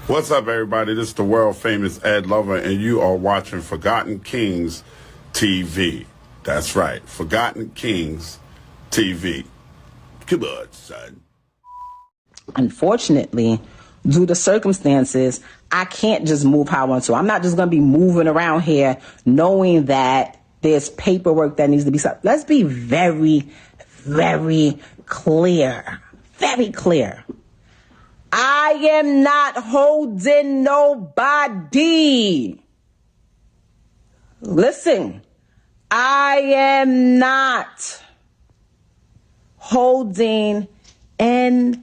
What's up, everybody? This is the world famous Ed Lover, and you are watching Forgotten Kings TV. That's right, Forgotten Kings TV. Come on, son. Unfortunately, due to circumstances, I can't just move how I want to. I'm not just going to be moving around here knowing that there's paperwork that needs to be signed. Let's be very, very clear. Very clear. I am not holding nobody. Listen, I am not holding anybody.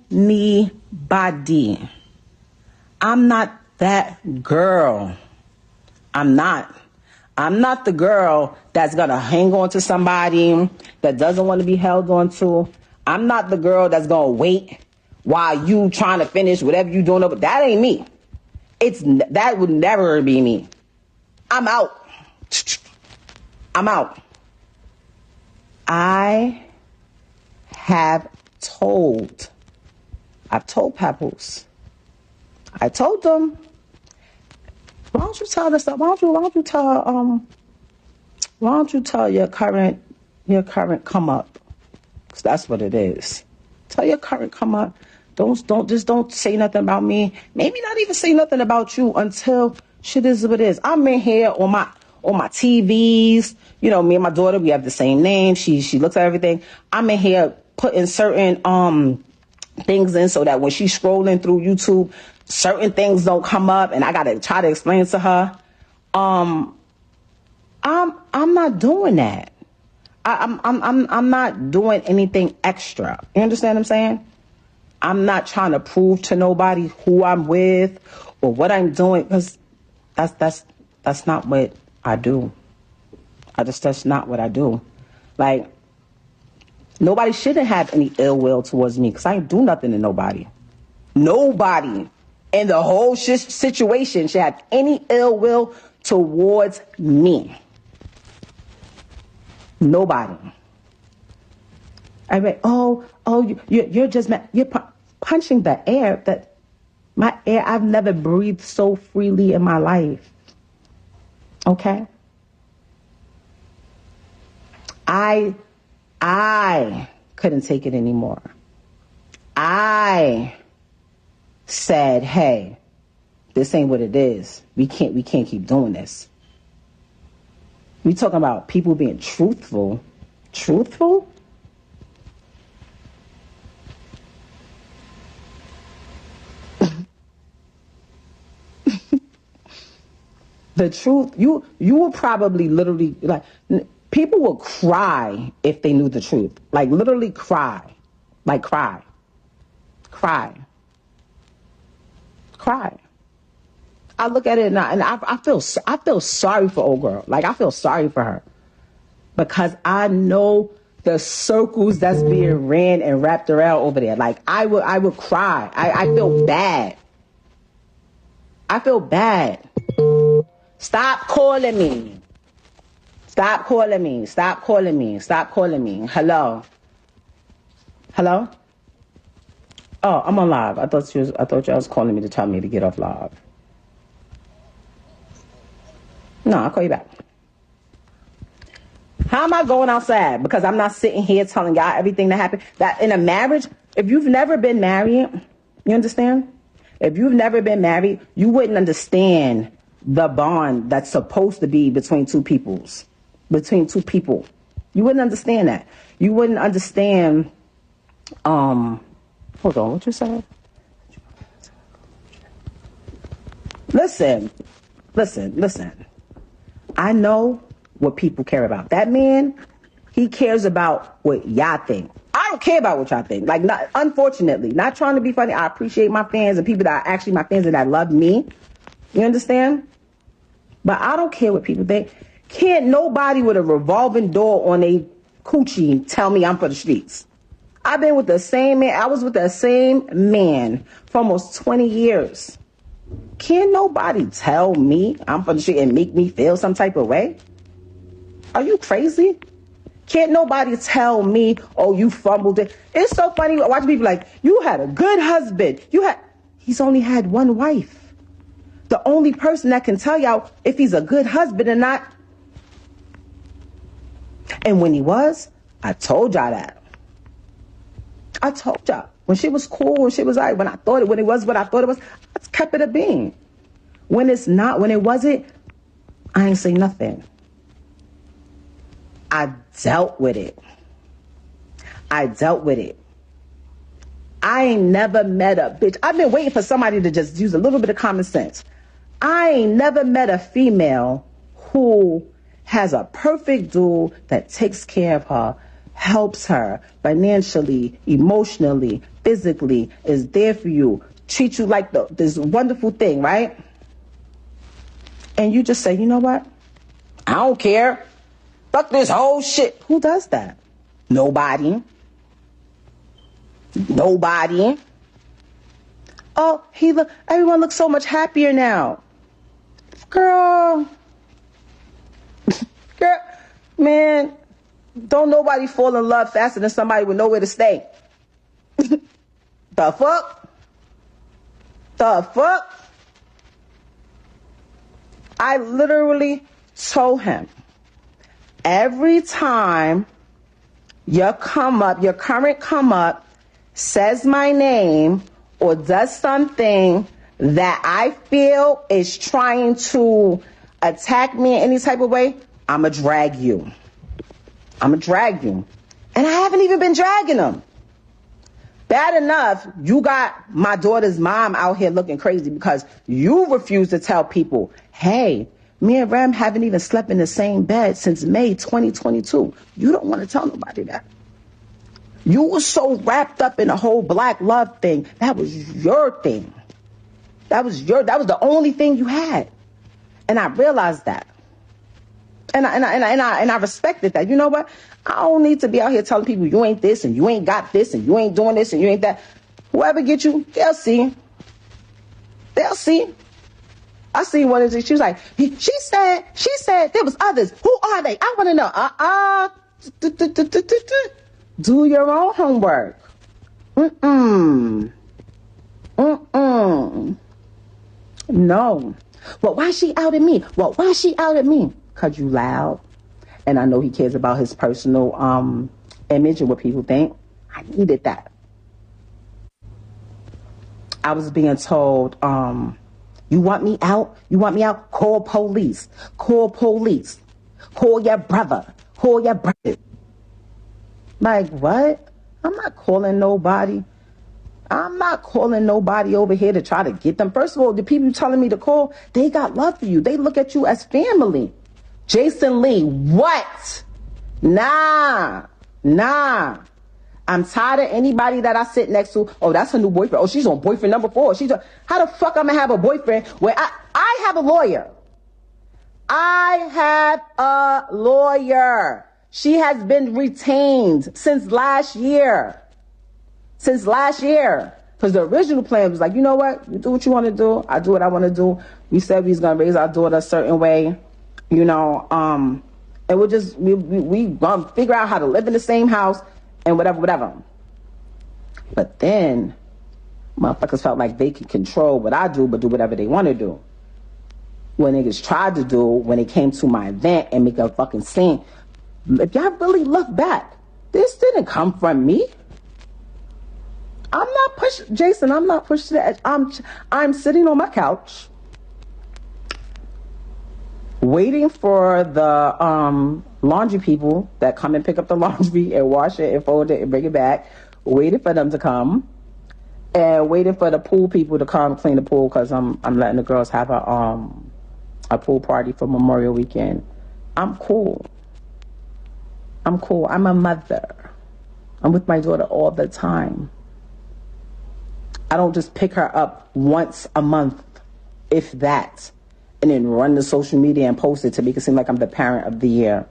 I'm not that girl. I'm not the girl that's going to hang on to somebody that doesn't want to be held on to. I'm not the girl that's going to wait while you trying to finish whatever you doing. But that ain't me. That would never be me. I'm out. I'm out. I've told Papoose. I told them, why don't you tell this stuff? Why don't you tell your current come up? 'Cause that's what it is. Tell your current come up. Don't say nothing about me. Maybe not even say nothing about you until shit is what it is. I'm in here on my TVs. You know, me and my daughter, we have the same name. She looks at everything. I'm in here putting certain things in so that when she's scrolling through YouTube, certain things don't come up, and I gotta try to explain to her. I'm not doing that. I'm not doing anything extra. You understand what I'm saying? I'm not trying to prove to nobody who I'm with or what I'm doing, because that's not what I do. That's not what I do. Like, nobody shouldn't have any ill will towards me, because I ain't do nothing to nobody. Nobody in the whole situation should have any ill will towards me. Nobody. I mean, you're just mad. You're punching the air. My air, I've never breathed so freely in my life. Okay? I couldn't take it anymore. I said, hey, this ain't what it is. We can't keep doing this. We talking about people being truthful. Truthful? The truth, you will probably literally, like, people will cry if they knew the truth. Like, literally cry. Like, cry. I look at it now, and I feel sorry for old girl. Like, I feel sorry for her. Because I know the circles that's being ran and wrapped around over there. Like, I would cry. I feel bad. I feel bad. Stop calling me. Stop calling me. Stop calling me. Stop calling me. Hello? Hello? Oh, I'm on live. I thought you was calling me to tell me to get off live. No, I'll call you back. How am I going outside? Because I'm not sitting here telling y'all everything that happened. That in a marriage, if you've never been married, you understand? If you've never been married, you wouldn't understand the bond that's supposed to be between two people. You wouldn't understand that. You wouldn't understand, hold on, what you said? Listen. I know what people care about. That man, he cares about what y'all think. I don't care about what y'all think. Like, unfortunately, not trying to be funny. I appreciate my fans and people that are actually my fans and that love me. You understand? But I don't care what people think. Can't nobody with a revolving door on a coochie tell me I'm for the streets. I've been with the same man. I was with the same man for almost 20 years. Can't nobody tell me I'm for the street and make me feel some type of way? Are you crazy? Can't nobody tell me, oh, you fumbled it. It's so funny watching people like, you had a good husband. He's only had one wife. The only person that can tell y'all if he's a good husband or not. And when he was, I told y'all that. I told y'all. When she was cool, when she was like, when it was what I thought it was, I just kept it a being. When it's not, when it wasn't, I ain't say nothing. I dealt with it. I ain't never met a bitch. I've been waiting for somebody to just use a little bit of common sense. I ain't never met a female who has a perfect dude that takes care of her, helps her financially, emotionally, physically, is there for you, treats you like this wonderful thing, right? And you just say, you know what? I don't care. Fuck this whole shit. Who does that? Nobody. Oh, everyone looks so much happier now. Girl, man, don't nobody fall in love faster than somebody with nowhere to stay. The fuck? I literally told him, every time your current come up says my name or does something that I feel is trying to attack me in any type of way, I'ma drag you. And I haven't even been dragging them. Bad enough, you got my daughter's mom out here looking crazy because you refuse to tell people, hey, me and Rem haven't even slept in the same bed since May 2022. You don't want to tell nobody that. You were so wrapped up in the whole black love thing. That was your thing. That was the only thing you had. And I realized that. And I respected that. You know what? I don't need to be out here telling people you ain't this and you ain't got this and you ain't doing this and you ain't that. Whoever get you, they'll see. I seen one of these. She was like, she said there was others. Who are they? I want to know. Do your own homework. No. Well, why she outed me? Because you loud. And I know he cares about his personal image and what people think. I needed that. I was being told, you want me out? Call police. Call your brother. Like, what? I'm not calling nobody over here to try to get them. First of all, the people telling me to call, they got love for you. They look at you as family. Jason Lee, what? Nah. I'm tired of anybody that I sit next to. Oh, that's her new boyfriend. Oh, she's on boyfriend number 4. How the fuck I'm gonna have a boyfriend where I have a lawyer. She has been retained since last year. Because the original plan was like, you know what? You do what you want to do. I do what I want to do. We said we was going to raise our daughter a certain way, and we going to figure out how to live in the same house and whatever. But then motherfuckers felt like they could control what I do, but do whatever they want to do. What niggas tried to do when it came to my event and make a fucking scene. If y'all really look back, this didn't come from me. I'm not pushed to the edge. I'm sitting on my couch waiting for the laundry people that come and pick up the laundry and wash it and fold it and bring it back, waiting for them to come, and waiting for the pool people to come clean the pool because I'm letting the girls have a pool party for Memorial Weekend. I'm cool. I'm a mother. I'm with my daughter all the time. I don't just pick her up once a month, if that, and then run to social media and post it to make it seem like I'm the parent of the year.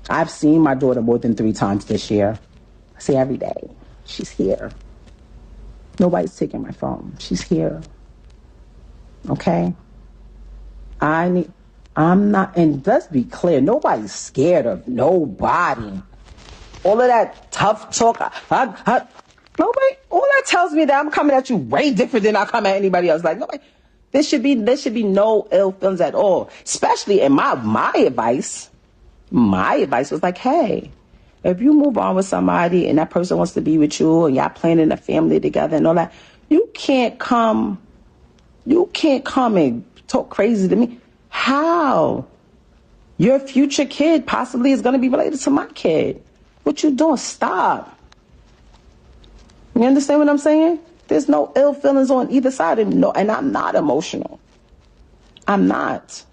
I've seen my daughter more than 3 times this year. I see every day. She's here. Nobody's taking my phone. She's here. Okay? I'm not, and let's be clear, nobody's scared of nobody. All of that tough talk, nobody, all that tells me that I'm coming at you way different than I come at anybody else. Like, nobody, There should be no ill feelings at all. Especially in my advice. My advice was like, hey, if you move on with somebody and that person wants to be with you and y'all planning a family together and all that, you can't come and talk crazy to me. How? Your future kid possibly is going to be related to my kid. What you doing? Stop. You understand what I'm saying? There's no ill feelings on either side. And I'm not emotional. I'm not.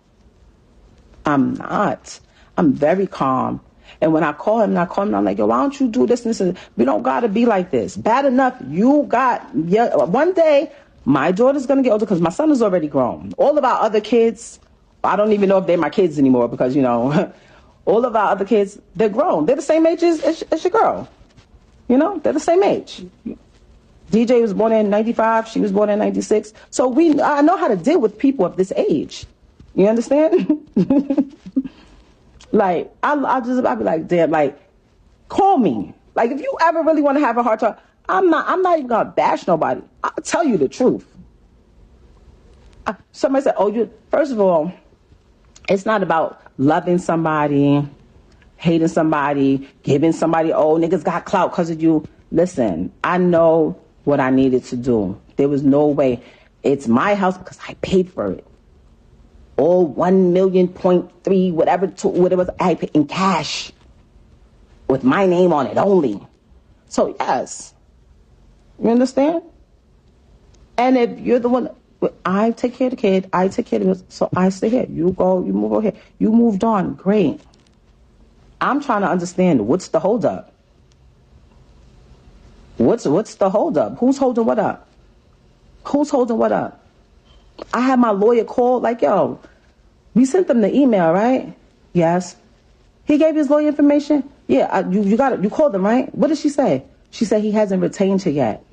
I'm very calm. And when I call him, I'm like, yo, why don't you do this and this? We don't got to be like this. Bad enough, one day, my daughter's going to get older because my son is already grown. All of our other kids, I don't even know if they're my kids anymore because, all of our other kids, they're grown. They're the same age as your girl. They're the same age. DJ was born in 95. She was born in 96. So I know how to deal with people of this age. You understand? Like, I'll be like, damn, like, call me. Like, if you ever really want to have a hard talk, I'm not even going to bash nobody. I'll tell you the truth. Somebody said, first of all, it's not about loving somebody, hating somebody, giving somebody, niggas got clout because of you. Listen, I know what I needed to do. There was no way. It's my house because I paid for it. All 1 million, 0.3, whatever it was, I paid in cash with my name on it only. So yes, you understand? And if you're the one, I take care of the kid, I take care of it, so I stay here. You go, you move over here. You moved on, great. I'm trying to understand what's the holdup. What's the holdup? Who's holding what up? Who's holding what up? I had my lawyer call, like, yo, we sent them the email, right? Yes. He gave his lawyer information? Yeah, you got it. You called them, right? What did she say? She said he hasn't retained her yet.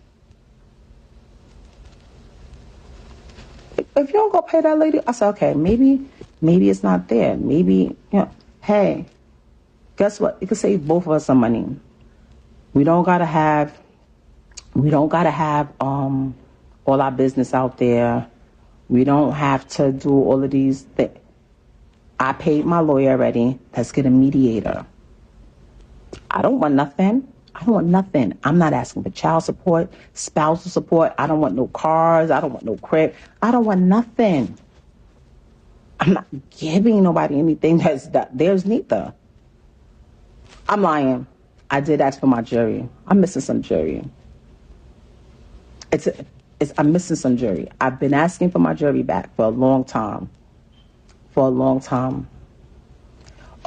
If you don't go pay that lady, I said, okay, maybe it's not there. Maybe, hey, guess what? It could save both of us some money. We don't gotta have all our business out there. We don't have to do all of these things. I paid my lawyer already. Let's get a mediator. I don't want nothing. I'm not asking for child support, spousal support. I don't want no cars. I don't want no crib. I don't want nothing. I'm not giving nobody anything that there's neither. I'm lying. I did ask for my jury. I'm missing some jury. I'm missing some jury. I've been asking for my jury back for a long time.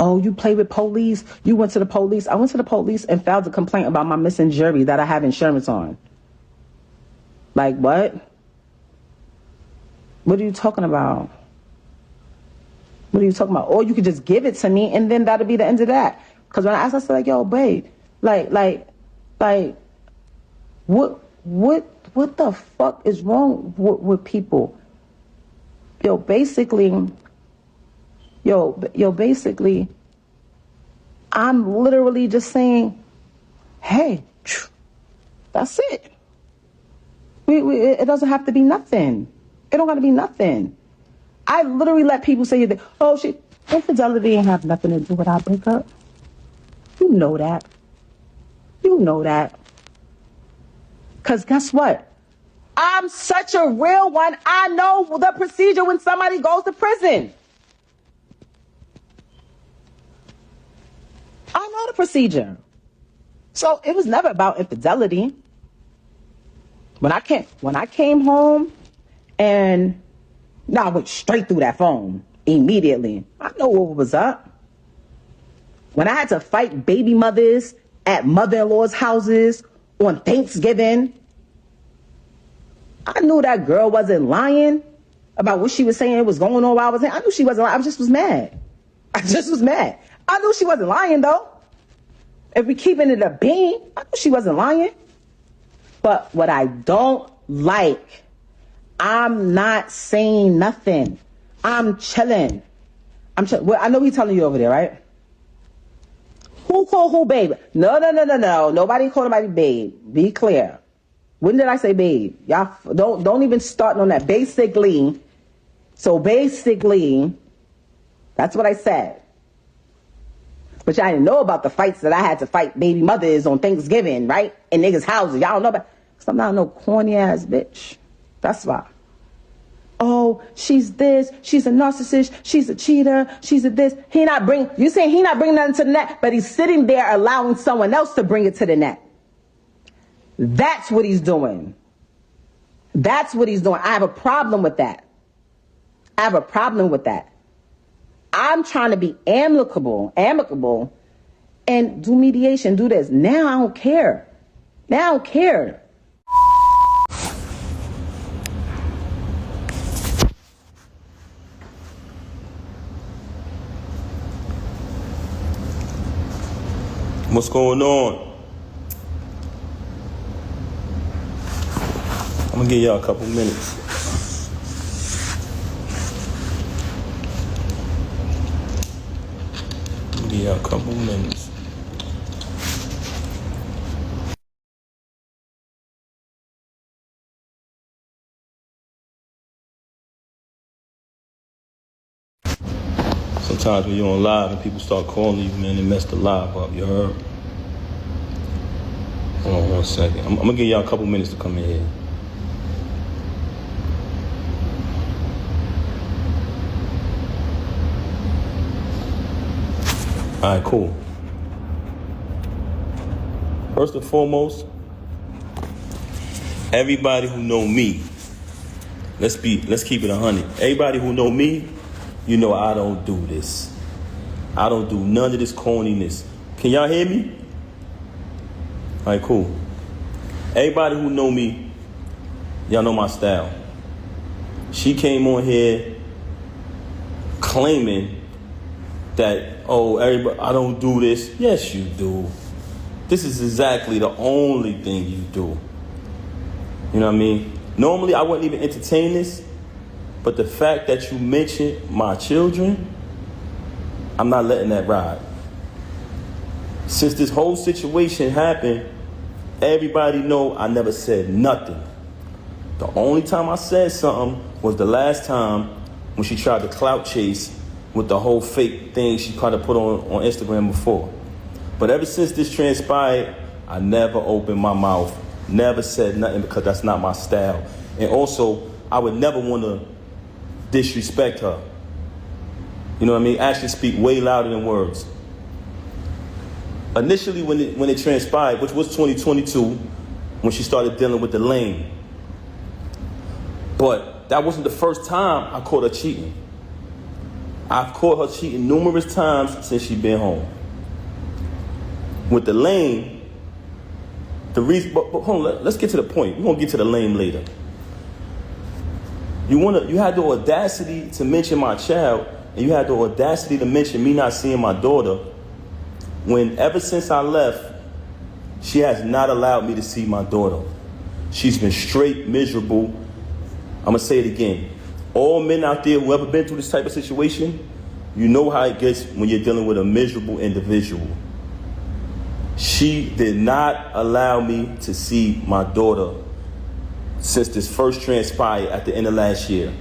Oh, you play with police? You went to the police? I went to the police and filed a complaint about my missing jury that I have insurance on. Like, what? What are you talking about? Or you could just give it to me and then that'll be the end of that. Because when I asked, I said, like, yo, babe, like, what the fuck is wrong with people? Basically, I'm literally just saying, hey, that's it. It doesn't have to be nothing. It don't got to be nothing. I literally let people say that, infidelity ain't have nothing to do with our breakup. You know that. Because guess what? I'm such a real one. I know the procedure when somebody goes to prison. I know the procedure. So it was never about infidelity. When I came home and I went straight through that phone immediately. I know what was up. When I had to fight baby mothers at mother-in-law's houses on Thanksgiving, I knew that girl wasn't lying about what she was saying was going on while I was there. I knew she wasn't lying. I just was mad. I knew she wasn't lying, though. If we keeping it a bean, I knew she wasn't lying. But what I don't like, I'm not saying nothing. I'm chilling. Well, I know he's telling you over there, right? Who called who babe? No. Nobody called nobody babe. Be clear. When did I say babe? Y'all don't even start on that. Basically, So basically, that's what I said. But y'all didn't know about the fights that I had to fight baby mothers on Thanksgiving, right? In niggas' houses. Y'all don't know about, because I'm not no corny ass bitch. That's why. Oh, she's this, she's a narcissist, she's a cheater, she's a this. You saying he not bringing nothing to the net, but he's sitting there allowing someone else to bring it to the net. That's what he's doing. That's what he's doing. I have a problem with that. I have a problem with that. I'm trying to be amicable, and do mediation, do this. Now I don't care. Now I don't care. What's going on? I'm gonna give y'all a couple minutes. Sometimes when you're on live and people start calling you, man, they mess the live up, you heard? Hold on 1 second. I'm gonna give y'all a couple minutes to come in here. All right, cool. First and foremost, everybody who know me, let's keep it 100. Everybody who know me, you know I don't do this. I don't do none of this corniness. Can y'all hear me? All right, cool. Everybody who know me, y'all know my style. She came on here claiming that, oh, everybody, I don't do this. Yes, you do. This is exactly the only thing you do. You know what I mean? Normally, I wouldn't even entertain this, but the fact that you mentioned my children, I'm not letting that ride. Since this whole situation happened, everybody know I never said nothing. The only time I said something was the last time when she tried to clout chase with the whole fake thing she tried to put on Instagram before. But ever since this transpired, I never opened my mouth, never said nothing, because that's not my style. And also, I would never want to disrespect her. You know what I mean? Actions speak way louder than words. Initially, when it transpired, which was 2022, when she started dealing with the lane. But that wasn't the first time I caught her cheating. I've caught her cheating numerous times since she's been home. With the lane, the reason, but hold on, let's get to the point. We're gonna get to the lane later. You had the audacity to mention my child, and you had the audacity to mention me not seeing my daughter, when ever since I left, she has not allowed me to see my daughter. She's been straight miserable. I'm gonna say it again. All men out there who ever been through this type of situation, you know how it gets when you're dealing with a miserable individual. She did not allow me to see my daughter since this first transpired at the end of last year.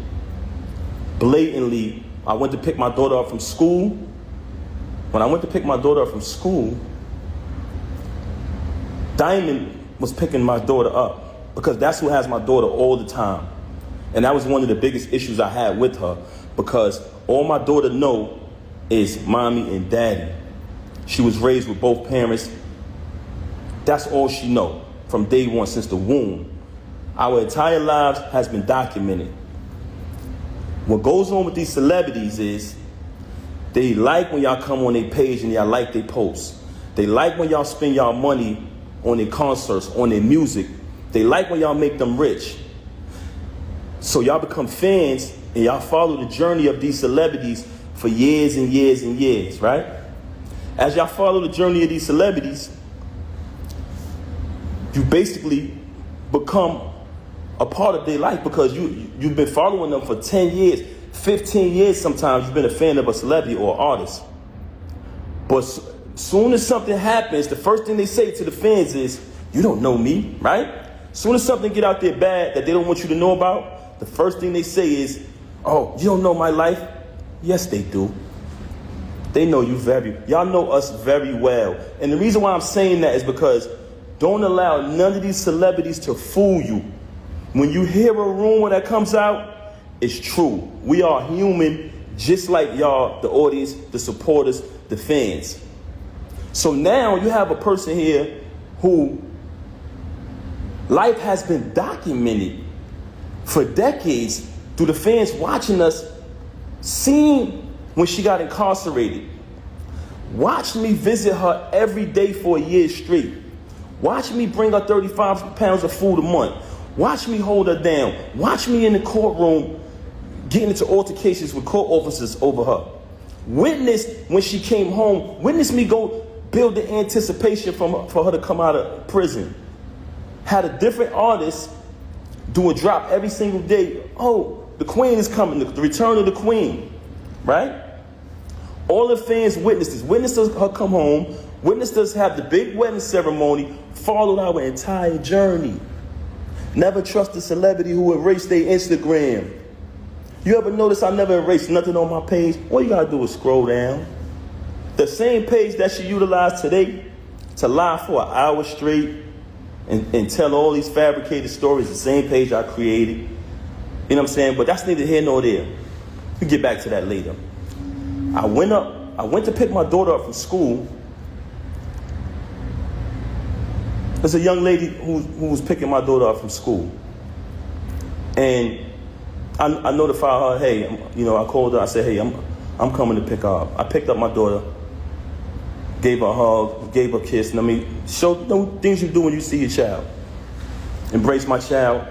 Blatantly, I went to pick my daughter up from school. When I went to pick my daughter up from school, Diamond was picking my daughter up, because that's who has my daughter all the time. And that was one of the biggest issues I had with her, because all my daughter know is mommy and daddy. She was raised with both parents. That's all she know from day one, since the womb. Our entire lives has been documented. What goes on with these celebrities is they like when y'all come on their page and y'all like their posts. They like when y'all spend y'all money on their concerts, on their music. They like when y'all make them rich. So y'all become fans and y'all follow the journey of these celebrities for years and years and years, right? As y'all follow the journey of these celebrities, you basically become a part of their life, because you've been following them for 10 years, 15 years sometimes. You've been a fan of a celebrity or artist. But soon as something happens, the first thing they say to the fans is, you don't know me, right? Soon as something get out there bad that they don't want you to know about, the first thing they say is, Oh, you don't know my life? Yes, they do. They know you y'all know us very well. And the reason why I'm saying that is because don't allow none of these celebrities to fool you. When you hear a rumor that comes out, it's true. We are human, just like y'all, the audience, the supporters, the fans. So now you have a person here who life has been documented for decades through the fans watching us, seeing when she got incarcerated. Watch me visit her every day for a year straight. Watch me bring her 35 pounds of food a month. Watch me hold her down. Watch me in the courtroom getting into altercations with court officers over her. Witness when she came home. Witness me go build the anticipation for her to come out of prison. Had a different artist do a drop every single day. Oh, the queen is coming, the return of the queen, right? All the fans witnessed this. Witnessed her come home. Witnessed us have the big wedding ceremony, followed our entire journey. Never trust a celebrity who erased their Instagram. You ever notice I never erased nothing on my page? All you gotta do is scroll down. The same page that she utilized today to lie for an hour straight and tell all these fabricated stories, the same page I created. You know what I'm saying? But that's neither here nor there. We'll get back to that later. I went to pick my daughter up from school. There's a young lady who was picking my daughter up from school. And I notified her, hey, I called her, I said, hey, I'm coming to pick her up. I picked up my daughter, gave her a hug, gave her a kiss, and show things you do when you see your child. Embrace my child.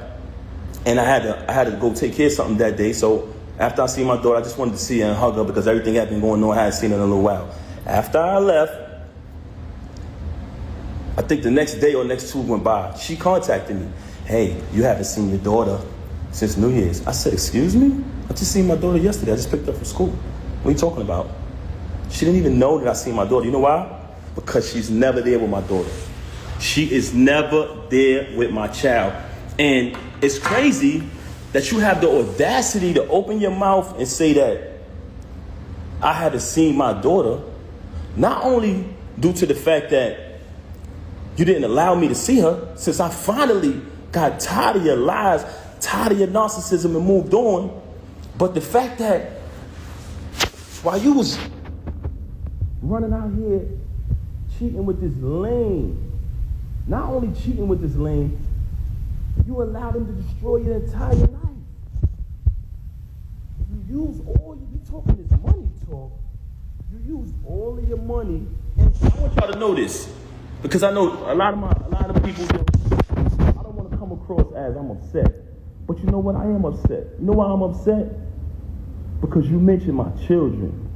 And I had to go take care of something that day, so after I seen my daughter, I just wanted to see her and hug her because everything had been going on. I hadn't seen her in a little while. After I left, I think the next day or next two went by. She contacted me. Hey, you haven't seen your daughter since New Year's. I said, excuse me? I just seen my daughter yesterday. I just picked her from school. What are you talking about? She didn't even know that I seen my daughter. You know why? Because she's never there with my daughter. She is never there with my child. And it's crazy that you have the audacity to open your mouth and say that I haven't seen my daughter, not only due to the fact that you didn't allow me to see her, since I finally got tired of your lies, tired of your narcissism and moved on, but the fact that while you was running out here cheating with this lame, not only cheating with this lame, you allowed him to destroy your entire life. You use all, you talking this money talk, you use all of your money, and I want y'all to know this, because I know a lot of people, I don't want to come across as I'm upset, but you know what, I am upset. You know why I'm upset? Because you mentioned my children.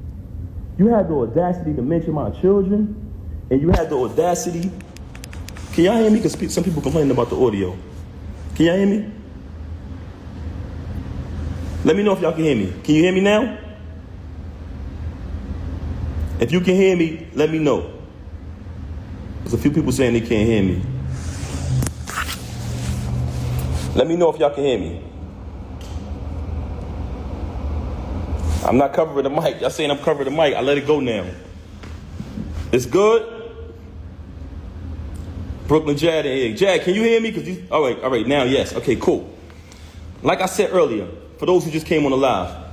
You had the audacity to mention my children, and you had the audacity, can y'all hear me? Because some people complaining about the audio. Can y'all hear me? Let me know if y'all can hear me. Can you hear me now? If you can hear me, let me know. There's a few people saying they can't hear me. Let me know if y'all can hear me. I'm not covering the mic. Y'all saying I'm covering the mic. I let it go now. It's good? Brooklyn Jad and Egg. Jad, can you hear me? All right, now, yes. Okay, cool. Like I said earlier, for those who just came on the live,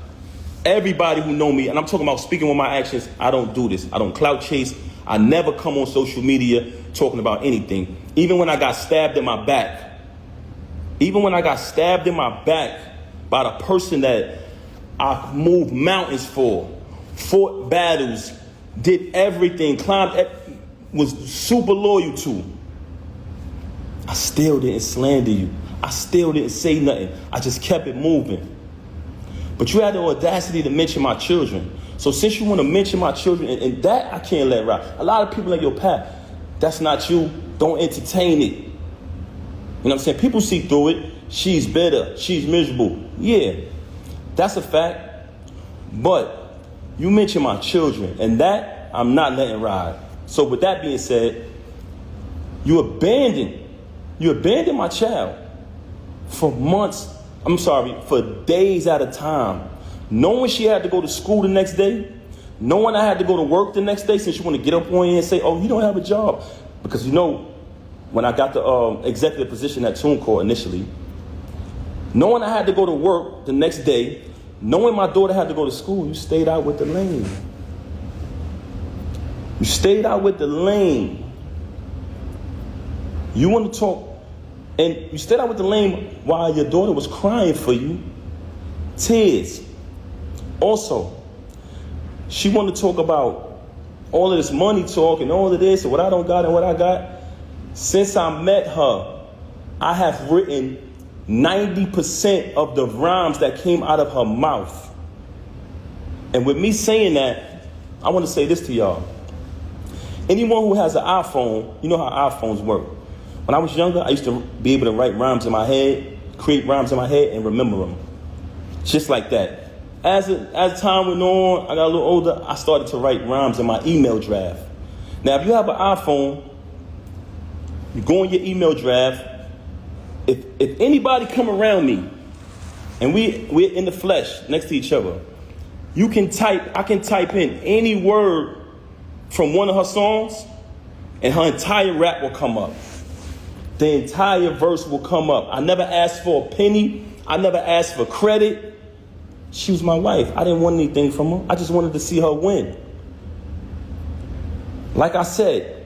everybody who know me, and I'm talking about speaking with my actions, I don't do this. I don't clout chase. I never come on social media talking about anything. Even when I got stabbed in my back, by the person that I moved mountains for, fought battles, did everything, was super loyal to, I still didn't slander you. I still didn't say nothing. I just kept it moving. But you had the audacity to mention my children. So since you want to mention my children, and that I can't let ride. A lot of people in your path, that's not you. Don't entertain it. You know what I'm saying? People see through it. She's bitter. She's miserable. Yeah, that's a fact. But you mention my children, and that I'm not letting ride. So with that being said, you abandoned my child for months for days at a time. Knowing she had to go to school the next day, knowing I had to go to work the next day, since you want to get up on you and say, oh, you don't have a job. Because when I got the executive position at TuneCore initially, knowing I had to go to work the next day, knowing my daughter had to go to school, you stayed out with the lane. You stayed out with the lane. You want to talk, and you stayed out with the lane while your daughter was crying for you. Tears. Also, she wanted to talk about all of this money talk and all of this and what I don't got and what I got. Since I met her, I have written 90% of the rhymes that came out of her mouth. And with me saying that, I want to say this to y'all. Anyone who has an iPhone, you know how iPhones work. When I was younger, I used to be able to write rhymes in my head, create rhymes in my head, and remember them. Just like that. As time went on, I got a little older, I started to write rhymes in my email draft. Now, if you have an iPhone, you go in your email draft. If anybody come around me, and we're in the flesh next to each other, I can type in any word from one of her songs, and her entire rap will come up. The entire verse will come up. I never asked for a penny. I never asked for credit. She was my wife. I didn't want anything from her. I just wanted to see her win. Like I said,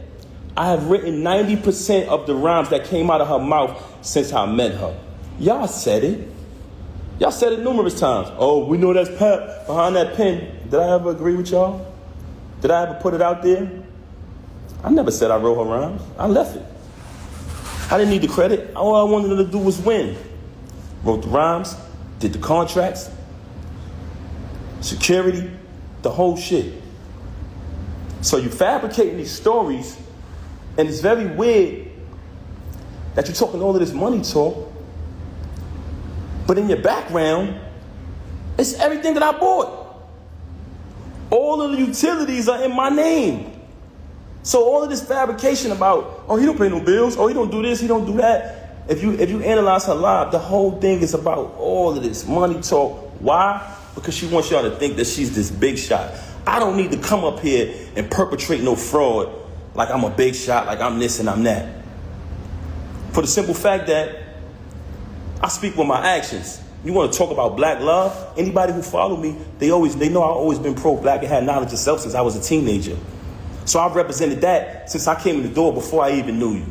I have written 90% of the rhymes that came out of her mouth since I met her. Y'all said it. Y'all said it numerous times. Oh, we know that's Pap behind that pen. Did I ever agree with y'all? Did I ever put it out there? I never said I wrote her rhymes. I left it. I didn't need the credit. All I wanted her to do was win. Wrote the rhymes, did the contracts, security, the whole shit. So you fabricating these stories, and it's very weird that you're talking all of this money talk, but in your background, it's everything that I bought. All of the utilities are in my name. So all of this fabrication about, oh, he don't pay no bills, oh, he don't do this, he don't do that. If you analyze her live, the whole thing is about all of this money talk. Why? Because she wants y'all to think that she's this big shot. I don't need to come up here and perpetrate no fraud like I'm a big shot, like I'm this and I'm that. For the simple fact that I speak with my actions. You want to talk about black love? Anybody who follow me, they know I've always been pro-black and had knowledge of self since I was a teenager. So I've represented that since I came in the door before I even knew you.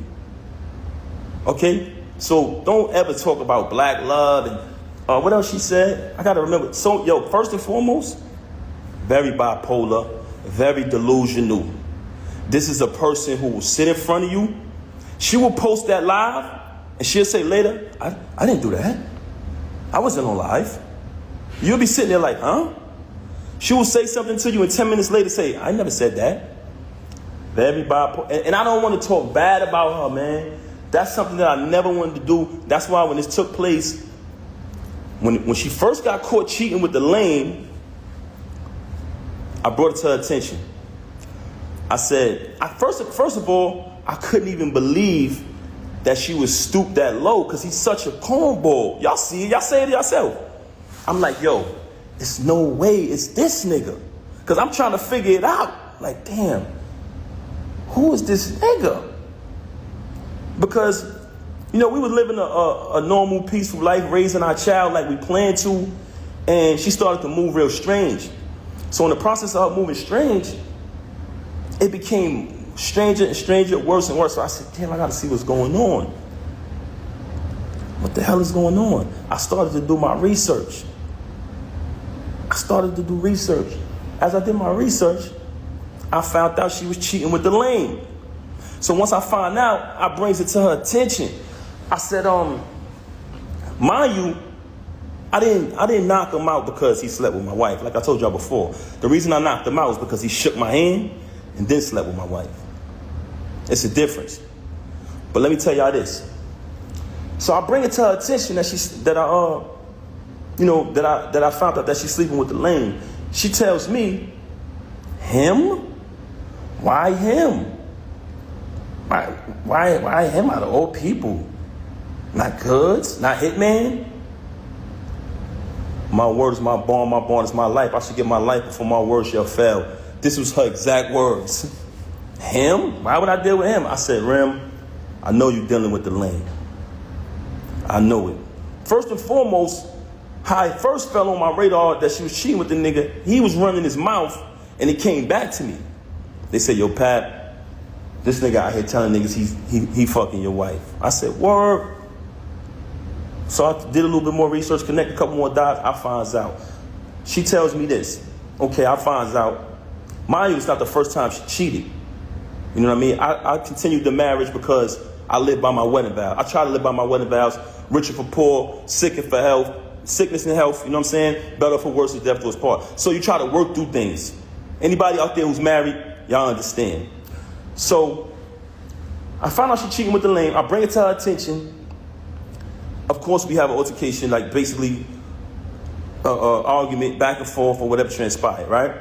Okay? So don't ever talk about black love and what else she said? I gotta remember. So, first and foremost, very bipolar, very delusional. This is a person who will sit in front of you. She will post that live, and she'll say later, I didn't do that. I wasn't on live. You'll be sitting there like, huh? She will say something to you, and 10 minutes later say, I never said that. Very bipolar. And I don't want to talk bad about her, man. That's something that I never wanted to do. That's why when this took place, when she first got caught cheating with the lane, I brought it to her attention. I said, first of all, I couldn't even believe that she was stooped that low because he's such a cornball. Y'all see it, y'all say it yourself. I'm like, yo, it's no way it's this nigga. Because I'm trying to figure it out. Like, damn, who is this nigga? Because, we were living a normal, peaceful life, raising our child like we planned to, and she started to move real strange. So in the process of her moving strange, it became stranger and stranger, worse and worse. So I said, damn, I gotta see what's going on. What the hell is going on? I started to do my research. As I did my research, I found out she was cheating with the lane. So once I find out, I brings it to her attention. I said, mind you, I didn't knock him out because he slept with my wife. Like I told y'all before, the reason I knocked him out was because he shook my hand and then slept with my wife. It's a difference. But let me tell y'all this. So I bring it to her attention that I found out that she's sleeping with the lane. She tells me, him? Why him? Why him out of all people? Not Goods? Not Hitman? My word is my bond is my life. I should give my life before my word shall fail. This was her exact words. Him? Why would I deal with him? I said, Rem, I know you're dealing with the lane. I know it. First and foremost, how it first fell on my radar that she was cheating with the nigga, he was running his mouth and it came back to me. They said, yo, Pat, this nigga out here telling niggas he fucking your wife. I said, word. So I did a little bit more research, connect a couple more dots, I finds out. She tells me this. Okay, I finds out. Mind you, it's not the first time she cheated. You know what I mean? I continued the marriage because I live by my wedding vow. I try to live by my wedding vows. Richer for poor, sicker for health, sickness and health, you know what I'm saying? Better for worse, and death do us part. So you try to work through things. Anybody out there who's married, y'all understand. So I found out she cheating with the lame. I bring it to her attention. Of course, we have an altercation, like basically argument back and forth or whatever transpired, right?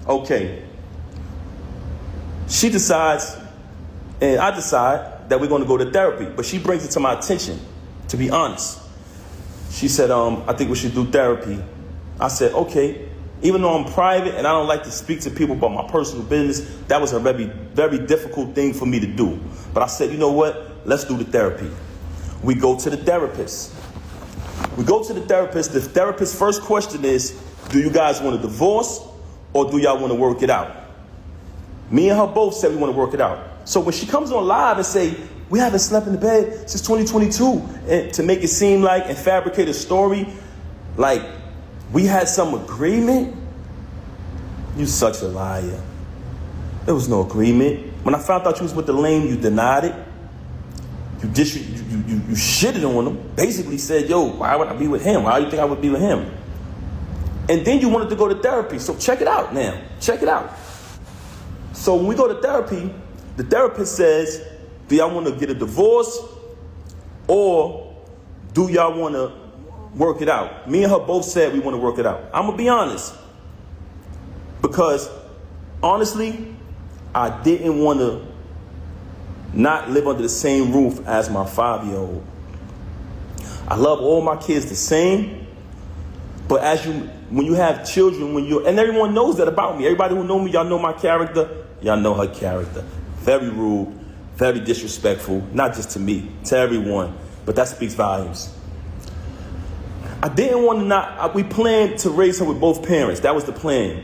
Okay. She decides, and I decide that we're going to go to therapy. But she brings it to my attention, to be honest. She said, I think we should do therapy. I said, okay. Even though I'm private and I don't like to speak to people about my personal business, that was a very, very difficult thing for me to do. But I said, you know what? Let's do the therapy. We go to the therapist. We go to the therapist. The therapist's first question is, do you guys want a divorce or do y'all want to work it out? Me and her both said we want to work it out. So when she comes on live and say, we haven't slept in the bed since 2022, and to make it seem like and fabricate a story like we had some agreement, you such a liar. There was no agreement. When I found out you was with the lame, you denied it. You shitted on him. Basically said, yo, why would I be with him? Why do you think I would be with him? And then you wanted to go to therapy. So check it out now. Check it out. So when we go to therapy, the therapist says, do y'all want to get a divorce or do y'all want to work it out? Me and her both said we want to work it out. I'm going to be honest. Because honestly, I didn't want to not live under the same roof as my 5-year-old. I love all my kids the same. But when you have children, and everyone knows that about me. Everybody who know me, y'all know my character. Y'all know her character. Very rude, very disrespectful, not just to me, to everyone. But that speaks volumes. I didn't want to we planned to raise her with both parents. That was the plan.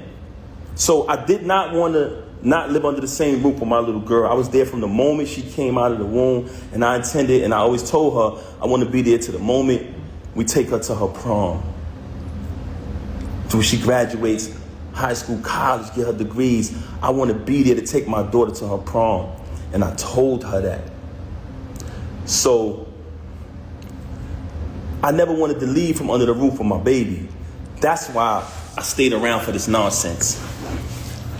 So I did not want to not live under the same roof with my little girl. I was there from the moment she came out of the womb, and I intended, and I always told her, I want to be there to the moment we take her to her prom. So when she graduates high school, college, get her degrees, I want to be there to take my daughter to her prom. And I told her that. So I never wanted to leave from under the roof of my baby. That's why I stayed around for this nonsense.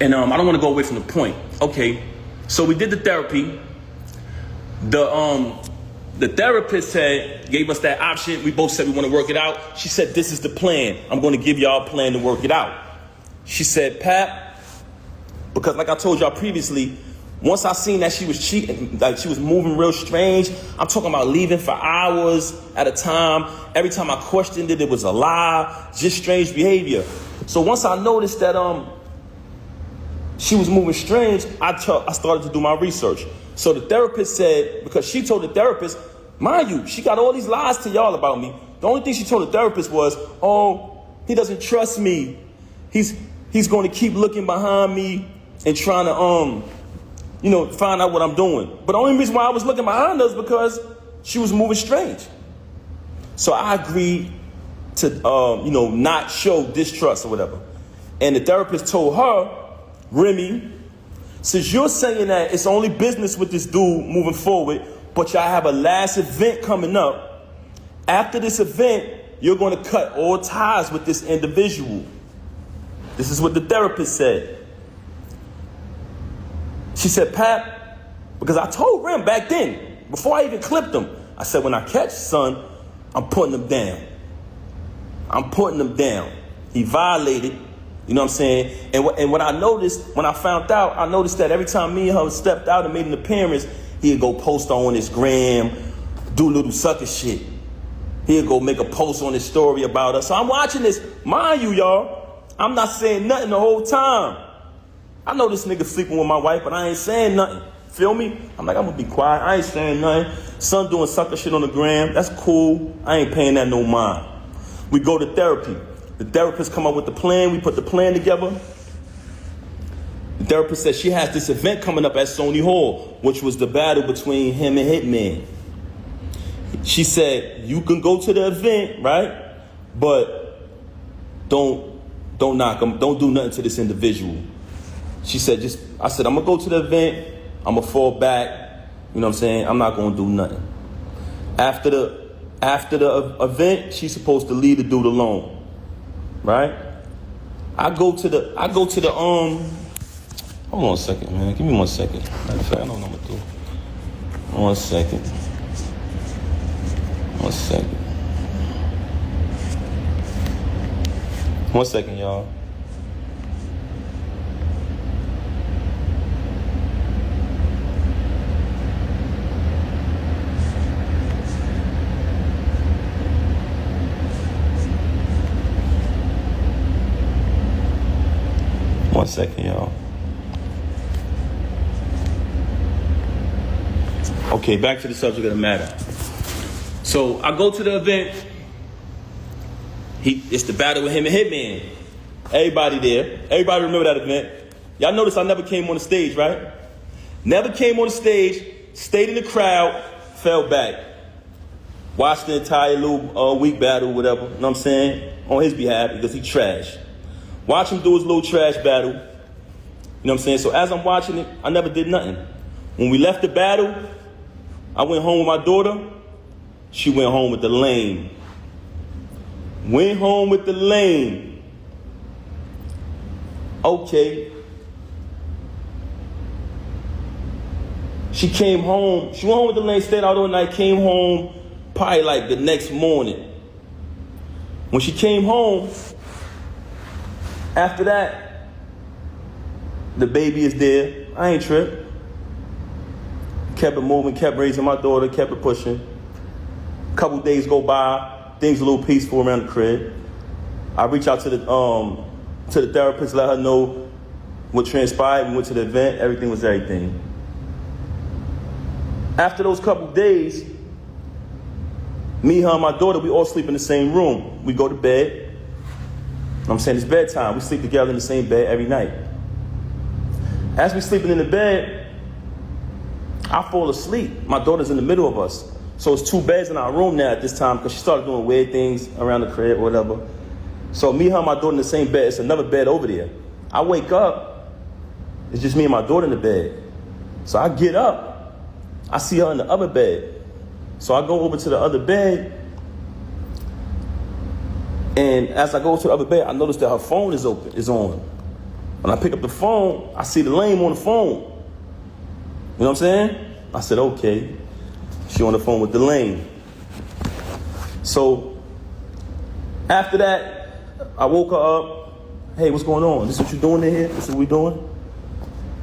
And I don't want to go away from the point. Okay, so we did the therapy. The therapist gave us that option. We both said we want to work it out. She said, this is the plan. I'm going to give y'all a plan to work it out. She said, Pat, because like I told y'all previously, once I seen that she was cheating, like she was moving real strange, I'm talking about leaving for hours at a time. Every time I questioned it, it was a lie, just strange behavior. So once I noticed that she was moving strange, I started to do my research. So the therapist said, because she told the therapist, mind you, she got all these lies to y'all about me. The only thing she told the therapist was, oh, he doesn't trust me. He's going to keep looking behind me and trying to, find out what I'm doing. But the only reason why I was looking behind her is because she was moving strange. So I agreed to, not show distrust or whatever. And the therapist told her, Remy, since you're saying that it's only business with this dude moving forward, but y'all have a last event coming up, after this event, you're going to cut all ties with this individual. This is what the therapist said. She said, Pat, because I told Rem back then, before I even clipped him, I said, when I catch son, I'm putting him down. I'm putting him down. He violated, you know what I'm saying? And what I noticed, when I found out, I noticed that every time me and her stepped out and made an appearance, he'd go post on his gram, do little sucker shit. He'll go make a post on his story about us. So I'm watching this. Mind you, y'all, I'm not saying nothing the whole time. I know this nigga sleeping with my wife, but I ain't saying nothing. Feel me? I'm like, I'm gonna be quiet. I ain't saying nothing. Son doing sucker shit on the gram. That's cool. I ain't paying that no mind. We go to therapy. The therapist come up with the plan. We put the plan together. The therapist said she has this event coming up at Sony Hall, which was the battle between him and Hitman. She said, you can go to the event, right? But don't knock him. Don't do nothing to this individual. She said, I said, I'm gonna go to the event. I'm gonna fall back. You know what I'm saying? I'm not gonna do nothing. After the event, she's supposed to leave the dude alone, right? I go to the hold on a second, man. Give me 1 second. Matter of fact, I know what I'm gonna do. 1 second. 1 second. 1 second, y'all. One second, y'all. Okay, back to the subject of the matter. So I go to the event. It's the battle with him and Hitman. Everybody there. Everybody remember that event. Y'all notice I never came on the stage, right? Never came on the stage, stayed in the crowd, fell back. Watched the entire little week battle, whatever, you know what I'm saying? On his behalf, because he trash. Watch him do his little trash battle. You know what I'm saying? So as I'm watching it, I never did nothing. When we left the battle, I went home with my daughter. She went home with the lame. Went home with the lame. Okay. She came home. She went home with the lane, stayed out all night, came home probably like the next morning. When she came home, after that, the baby is there. I ain't tripped. Kept it moving, kept raising my daughter, kept it pushing. A couple days go by, things a little peaceful around the crib. I reach out to the therapist, let her know what transpired. We went to the event, everything was everything. After those couple days, me, her, and my daughter, we all sleep in the same room. We go to bed. You know what I'm saying? It's bedtime. We sleep together in the same bed every night. As we sleeping in the bed, I fall asleep. My daughter's in the middle of us. So it's 2 beds in our room now at this time because she started doing weird things around the crib or whatever. So me, her, and my daughter in the same bed. It's another bed over there. I wake up. It's just me and my daughter in the bed. So I get up. I see her in the other bed. So I go over to the other bed. And as I go to the other bed, I notice that her phone is on. When I pick up the phone, I see the lame on the phone. You know what I'm saying? I said, okay. She on the phone with the lame. So after that, I woke her up. Hey, what's going on? This what you doing in here? This is what we doing?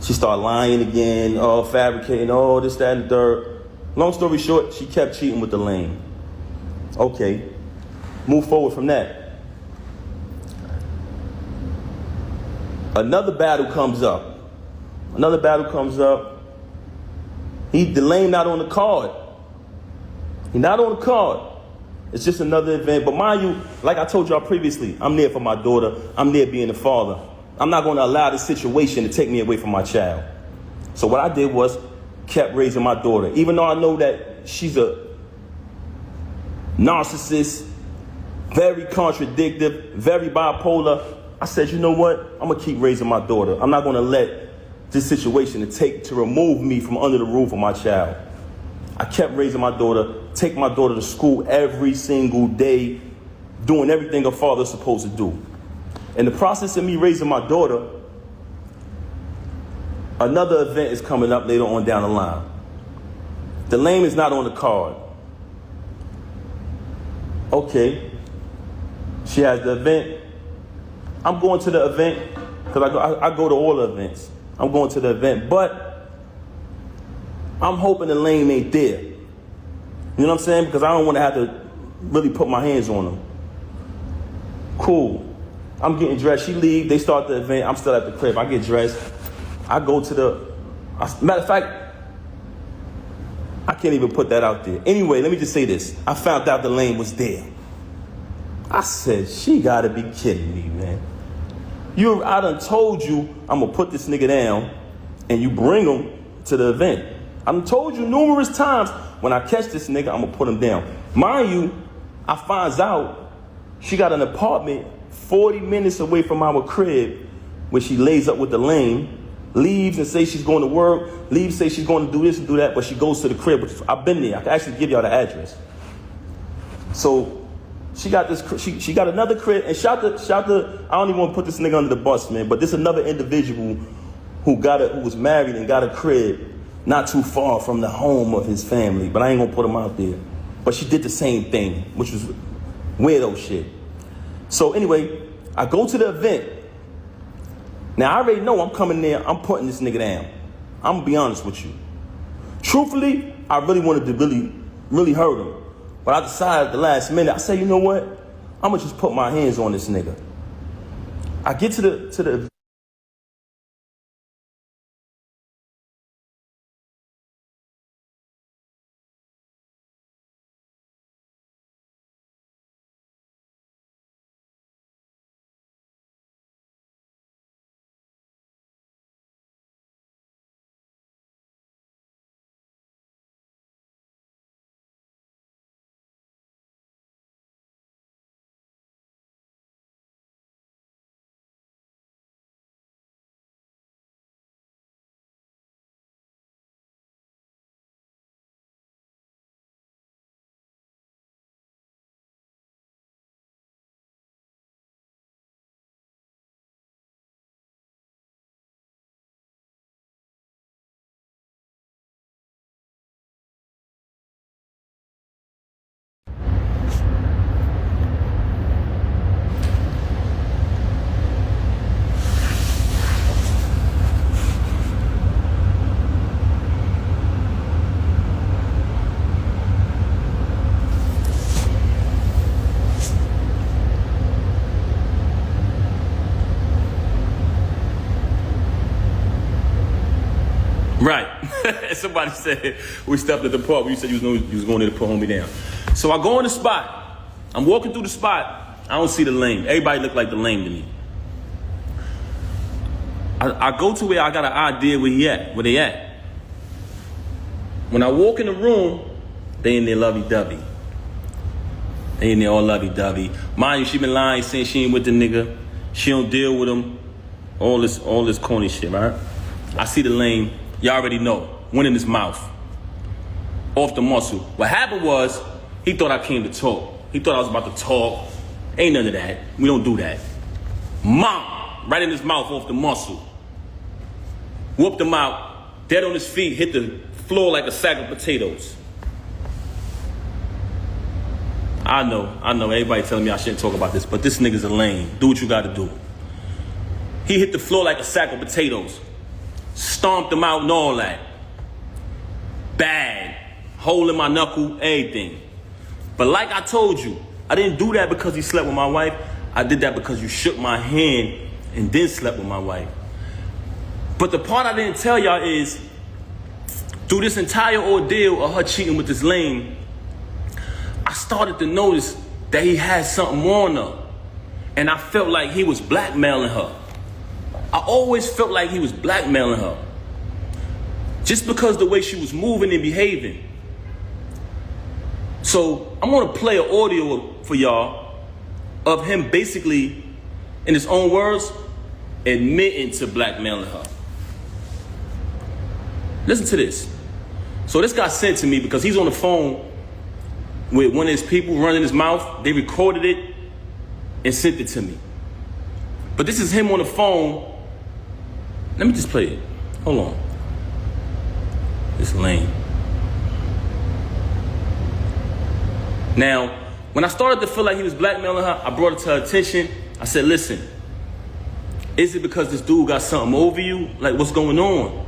She started lying again, fabricating, this, that, and the third. Long story short, she kept cheating with the lame. Okay. Move forward from that. Another battle comes up. The lame not on the card. He not on the card. It's just another event. But mind you, like I told y'all previously, I'm there for my daughter. I'm there being a father. I'm not going to allow this situation to take me away from my child. So what I did was kept raising my daughter. Even though I know that she's a narcissist, very contradictive, very bipolar, I said, you know what? I'm going to keep raising my daughter. I'm not going to let this situation to remove me from under the roof of my child. I kept raising my daughter, take my daughter to school every single day, doing everything a father's supposed to do. In the process of me raising my daughter, another event is coming up later on down the line. The lame is not on the card. Okay. She has the event. I'm going to the event because I go to all the events. I'm going to the event, but I'm hoping the lame ain't there. You know what I'm saying? Because I don't want to have to really put my hands on him. Cool. I'm getting dressed. She leave. They start the event. I'm still at the crib. I get dressed. I go to matter of fact, I can't even put that out there. Anyway, let me just say this. I found out the lane was there. I said, she gotta be kidding me, man. I done told you I'm gonna put this nigga down and you bring him to the event. I done told you numerous times, when I catch this nigga, I'm gonna put him down. Mind you, I finds out she got an apartment 40 minutes away from our crib where she lays up with the lane, leaves and says she's going to work, leaves, say she's going to do this and do that, but she goes to the crib, which I've been there. I can actually give y'all the address. So she got this, she got another crib, and shout the, I don't even want to put this nigga under the bus, man, but this another individual who was married and got a crib not too far from the home of his family, but I ain't gonna put him out there. But she did the same thing, which was weirdo shit. So anyway, I go to the event. Now, I already know I'm coming there, I'm putting this nigga down. I'm gonna be honest with you. Truthfully, I really wanted to really hurt him. But I decided at the last minute, I said, you know what? I'm gonna just put my hands on this nigga. I get to the right. Somebody said we stepped at the park. You said you was going there to put homie down. So I go in the spot. I'm walking through the spot. I don't see the lane. Everybody look like the lane to me. I go to where I got an idea where they at. When I walk in the room, they in there lovey-dovey. They in there all lovey-dovey. Mind you, she been lying, saying she ain't with the nigga. She don't deal with him. All this corny shit, right? I see the lane. Y'all already know. Went in his mouth. Off the muscle. What happened was, he thought I came to talk. He thought I was about to talk. Ain't none of that. We don't do that. Mom! Right in his mouth off the muscle. Whooped him out. Dead on his feet. Hit the floor like a sack of potatoes. I know. Everybody telling me I shouldn't talk about this, but this nigga's a lame. Do what you gotta do. He hit the floor like a sack of potatoes. Stomped him out and all that. Bad. Hole in my knuckle, everything. But like I told you, I didn't do that because he slept with my wife. I did that because you shook my hand and then slept with my wife. But the part I didn't tell y'all is, through this entire ordeal of her cheating with this lame, I started to notice that he had something on her. And I felt like he was blackmailing her. I always felt like he was blackmailing her. Just because the way she was moving and behaving. So I'm gonna play an audio for y'all of him basically, in his own words, admitting to blackmailing her. Listen to this. So this got sent to me because he's on the phone with one of his people running his mouth. They recorded it and sent it to me. But this is him on the phone. Let me just play it. Hold on. It's lame. Now, when I started to feel like he was blackmailing her, I brought it to her attention. I said, listen, is it because this dude got something over you? Like, what's going on?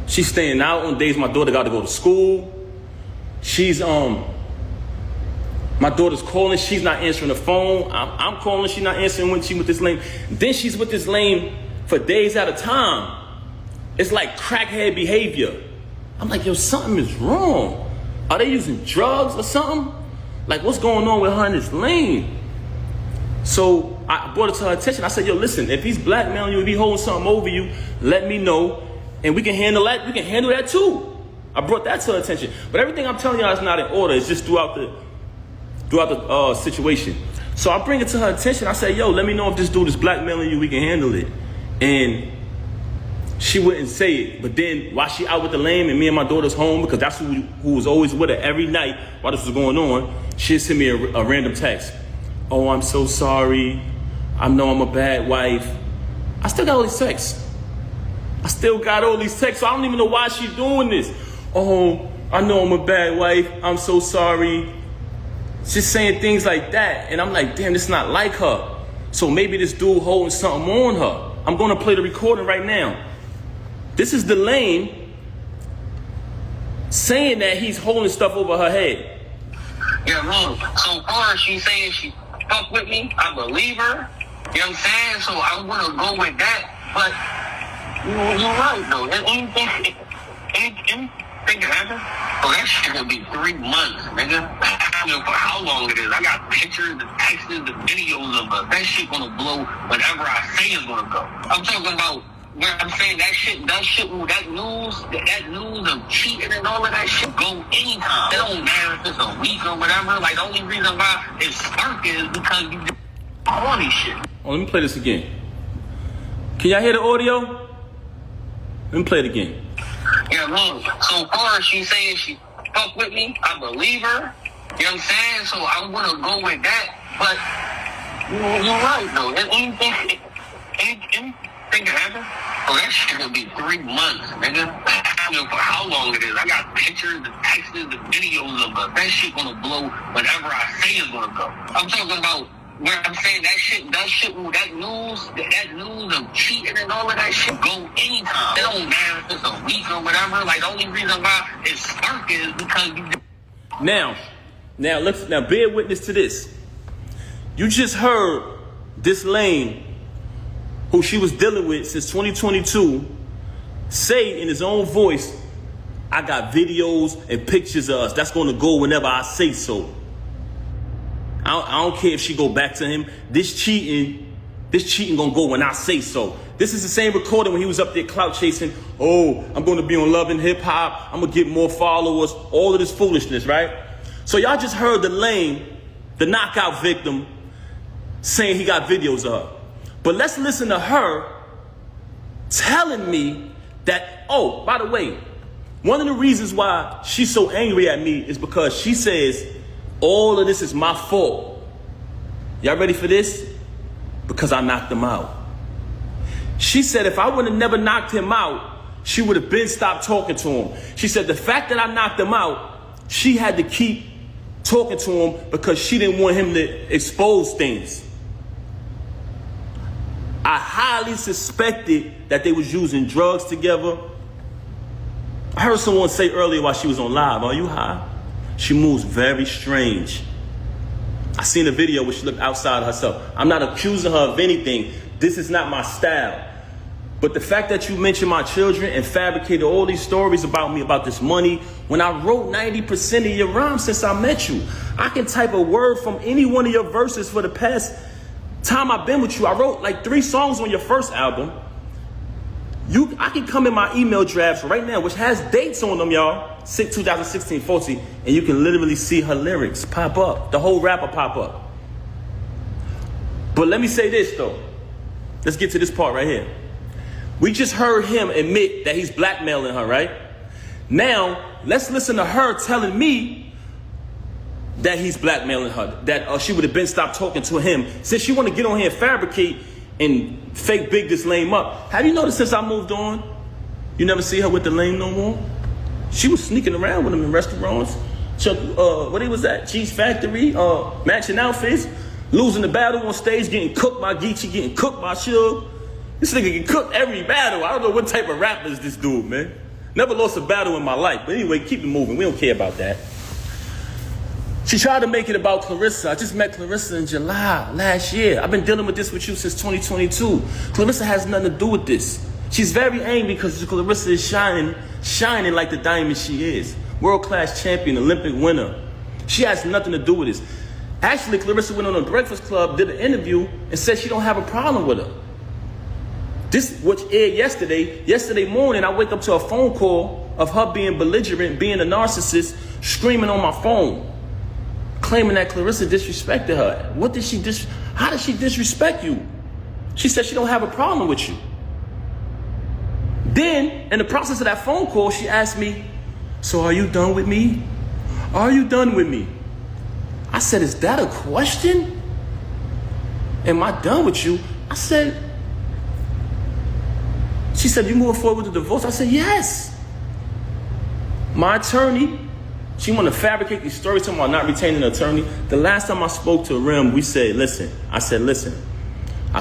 She's staying out on days my daughter got to go to school. She's My daughter's calling, she's not answering the phone. I'm calling, she's not answering when she with this lame. Then she's with this lame for days at a time. It's like crackhead behavior. I'm like, yo, something is wrong. Are they using drugs or something? Like, what's going on with her and this lame? So I brought it to her attention. I said, yo, listen, if he's blackmailing you, if he's holding something over you, let me know. And we can handle that. We can handle that too. I brought that to her attention. But everything I'm telling y'all is not in order. It's just throughout the situation. So I bring it to her attention. I say, yo, let me know if this dude is blackmailing you, we can handle it. And she wouldn't say it. But then while she out with the lame and me and my daughter's home, because that's who was always with her every night while this was going on, she'd send me a random text. Oh, I'm so sorry. I know I'm a bad wife. I still got all these texts. So I don't even know why she's doing this. Oh, I know I'm a bad wife. I'm so sorry. Just saying things like that. And I'm like, damn, this is not like her. So maybe this dude holding something on her. I'm going to play the recording right now. This is the lame saying that he's holding stuff over her head. Yeah, wrong. So far, she's saying she fuck with me. I believe her. You know what I'm saying? So I'm going to go with that. But you're right, though. Anything can happen. So that shit gonna be 3 months, nigga. I don't know for how long it is. I got pictures, the texts, the videos of it. That shit gonna blow whenever I say it's gonna go. I'm talking about where I'm saying that news of cheating and all of that shit go anytime. It don't matter if it's a week or whatever. Like, the only reason why it's spark is because you do all these shit. Oh, let me play this again. Can y'all hear the audio? Let me play it again. Yeah, wrong. So far, she's saying she fuck with me. I believe her. You know what I'm saying? So I'm going to go with that. But you're right, though. Anything can happen. So that shit going to be 3 months, nigga. I don't know for how long it is. I got pictures, the texts, the videos of it. That shit going to blow whenever I say it's going to go. I'm talking about where I'm saying that news of cheating and all of that shit go anytime. It don't matter if it's a week or whatever. Like, the only reason why it's spark is because you. Now bear witness to this. You just heard this lame who she was dealing with since 2022 say in his own voice, I got videos and pictures of us. That's going to go whenever I say so. I don't care if she go back to him. This cheating gonna go when I say so. This is the same recording when he was up there clout chasing. Oh, I'm gonna be on Love and Hip Hop. I'm gonna get more followers. All of this foolishness, right? So y'all just heard the lame, the knockout victim, saying he got videos of her. But let's listen to her telling me that, oh, by the way, one of the reasons why she's so angry at me is because she says, all of this is my fault. Y'all ready for this? Because I knocked him out. She said if I would have never knocked him out, she would have been stopped talking to him. She said the fact that I knocked him out, she had to keep talking to him because she didn't want him to expose things. I highly suspected that they was using drugs together. I heard someone say earlier while she was on live, are you high? She moves very strange. I seen a video where she looked outside herself. I'm not accusing her of anything. This is not my style. But the fact that you mentioned my children and fabricated all these stories about me, about this money, when I wrote 90% of your rhymes since I met you, I can type a word from any one of your verses for the past time I've been with you. I wrote like 3 songs on your first album. I can come in my email drafts right now, which has dates on them, y'all. 2016-14, and you can literally see her lyrics pop up. The whole rapper pop up. But let me say this, though. Let's get to this part right here. We just heard him admit that he's blackmailing her, right? Now, let's listen to her telling me that he's blackmailing her, that she would have been stopped talking to him. Since she want to get on here and fabricate and fake big this lame up. Have you noticed since I moved on, you never see her with the lame no more? She was sneaking around with him in restaurants. What he was at? Cheese Factory, matching outfits, losing the battle on stage, getting cooked by Geechee, getting cooked by Suge. This nigga get cooked every battle. I don't know what type of rapper is this dude, man. Never lost a battle in my life. But anyway, keep it moving. We don't care about that. She tried to make it about Clarissa. I just met Clarissa in July last year. I've been dealing with this with you since 2022. Clarissa has nothing to do with this. She's very angry because Clarissa is shining like the diamond she is. World-class champion, Olympic winner. She has nothing to do with this. Actually, Clarissa went on a Breakfast Club, did an interview, and said she don't have a problem with her. This, which aired yesterday. Yesterday morning, I wake up to a phone call of her being belligerent, being a narcissist, screaming on my phone, claiming that Clarissa disrespected her. How did she disrespect you? She said she don't have a problem with you. Then, in the process of that phone call, she asked me, so are you done with me? Are you done with me? I said, is that a question? Am I done with you? I said, she said, you moving forward with the divorce? I said, yes. My attorney, she want to fabricate these stories talking about not retaining an attorney. The last time I spoke to Rem, we said, listen. I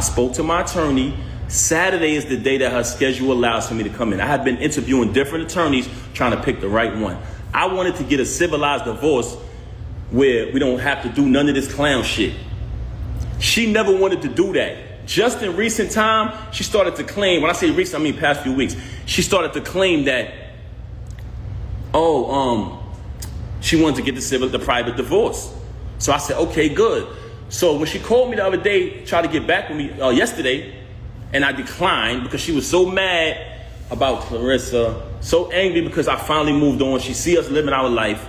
spoke to my attorney. Saturday is the day that her schedule allows for me to come in. I had been interviewing different attorneys trying to pick the right one. I wanted to get a civilized divorce where we don't have to do none of this clown shit. She never wanted to do that. Just in recent time, she started to claim, when I say recent, I mean past few weeks, she started to claim that, she wanted to get the private divorce. So I said, okay, good. So when she called me the other day, tried to get back with me yesterday, and I declined because she was so mad about Clarissa, so angry because I finally moved on. She see us living our life.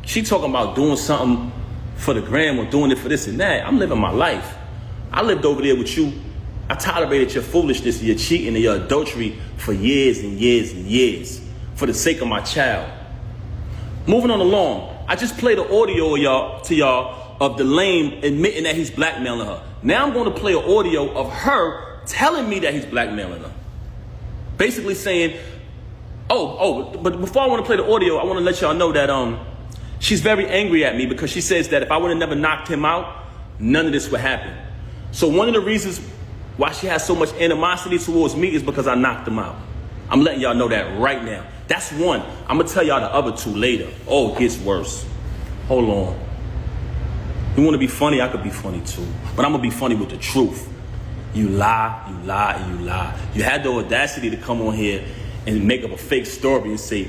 She talking about doing something for the gram or doing it for this and that. I'm living my life. I lived over there with you. I tolerated your foolishness and your cheating and your adultery for years and years and years for the sake of my child. Moving on along, I just played the audio to y'all of the lame admitting that he's blackmailing her. Now I'm going to play an audio of her telling me that he's blackmailing her. Basically saying, but before I want to play the audio, I want to let y'all know that she's very angry at me because she says that if I would have never knocked him out, none of this would happen. So one of the reasons why she has so much animosity towards me is because I knocked him out. I'm letting y'all know that right now. That's one. I'm going to tell y'all the other two later. Oh, it gets worse. Hold on. You want to be funny? I could be funny too. But I'm going to be funny with the truth. You lie, you lie, and you lie. You had the audacity to come on here and make up a fake story and say,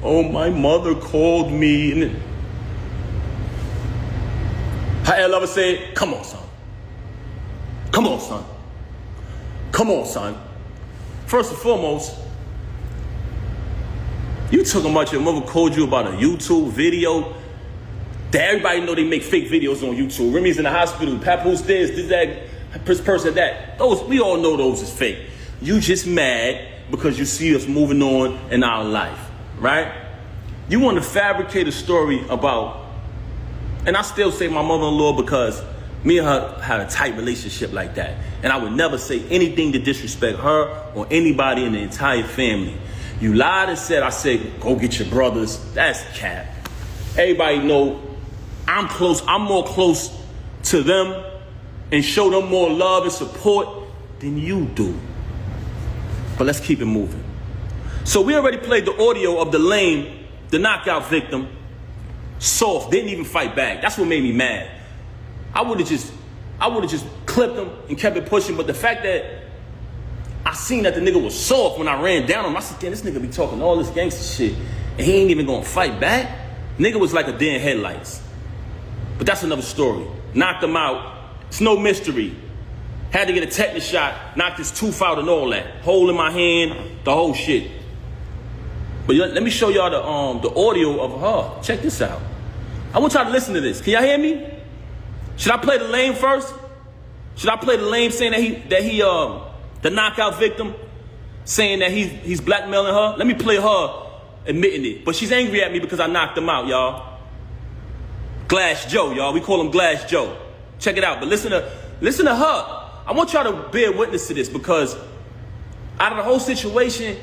oh, my mother called me. And her lover said, come on, son. Come on, son. Come on, son. First and foremost, you talking about your mother called you about a YouTube video that everybody know they make fake videos on YouTube. Remy's in the hospital, Papoose this, that, person that. Those, we all know those is fake. You just mad because you see us moving on in our life, right? You want to fabricate a story about, and I still say my mother-in-law because me and her had a tight relationship like that. And I would never say anything to disrespect her or anybody in the entire family. You lied and said, I said, go get your brothers. That's cap. Everybody know I'm close. I'm more close to them and show them more love and support than you do. But let's keep it moving. So we already played the audio of the lame, the knockout victim, soft, didn't even fight back. That's what made me mad. I would have just clipped him and kept it pushing. But the fact that I seen that the nigga was soft when I ran down on him, I said, damn, this nigga be talking all this gangster shit and he ain't even gonna fight back. Nigga was like a deer in headlights. But that's another story. Knocked him out. It's no mystery. Had to get a tetanus shot, knocked his tooth out and all that. Hole in my hand, the whole shit. But let me show y'all the audio of her. Check this out. I want y'all to listen to this. Can y'all hear me? Should I play the lame first? Should I play the lame saying that he the knockout victim saying that he's blackmailing her? Let me play her admitting it. But she's angry at me because I knocked him out, y'all. Glass Joe, y'all. We call him Glass Joe. Check it out. But listen to her. I want y'all to bear witness to this because out of the whole situation,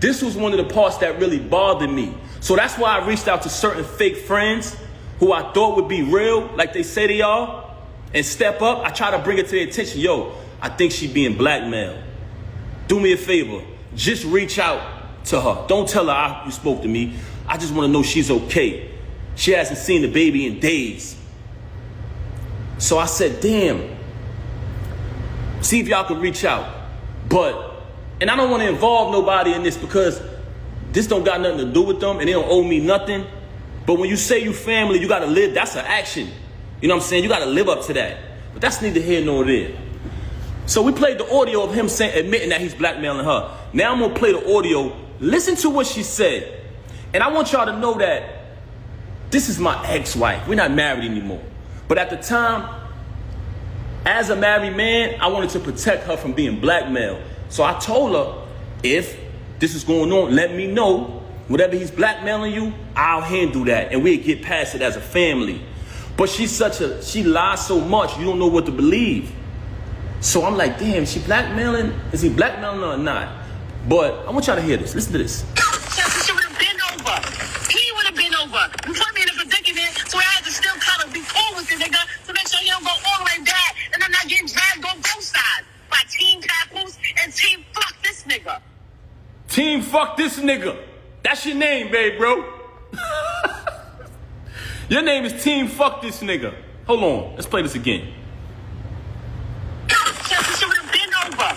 this was one of the parts that really bothered me. So that's why I reached out to certain fake friends who I thought would be real, like they say they are, and step up. I try to bring it to their attention. Yo, I think she being blackmailed. Do me a favor. Just reach out to her. Don't tell her you spoke to me. I just want to know she's okay. She hasn't seen the baby in days. So I said, damn, see if y'all can reach out. And I don't want to involve nobody in this because this don't got nothing to do with them and they don't owe me nothing. But when you say you family, you got to live. That's an action. You know what I'm saying? You got to live up to that. But that's neither here nor there. So we played the audio of him admitting that he's blackmailing her. Now I'm going to play the audio. Listen to what she said. And I want y'all to know that this is my ex-wife. We're not married anymore. But at the time, as a married man, I wanted to protect her from being blackmailed. So I told her, if this is going on, let me know. Whatever he's blackmailing you, I'll handle that. And we'll get past it as a family. But she lies so much, you don't know what to believe. So I'm like, damn, is he blackmailing her or not? But I want y'all to hear this. Listen to this. She would have been over. He would have been over. You put me in a predicament, so I had to still kind of be cool with the nigga to make sure he don't go all the way back and I'm not getting dragged on both sides by Team Papoose and Team Fuck This Nigga. Team Fuck This Nigga. That's your name, babe, bro. Your name is Team Fuck This Nigga. Hold on. Let's play this again. She would have been over.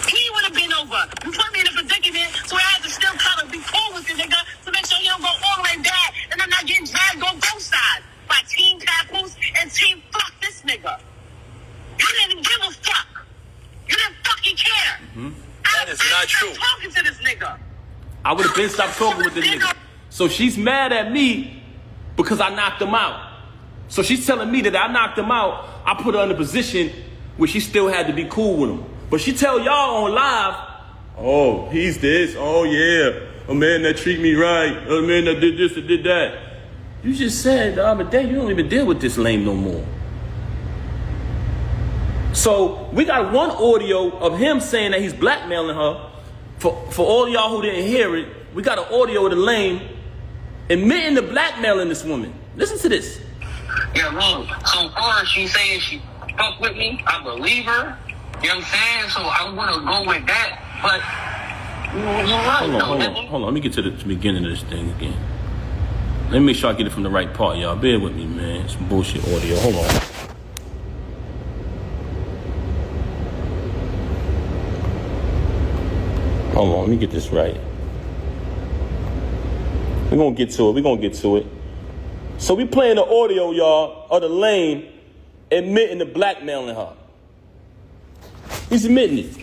He would have been over. You put me in a predicament, so I had to still kind of be cool with the nigga to make sure he don't go all the way back and I'm not getting dragged on both sides by Team Papoose and Team Fuck This Nigga. You didn't give a fuck. You didn't fucking care. That is not true. Talking to this nigga. I would have been stopped talking with this nigga. So she's mad at me because I knocked him out. So she's telling me that I knocked him out. I put her in a position where she still had to be cool with him. But she tell y'all on live, oh, he's this. Oh, yeah. A man that treat me right. A man that did this and did that. You just said the other day you don't even deal with this lame no more. So we got one audio of him saying that he's blackmailing her. For all y'all who didn't hear it, we got an audio of the lame admitting to blackmailing this woman. Listen to this. Yeah, man. So far she saying she fuck with me, I believe her. You know what I'm saying? So I'm gonna go with that. But you're right. Hold on. Let me get to the beginning of this thing again. Let me make sure I get it from the right part, y'all. Bear with me, man. Some bullshit audio. Hold on. Hold on, let me get this right. We're gonna get to it. So we playing the audio, y'all, of the lame admitting to blackmailing her. He's admitting it.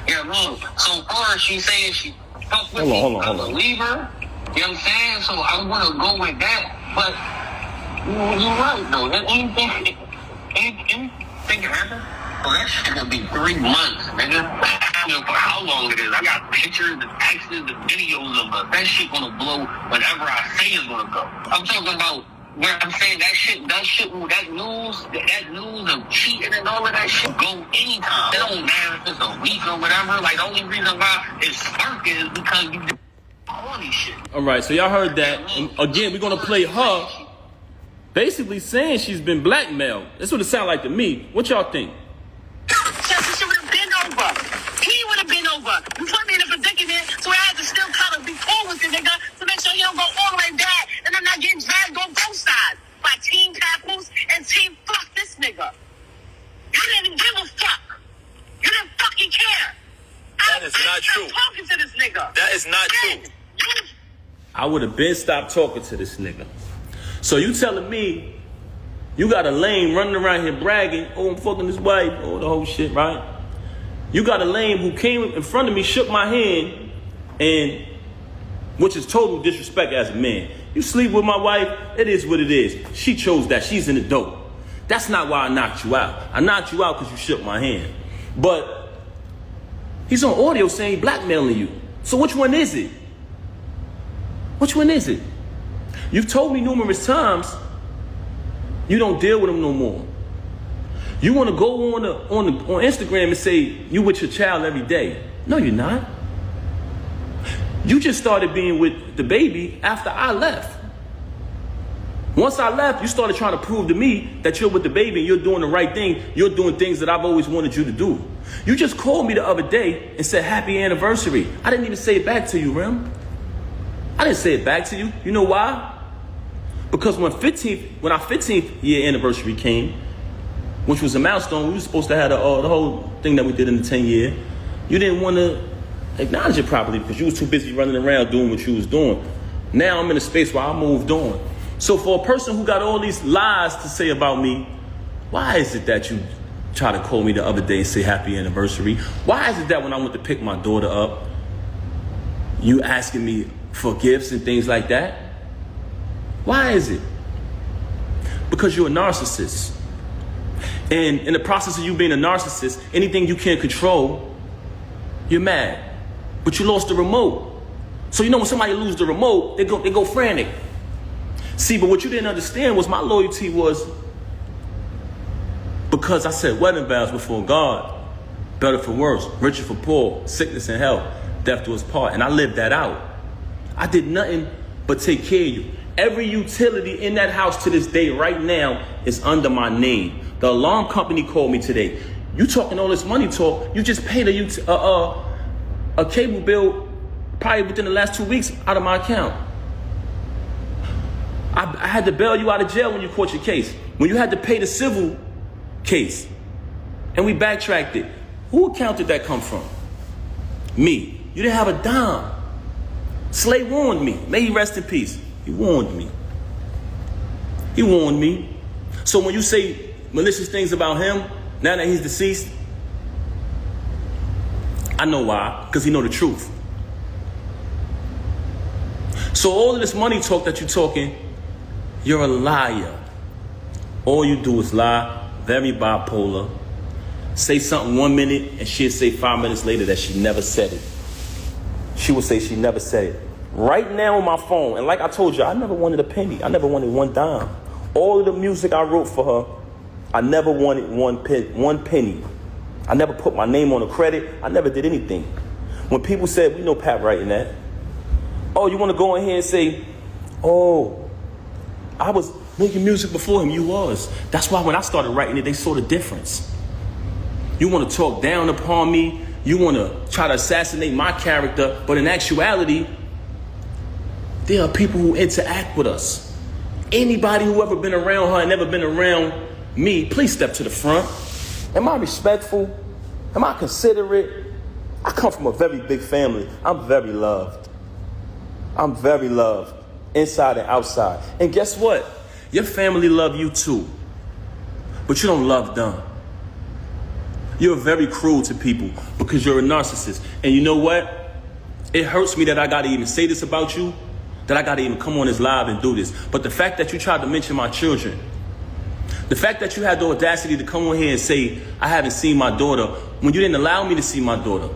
Yeah, man. So far she saying she fuck with me, I believe her. You know what I'm saying? So I'm gonna go with that. But you're right though. Anything happen? Well, that shit gonna be 3 months, nigga. I don't know for how long it is. I got pictures, the texts, the videos of it. That shit gonna blow whenever I say it's gonna go. I'm talking about where I'm saying that news of cheating and all of that shit go anytime. It don't matter if it's a week or whatever. Like, the only reason why it's sparking is because you do all these shit. All right, so y'all heard that. And again, we're gonna play her basically saying she's been blackmailed. That's what it sounds like to me. What y'all think? She would have been over. He would have been over. You put me in a predicament, so I had to still kind of be cool with the nigga to make sure he don't go all the way back and I'm not getting dragged on both sides by Team Papoose and Team Fuck This Nigga. You didn't give a fuck. You didn't fucking care. That is not true. Talking to this nigga. That is not true. I would have been stopped talking to this nigga. So you telling me you got a lame running around here bragging, oh, I'm fucking this wife, oh, the whole shit, right? You got a lame who came in front of me, shook my hand, and which is total disrespect as a man. You sleep with my wife, it is what it is. She chose that. She's in the dope. That's not why I knocked you out. I knocked you out because you shook my hand. But he's on audio saying blackmailing you. So which one is it? Which one is it? You've told me numerous times you don't deal with him no more. You want to go on Instagram and say you with your child every day. No, you're not. You just started being with the baby after I left. Once I left, you started trying to prove to me that you're with the baby and you're doing the right thing. You're doing things that I've always wanted you to do. You just called me the other day and said happy anniversary. I didn't even say it back to you, Rem. I didn't say it back to you. You know why? Because when our 15th year anniversary came, which was a milestone, we were supposed to have the whole thing that we did in the 10 year. You didn't want to acknowledge it properly because you was too busy running around doing what you was doing. Now I'm in a space where I moved on. So for a person who got all these lies to say about me, why is it that you try to call me the other day and say happy anniversary? Why is it that when I went to pick my daughter up, you asking me for gifts and things like that? Why is it? Because you're a narcissist. And in the process of you being a narcissist, anything you can't control, you're mad. But you lost the remote. So you know when somebody loses the remote, they go frantic. See, but what you didn't understand was my loyalty was because I said wedding vows before God, better for worse, richer for poor, sickness and health, death do us part. And I lived that out. I did nothing but take care of you. Every utility in that house to this day right now is under my name. The alarm company called me today. You talking all this money talk, you just paid a cable bill probably within the last 2 weeks out of my account. I had to bail you out of jail when you caught your case. When you had to pay the civil case and we backtracked it, who account did that come from? Me. You didn't have a dime. Slay warned me. May he rest in peace. He warned me. He warned me. So when you say malicious things about him, now that he's deceased, I know why, because he know the truth. So all of this money talk that you're talking, you're a liar. All you do is lie, very bipolar. Say something 1 minute and she'll say 5 minutes later that she never said it. She would say she never said it. Right now on my phone, and like I told you, I never wanted a penny. I never wanted one dime. All of the music I wrote for her, I never wanted one penny. I never put my name on a credit. I never did anything. When people said, we know Pat writing that. Oh, you want to go in here and say, oh, I was making music before him. You was. That's why when I started writing it, they saw the difference. You want to talk down upon me. You want to try to assassinate my character. But in actuality, there are people who interact with us. Anybody who ever been around her and never been around me, please step to the front. Am I respectful? Am I considerate? I come from a very big family. I'm very loved. I'm very loved, inside and outside. And guess what? Your family love you too, but you don't love them. You're very cruel to people because you're a narcissist. And you know what? It hurts me that I gotta even say this about you, that I gotta even come on this live and do this. But the fact that you tried to mention my children, the fact that you had the audacity to come on here and say, I haven't seen my daughter, when you didn't allow me to see my daughter.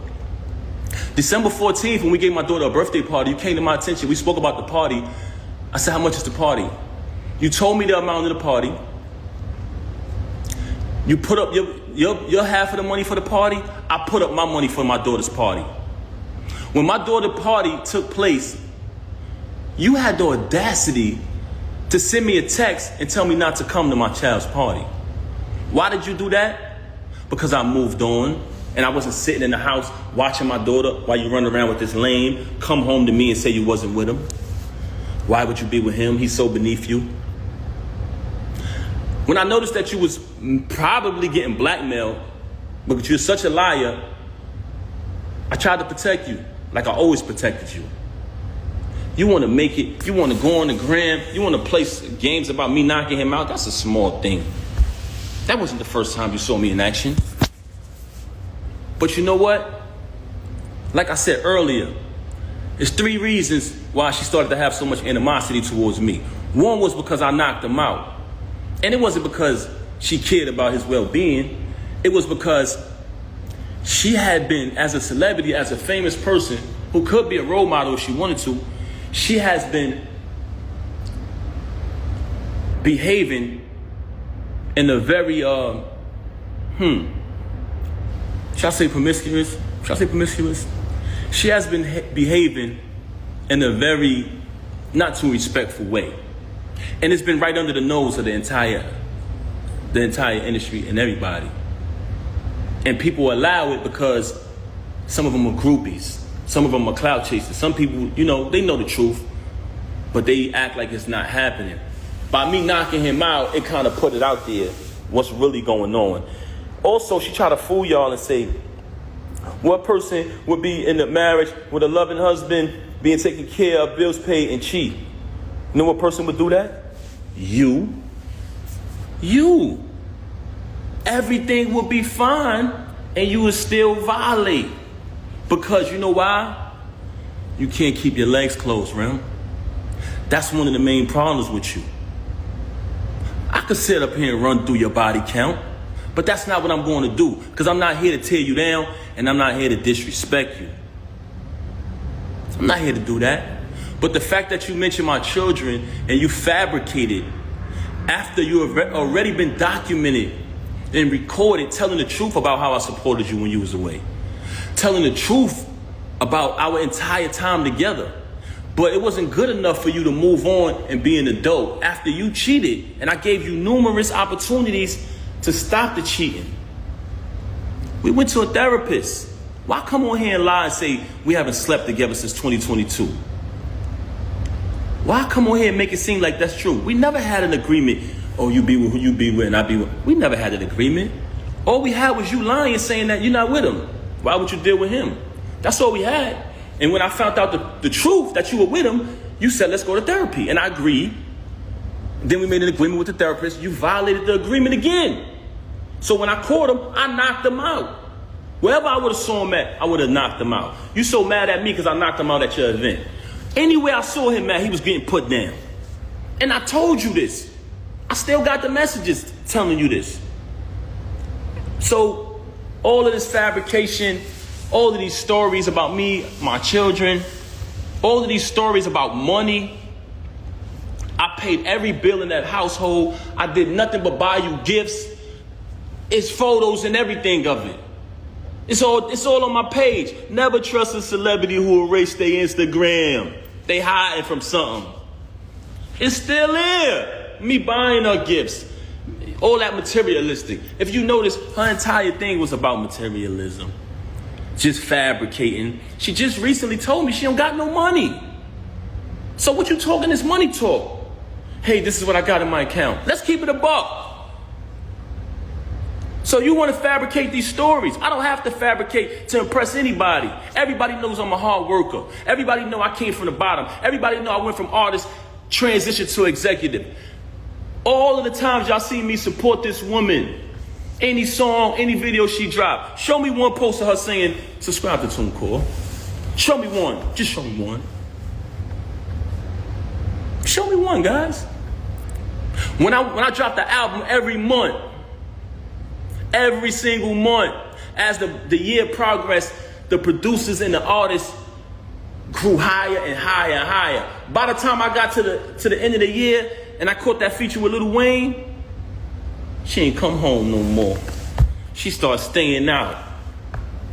December 14th, when we gave my daughter a birthday party, you came to my attention. We spoke about the party. I said, how much is the party? You told me the amount of the party. You put up your half of the money for the party. I put up my money for my daughter's party. When my daughter's party took place, you had the audacity to send me a text and tell me not to come to my child's party. Why did you do that? Because I moved on and I wasn't sitting in the house watching my daughter while you run around with this lame, come home to me and say you wasn't with him. Why would you be with him? He's so beneath you. When I noticed that you was probably getting blackmailed because you're such a liar, I tried to protect you like I always protected you. You want to make it, you want to go on the gram, you want to play games about me knocking him out. That's a small thing. That wasn't the first time you saw me in action. But you know what? Like I said earlier, there's 3 reasons why she started to have so much animosity towards me. One was because I knocked him out. And it wasn't because she cared about his well-being. It was because she had been, as a celebrity, as a famous person who could be a role model if she wanted to, she has been behaving in a very, should I say promiscuous? Should I say promiscuous? She has been behaving in a very not too respectful way. And it's been right under the nose of the entire industry and everybody. And people allow it because some of them are groupies. Some of them are clout chasers. Some people, you know, they know the truth, but they act like it's not happening. By me knocking him out, it kind of put it out there, what's really going on. Also, she tried to fool y'all and say, what person would be in a marriage with a loving husband, being taken care of, bills paid, and cheat? You know what person would do that? You. Everything would be fine, and you would still violate. Because you know why? You can't keep your legs closed, Rem. That's one of the main problems with you. I could sit up here and run through your body count, but that's not what I'm going to do, because I'm not here to tear you down, and I'm not here to disrespect you. I'm not here to do that. But the fact that you mentioned my children and you fabricated after you have already been documented and recorded telling the truth about how I supported you when you was away, telling the truth about our entire time together. But it wasn't good enough for you to move on and be an adult after you cheated, and I gave you numerous opportunities to stop the cheating. We went to a therapist. Why come on here and lie and say we haven't slept together since 2022? Why come on here and make it seem like that's true? We never had an agreement. Oh, you be with who you be with and I be with. We never had an agreement. All we had was you lying, saying that you're not with him. Why would you deal with him? That's all we had. And when I found out the truth that you were with him, you said, let's go to therapy. And I agreed. Then we made an agreement with the therapist. You violated the agreement again. So when I caught him, I knocked him out. Wherever I would have saw him at, I would have knocked him out. You so mad at me because I knocked him out at your event. Anywhere I saw him at, he was getting put down. And I told you this. I still got the messages telling you this. So all of this fabrication, all of these stories about me, my children, all of these stories about money. I paid every bill in that household. I did nothing but buy you gifts. It's photos and everything of it. It's all on my page. Never trust a celebrity who erased their Instagram. They hiding from something. It's still there. Me buying her gifts. All that materialistic. If you notice, her entire thing was about materialism. Just fabricating. She just recently told me she don't got no money. So what you talking this money talk? Hey, this is what I got in my account. Let's keep it a buck. So you want to fabricate these stories. I don't have to fabricate to impress anybody. Everybody knows I'm a hard worker. Everybody know I came from the bottom. Everybody know I went from artist, transition to executive. All of the times y'all see me support this woman, any song, any video she dropped, show me one post of her saying, subscribe to TuneCore. Show me one. Just show me one. Show me one, guys. When I drop the album every month, every single month, as the year progressed, the producers and the artists grew higher and higher and higher. By the time I got to the end of the year and I caught that feature with Lil Wayne, she ain't come home no more. She started staying out.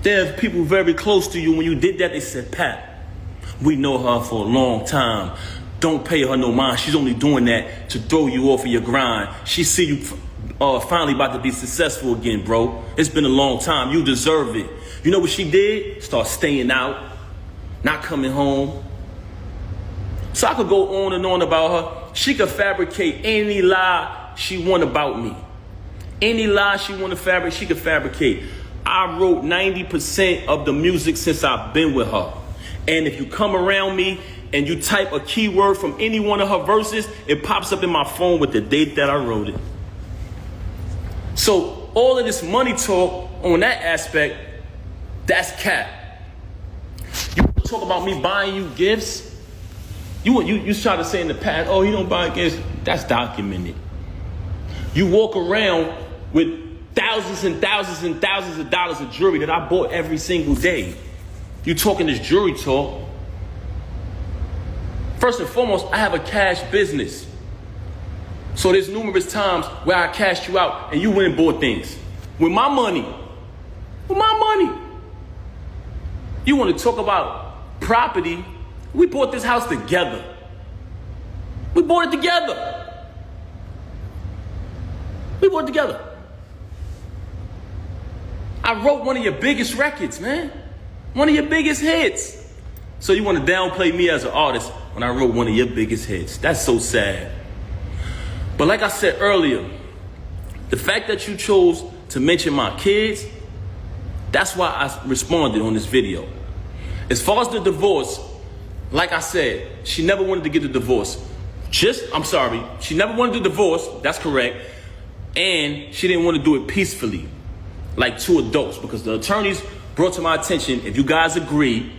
There's people very close to you. When you did that, they said, Pat, we know her for a long time. Don't pay her no mind. She's only doing that to throw you off of your grind. She see you finally about to be successful again, bro. It's been a long time. You deserve it. You know what she did? Start staying out, not coming home. So I could go on and on about her. She could fabricate any lie she want about me. Any lie she want to fabricate, she could fabricate. I wrote 90% of the music since I've been with her. And if you come around me and you type a keyword from any one of her verses, it pops up in my phone with the date that I wrote it. So all of this money talk on that aspect, that's cap. You talk about me buying you gifts. You try to say in the past, oh, you don't buy gifts. That's documented. You walk around with thousands and thousands and thousands of dollars of jewelry that I bought every single day. You talking this jewelry talk. First and foremost, I have a cash business. So there's numerous times where I cashed you out and you went and bought things. With my money. With my money. You want to talk about property? We bought this house together. We bought it together. We bought it together. I wrote one of your biggest records, man. One of your biggest hits. So you want to downplay me as an artist when I wrote one of your biggest hits. That's so sad. But like I said earlier, the fact that you chose to mention my kids, that's why I responded on this video. As far as the divorce, like I said, she never wanted to get a divorce. She never wanted a divorce, that's correct. And she didn't want to do it peacefully, like two adults, because the attorneys brought to my attention, if you guys agree,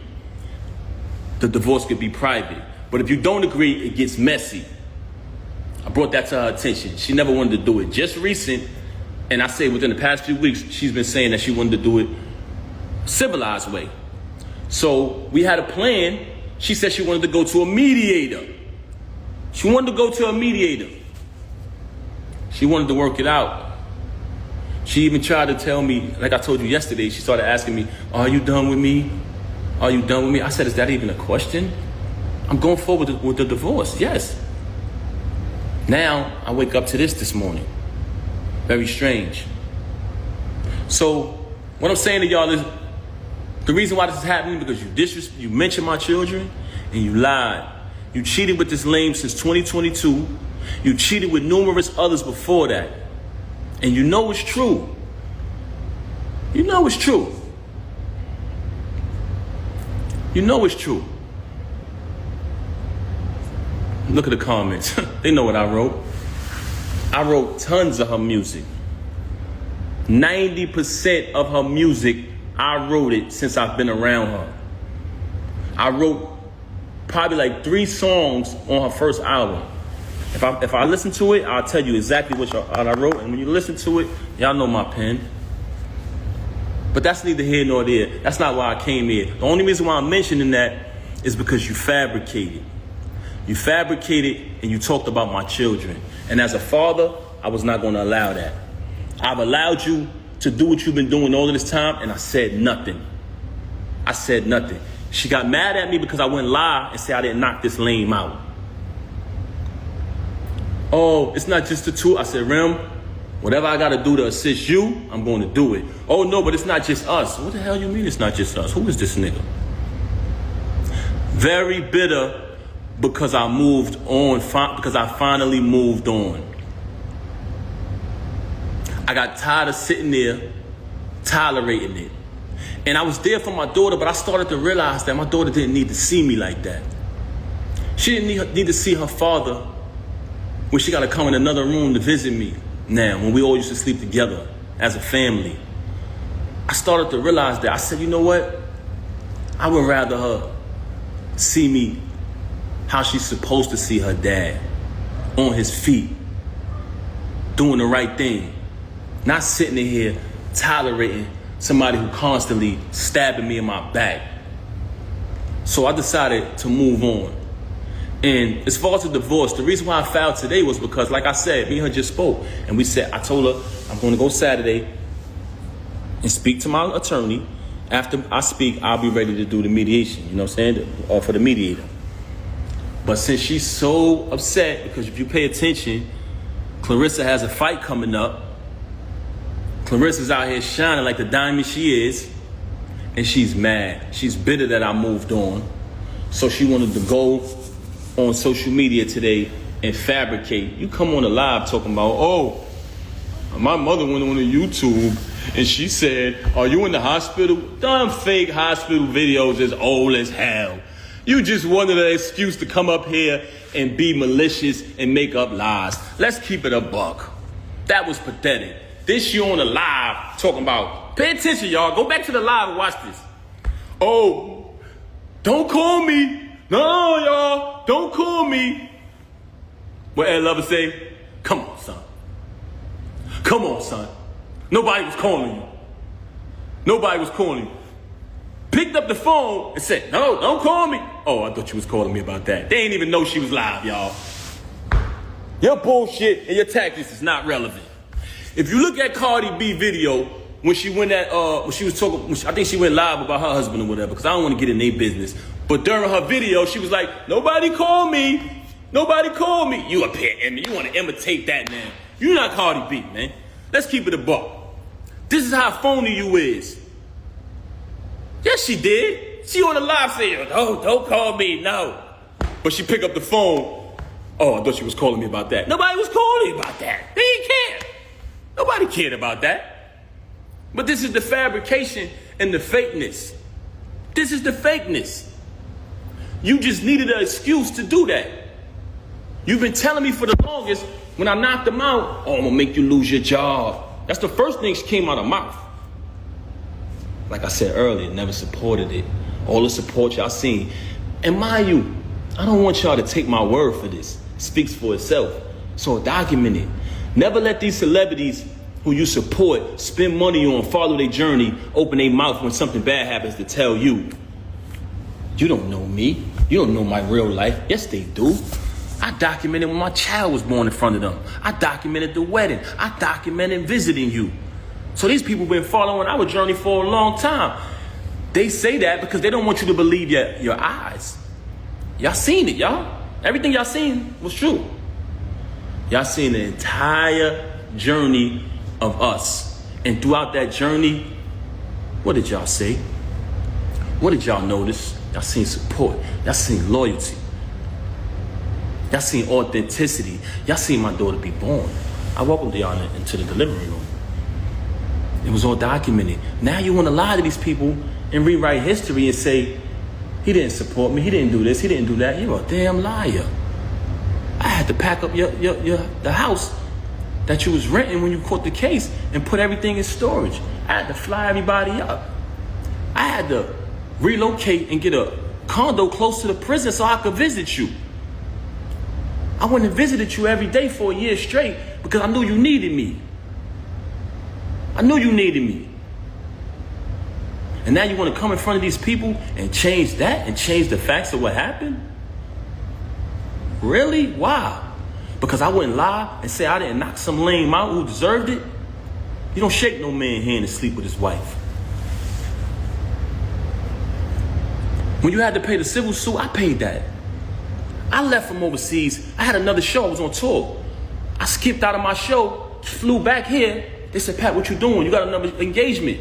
the divorce could be private. But if you don't agree, it gets messy. I brought that to her attention. She never wanted to do it. Just recent, and I say within the past few weeks, she's been saying that she wanted to do it civilized way. So we had a plan. She said she wanted to go to a mediator. She wanted to go to a mediator. She wanted to work it out. She even tried to tell me, like I told you yesterday, she started asking me, are you done with me? Are you done with me? I said, is that even a question? I'm going forward with the divorce, yes. Now, I wake up to this morning. Very strange. So, what I'm saying to y'all is, the reason why this is happening because you mentioned my children and you lied. You cheated with this lame since 2022. You cheated with numerous others before that. And you know it's true. You know it's true. You know it's true. Look at the comments. They know what I wrote. I wrote tons of her music. 90% of her music, I wrote it since I've been around her. I wrote probably like 3 songs on her first album. If I listen to it, I'll tell you exactly what I wrote. And when you listen to it, y'all know my pen. But that's neither here nor there. That's not why I came here. The only reason why I'm mentioning that is because you fabricated. You fabricated and you talked about my children. And as a father, I was not going to allow that. I've allowed you to do what you've been doing all of this time, and I said nothing. I said nothing. She got mad at me because I went live and said I didn't knock this lame out. Oh, it's not just the two. I said, Rem, whatever I got to do to assist you, I'm going to do it. Oh, no, but it's not just us. What the hell you mean it's not just us? Who is this nigga? Very bitter because I moved on, because I finally moved on. I got tired of sitting there tolerating it. And I was there for my daughter, but I started to realize that my daughter didn't need to see me like that. She didn't need to see her father when she got to come in another room to visit me now, when we all used to sleep together as a family. I started to realize that. I said, you know what? I would rather her see me how she's supposed to see her dad, on his feet, doing the right thing. Not sitting in here tolerating somebody who constantly stabbing me in my back. So I decided to move on. And as far as the divorce, the reason why I filed today was because, like I said, me and her just spoke. And I told her, I'm going to go Saturday and speak to my attorney. After I speak, I'll be ready to do the mediation, you know what I'm saying? Or for the mediator. But since she's so upset, because if you pay attention, Clarissa has a fight coming up. Clarissa's out here shining like the diamond she is. And she's mad. She's bitter that I moved on. So she wanted to go on social media today and fabricate. You come on a live talking about, oh, my mother went on the YouTube and she said, are you in the hospital? Dumb fake hospital videos is old as hell. You just wanted an excuse to come up here and be malicious and make up lies. Let's keep it a buck. That was pathetic. This you on the live talking about, pay attention, y'all. Go back to the live and watch this. Oh, don't call me. No, y'all, don't call me. What Ed Lover say? Come on, son. Come on, son. Nobody was calling you. Nobody was calling you. Picked up the phone and said, no, don't call me. Oh, I thought you was calling me about that. They ain't even know she was live, y'all. Your bullshit and your tactics is not relevant. If you look at Cardi B video, when she went when she was talking, I think she went live about her husband or whatever, because I don't want to get in their business. But during her video, she was like, nobody call me. Nobody call me. You up here, Emmy. You want to imitate that, man. You're not Cardi B, man. Let's keep it a buck. This is how phony you is. Yes, she did. She on the live saying, oh, don't call me, no. But she pick up the phone Oh, I thought you was calling me about that. Nobody was calling me about that. They didn't care. Nobody cared about that. But this is the fabrication and the fakeness. This is the fakeness. You just needed an excuse to do that. You've been telling me for the longest, when I knocked them out, oh, I'm gonna make you lose your job. That's the first thing that came out of mouth. Like I said earlier, never supported it. All the support y'all seen. And mind you, I don't want y'all to take my word for this. It speaks for itself. So document it. Never let these celebrities who you support spend money on, follow their journey, open their mouth when something bad happens to tell you. You don't know me. You don't know my real life. Yes, they do. I documented when my child was born in front of them. I documented the wedding. I documented visiting you. So these people been following our journey for a long time. They say that because they don't want you to believe your eyes. Y'all seen it, y'all. Everything y'all seen was true. Y'all seen the entire journey of us. And throughout that journey, what did y'all say? What did y'all notice? Y'all seen support. Y'all seen loyalty. Y'all seen authenticity. Y'all seen my daughter be born. I welcomed y'all into the delivery room. It was all documented. Now you want to lie to these people and rewrite history and say, he didn't support me, he didn't do this, he didn't do that. You're a damn liar. I had to pack up the house that you was renting when you caught the case and put everything in storage. I had to fly everybody up. I had to relocate and get a condo close to the prison so I could visit you. I went and visited you every day for a year straight because I knew you needed me. I knew you needed me. And now you want to come in front of these people and change that and change the facts of what happened? Really? Why? Because I wouldn't lie and say I didn't knock some lame out who deserved it? You don't shake no man's hand to sleep with his wife. When you had to pay the civil suit, I paid that. I left from overseas. I had another show. I was on tour. I skipped out of my show, flew back here. They said, Pat, what you doing? You got another engagement.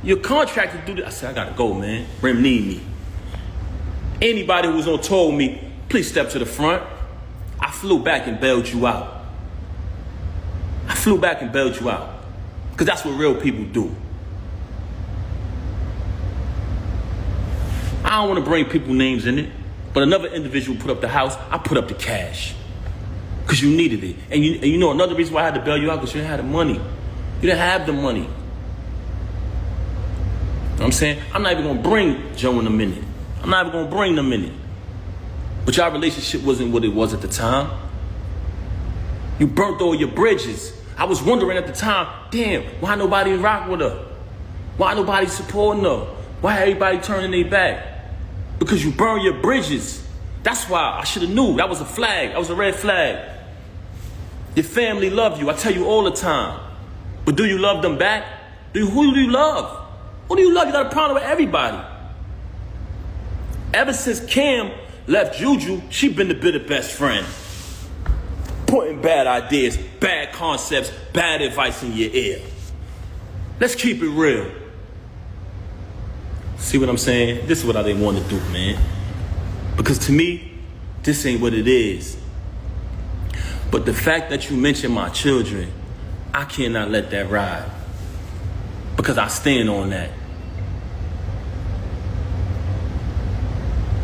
You're contracted to do this. I said, I gotta go, man. Remy need me. Anybody who was on tour with me, please step to the front. I flew back and bailed you out. I flew back and bailed you out. Because that's what real people do. I don't want to bring people names in it, but another individual put up the house, I put up the cash. Because you needed it. And you know another reason why I had to bail you out, because you didn't have the money. You didn't have the money. You know what I'm saying? I'm not even going to bring Joe in a minute. I'm not even going to bring them in it. But y'all relationship wasn't what it was at the time. You burnt all your bridges. I was wondering at the time, damn, why nobody rock with her? Why nobody supporting her? Why everybody turning their back? Because you burn your bridges. That's why I should have knew. That was a flag. That was a red flag. Your family love you. I tell you all the time. But do you love them back? Who do you love? Who do you love? You got a problem with everybody. Ever since Cam left Juju, she been the bitter best friend. Putting bad ideas, bad concepts, bad advice in your ear. Let's keep it real. See what I'm saying? This is what I didn't want to do, man. Because to me, this ain't what it is. But the fact that you mentioned my children, I cannot let that ride. Because I stand on that.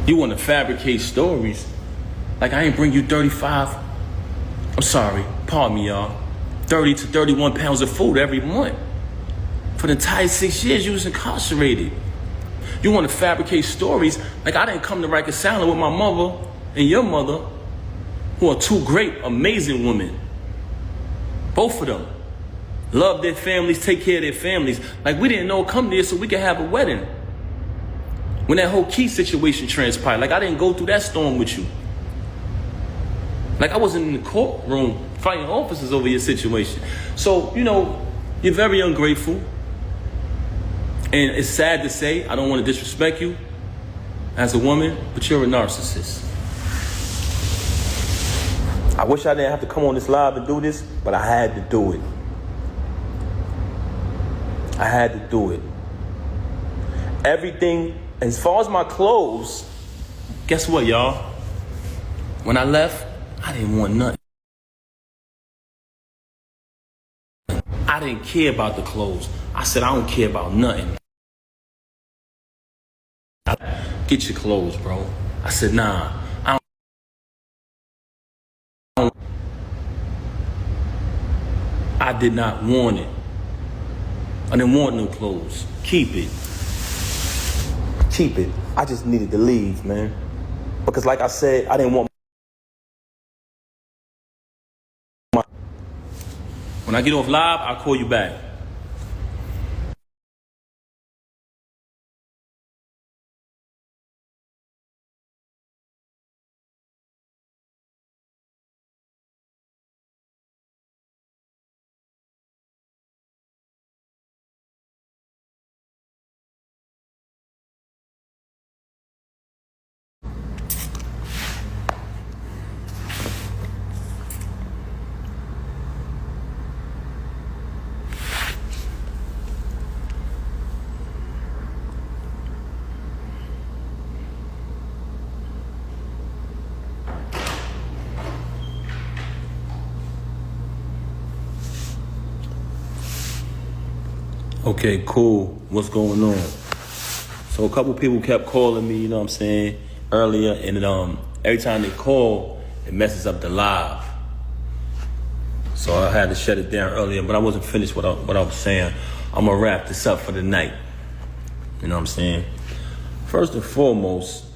You want to fabricate stories. Like I ain't bring you 35, I'm sorry, pardon me, y'all, 30 to 31 pounds of food every month. For the entire 6 years you was incarcerated. You want to fabricate stories like I didn't come to reconcile with my mother and your mother, who are two great, amazing women. Both of them love their families, take care of their families. Like we didn't know come there so we could have a wedding. When that whole Key situation transpired, like I didn't go through that storm with you. Like I wasn't in the courtroom fighting officers over your situation. So, you know, you're very ungrateful. And it's sad to say, I don't want to disrespect you as a woman, but you're a narcissist. I wish I didn't have to come on this live and do this, but I had to do it. I had to do it. Everything, as far as my clothes, guess what, y'all? When I left, I didn't want nothing. I didn't care about the clothes. I said, I don't care about nothing. Get your clothes, bro. I said, nah, I did not want it. I didn't want no clothes. Keep it. Keep it. I just needed to leave, man. Because like I said, I didn't want my... When I get off live, I'll call you back. Okay, cool. What's going on? So a couple people kept calling me, you know what I'm saying, earlier, and every time they call, it messes up the live. So I had to shut it down earlier, but I wasn't finished what I was saying. I'm gonna wrap this up for the night. You know what I'm saying? First and foremost,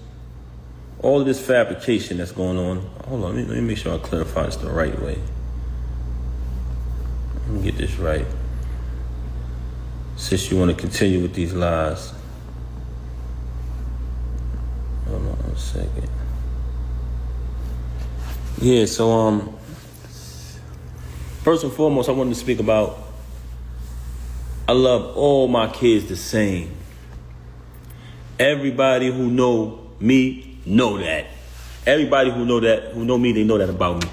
all of this fabrication that's going on. Hold on, let me make sure I clarify this the right way. Let me get this right. Since you want to continue with these lies. Hold on 1 second. Yeah, so first and foremost, I wanted to speak about I love all my kids the same. Everybody who know me know that. Everybody who know me, they know that about me.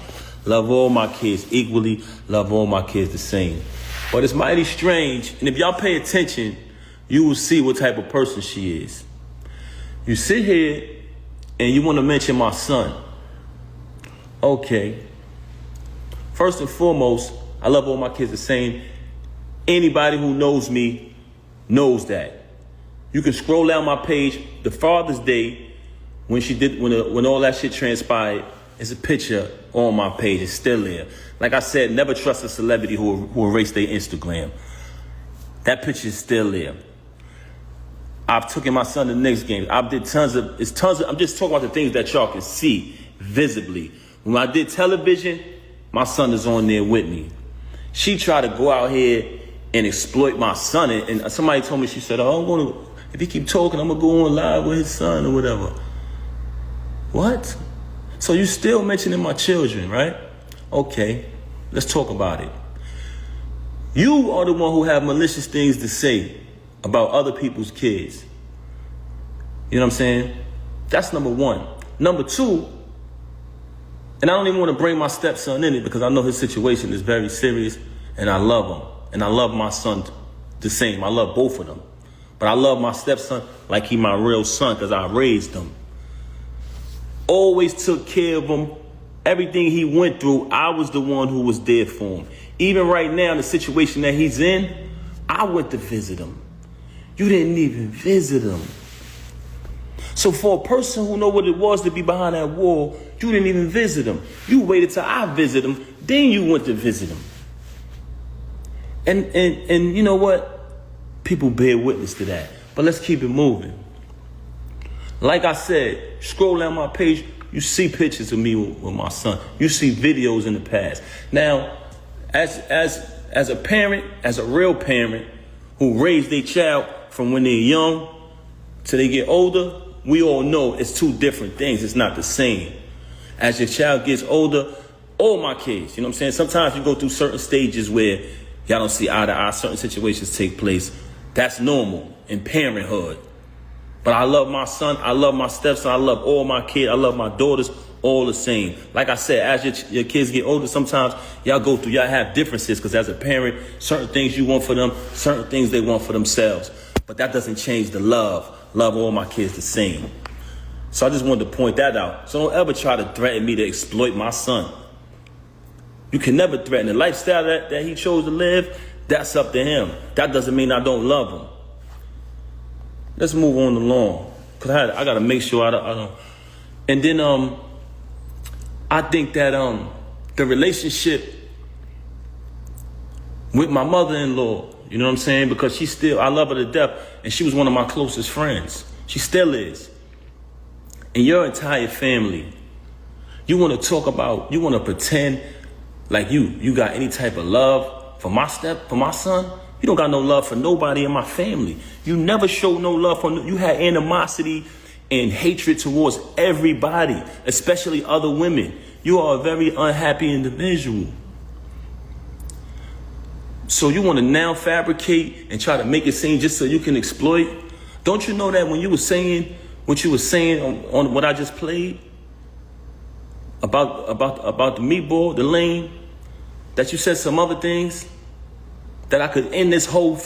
Love all my kids equally, love all my kids the same. But it's mighty strange, and if y'all pay attention, you will see what type of person she is. You sit here and you want to mention my son. Okay. First and foremost, I love all my kids the same. Anybody who knows me knows that. You can scroll down my page, the Father's Day, when all that shit transpired, there's a picture on my page. It's still there. Like I said, never trust a celebrity who erased their Instagram. That picture is still there. I've taken my son to the Knicks game. I'm just talking about the things that y'all can see visibly. When I did television, my son is on there with me. She tried to go out here and exploit my son. And somebody told me, she said, oh, if he keep talking, I'm going to go on live with his son or whatever. What? So you still mentioning my children, right? Okay, let's talk about it. You are the one who have malicious things to say about other people's kids. You know what I'm saying? That's number one. Number two, and I don't even want to bring my stepson in it because I know his situation is very serious and I love him. And I love my son the same. I love both of them. But I love my stepson like he my real son because I raised him. Always took care of him. Everything he went through, I was the one who was there for him. Even right now, the situation that he's in, I went to visit him. You didn't even visit him. So for a person who know what it was to be behind that wall, you didn't even visit him. You waited till I visit him, then you went to visit him. And you know what? People bear witness to that. But let's keep it moving. Like I said, scroll down my page, you see pictures of me with my son. You see videos in the past. Now, as a parent, as a real parent who raised their child from when they're young till they get older, we all know it's two different things. It's not the same. As your child gets older, all my kids, you know what I'm saying? Sometimes you go through certain stages where y'all don't see eye to eye, certain situations take place. That's normal in parenthood. But I love my son, I love my stepson, I love all my kids, I love my daughters, all the same. Like I said, as your kids get older, sometimes y'all have differences because as a parent, certain things you want for them, certain things they want for themselves. But that doesn't change the love. Love all my kids the same. So I just wanted to point that out. So don't ever try to threaten me to exploit my son. You can never threaten the lifestyle that he chose to live. That's up to him. That doesn't mean I don't love him. Let's move on along. Cause I gotta make sure I don't. And then I think that the relationship with my mother-in-law, you know what I'm saying? Because I love her to death, and she was one of my closest friends. She still is. And your entire family, you want to pretend like you got any type of love for my son. You don't got no love for nobody in my family. You never showed no love you had animosity and hatred towards everybody, especially other women. You are a very unhappy individual. So you want to now fabricate and try to make it seem just so you can exploit? Don't you know that when you were saying what you were saying on what I just played about the meatball, the lane, that you said some other things that I could end this whole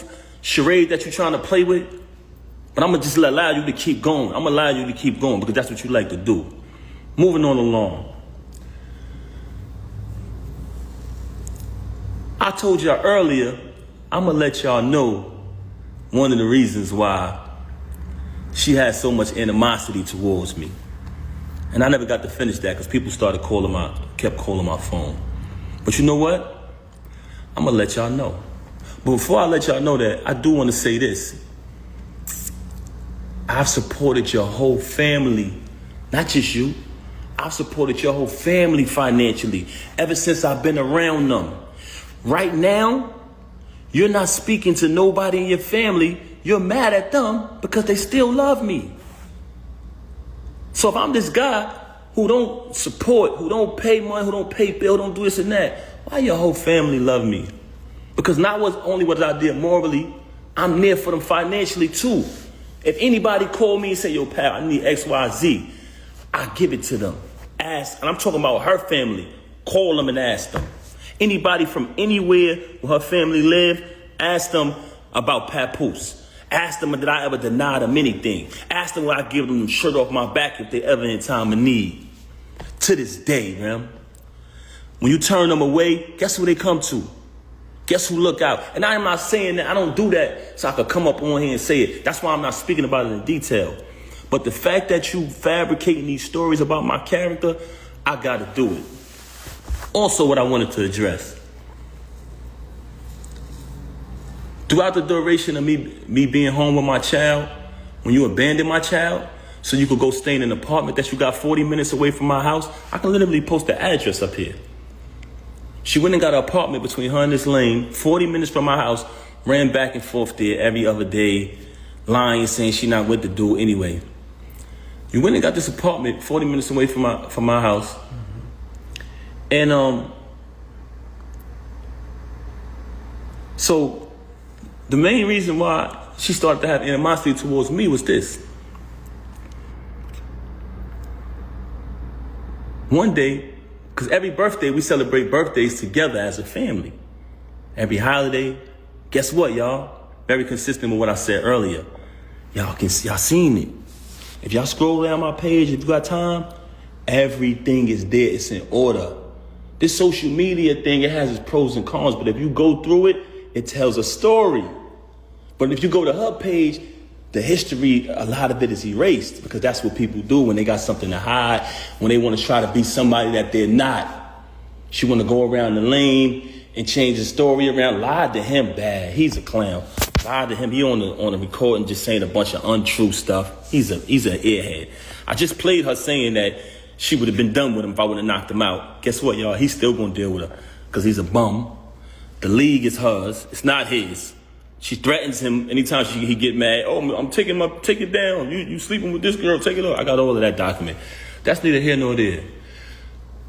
charade that you're trying to play with? But I'm gonna just allow you to keep going. I'm gonna allow you to keep going because that's what you like to do. Moving on along. I told y'all earlier, I'm gonna let y'all know one of the reasons why she had so much animosity towards me. And I never got to finish that because people kept calling my phone. But you know what? I'm gonna let y'all know. But before I let y'all know that, I do want to say this. I've supported your whole family, not just you. I've supported your whole family financially ever since I've been around them. Right now, you're not speaking to nobody in your family. You're mad at them because they still love me. So if I'm this guy who don't support, who don't pay money, who don't pay bill, don't do this and that, why your whole family love me? Because not only was I there morally, I'm there for them financially too. If anybody called me and say, yo, pal, I need X, Y, Z, I give it to them. Ask, and I'm talking about her family. Call them and ask them. Anybody from anywhere where her family live, ask them about Papoose. Ask them, did I ever deny them anything? Ask them, will I give them the shirt off my back if they ever in time of need? To this day, man. When you turn them away, guess who they come to? Guess who look out? And I'm not saying that I don't do that so I could come up on here and say it. That's why I'm not speaking about it in detail. But the fact that you fabricating these stories about my character, I gotta do it. Also, what I wanted to address. Throughout the duration of me being home with my child, when you abandoned my child, so you could go stay in an apartment that you got 40 minutes away from my house, I can literally post the address up here. She went and got an apartment between her and this lane, 40 minutes from my house, ran back and forth there every other day, lying, saying she not with the dude anyway. You went and got this apartment 40 minutes away from my house. And so the main reason why she started to have animosity towards me was this. One day, because every birthday, we celebrate birthdays together as a family. Every holiday. Guess what, y'all? Very consistent with what I said earlier. Y'all seen it. If y'all scroll down my page, if you got time, everything is there. It's in order. This social media thing, it has its pros and cons, but if you go through it, it tells a story. But if you go to her page, the history, a lot of it is erased because that's what people do when they got something to hide, when they want to try to be somebody that they're not. She want to go around the lane and change the story around. Lied to him bad. He's a clown. Lied to him. He on the recording just saying a bunch of untrue stuff. He's an airhead. I just played her saying that she would have been done with him if I would have knocked him out. Guess what, y'all? He's still going to deal with her because he's a bum. The league is hers. It's not his. She threatens him anytime he get mad. Oh, I'm taking take it down. You sleeping with this girl, take it up. I got all of that document. That's neither here nor there.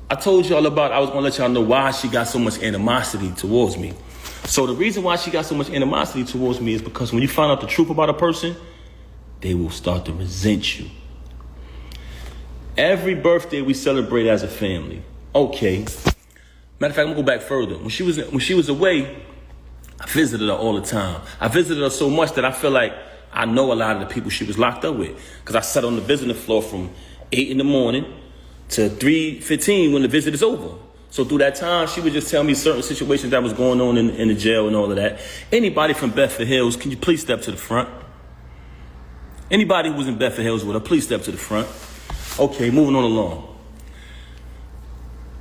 I told y'all I was going to let y'all know why she got so much animosity towards me. So the reason why she got so much animosity towards me is because when you find out the truth about a person, they will start to resent you. Every birthday we celebrate as a family. Okay. Matter of fact, I'm going to go back further. When she was away, I visited her all the time. I visited her so much that I feel like I know a lot of the people she was locked up with. Because I sat on the visiting floor from 8 in the morning to 3:15 when the visit is over. So through that time, she would just tell me certain situations that was going on in the jail and all of that. Anybody from Bedford Hills, can you please step to the front? Anybody who was in Bedford Hills with her, please step to the front. Okay, moving on along.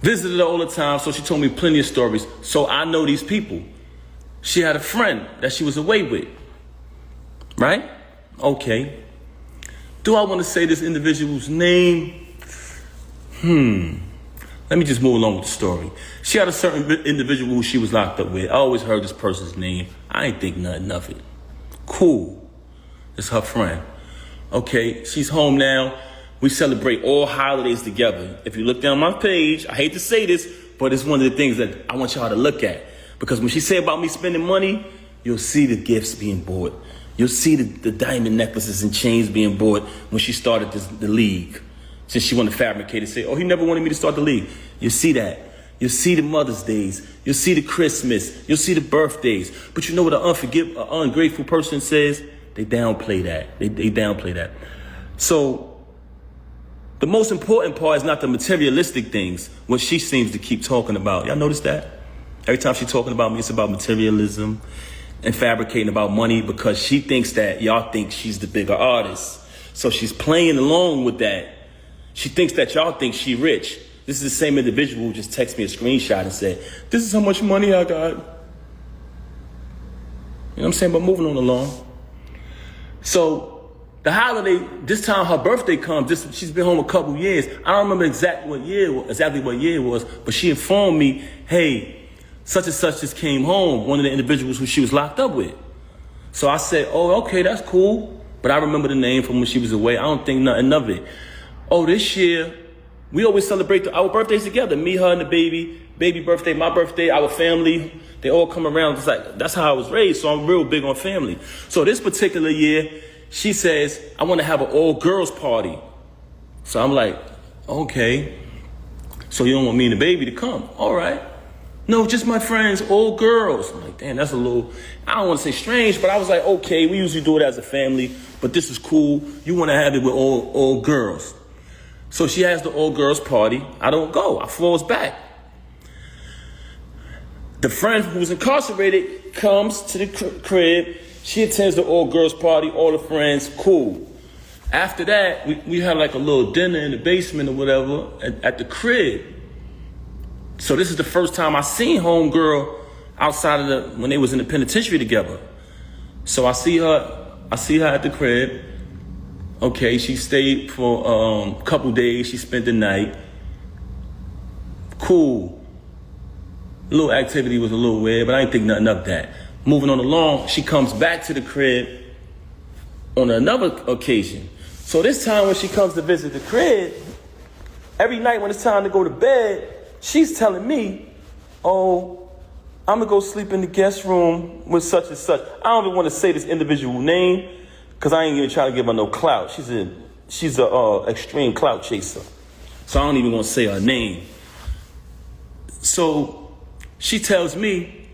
Visited her all the time, so she told me plenty of stories. So I know these people. She had a friend that she was away with, right? Okay. Do I want to say this individual's name? Let me just move along with the story. She had a certain individual who she was locked up with. I always heard this person's name. I ain't think nothing of it. Cool. It's her friend. Okay, she's home now. We celebrate all holidays together. If you look down my page, I hate to say this, but it's one of the things that I want y'all to look at. Because when she said about me spending money, you'll see the gifts being bought. You'll see the diamond necklaces and chains being bought when she started the league. Since she wanted to fabricate and say, oh, he never wanted me to start the league. You see that. You'll see the Mother's Days. You'll see the Christmas. You'll see the birthdays. But you know what an ungrateful person says? They downplay that. They downplay that. So the most important part is not the materialistic things, what she seems to keep talking about. Y'all notice that? Every time she's talking about me, it's about materialism and fabricating about money because she thinks that y'all think she's the bigger artist. So she's playing along with that. She thinks that y'all think she rich. This is the same individual who just texted me a screenshot and said, this is how much money I got. You know what I'm saying? But moving on along. So the holiday, this time her birthday comes. She's been home a couple years. I don't remember exactly what year it was, but she informed me, hey, such and such just came home, one of the individuals who she was locked up with. So I said, oh, okay, that's cool. But I remember the name from when she was away. I don't think nothing of it. Oh, this year, we always celebrate our birthdays together. Me, her, and the baby birthday, my birthday, our family. They all come around. It's like, that's how I was raised, so I'm real big on family. So this particular year, she says, I want to have an all-girls party. So I'm like, okay. So you don't want me and the baby to come? All right. No, just my friends, all girls. I'm like, damn, that's a little, I don't want to say strange, but I was like, okay, we usually do it as a family, but this is cool. You want to have it with all girls. So she has the all-girls party. I don't go. I falls back. The friend who was incarcerated comes to the crib. She attends the all-girls party, all the friends, cool. After that, we had like a little dinner in the basement or whatever at the crib. So this is the first time I seen homegirl outside of when they was in the penitentiary together. So I see her at the crib. Okay, she stayed for a couple days. She spent the night. Cool. A little activity was a little weird, but I didn't think nothing of that. Moving on along, she comes back to the crib on another occasion. So this time when she comes to visit the crib, every night when it's time to go to bed, she's telling me, oh, I'm gonna go sleep in the guest room with such and such. I don't even want to say this individual name because I ain't even trying to give her no clout. She's a extreme clout chaser. So I don't even want to say her name. So she tells me,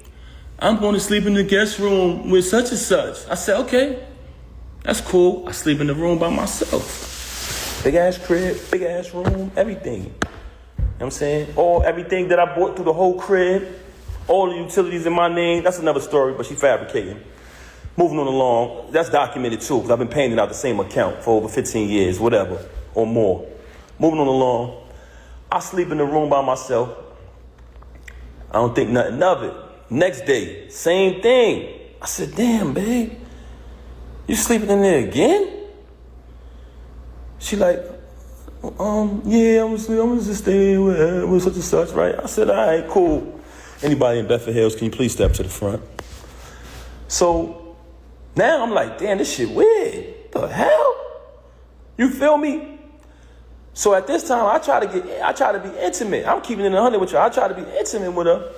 I'm going to sleep in the guest room with such and such. I said, okay, that's cool. I sleep in the room by myself. Big ass crib, big ass room, everything. You know what I'm saying? Everything that I bought through the whole crib, all the utilities in my name. That's another story, but she fabricating. Moving on along, that's documented too, because I've been paying it out the same account for over 15 years, whatever, or more. Moving on along, I sleep in the room by myself. I don't think nothing of it. Next day, same thing. I said, damn, babe, you sleeping in there again? She like, yeah, I'm gonna just stay with such and such, right? I said, all right, cool. Anybody in Bedford Hills, can you please step to the front? So now I'm like, damn, this shit weird. The hell? You feel me? So at this time, I try to be intimate. I'm keeping it 100 with you. I try to be intimate with her.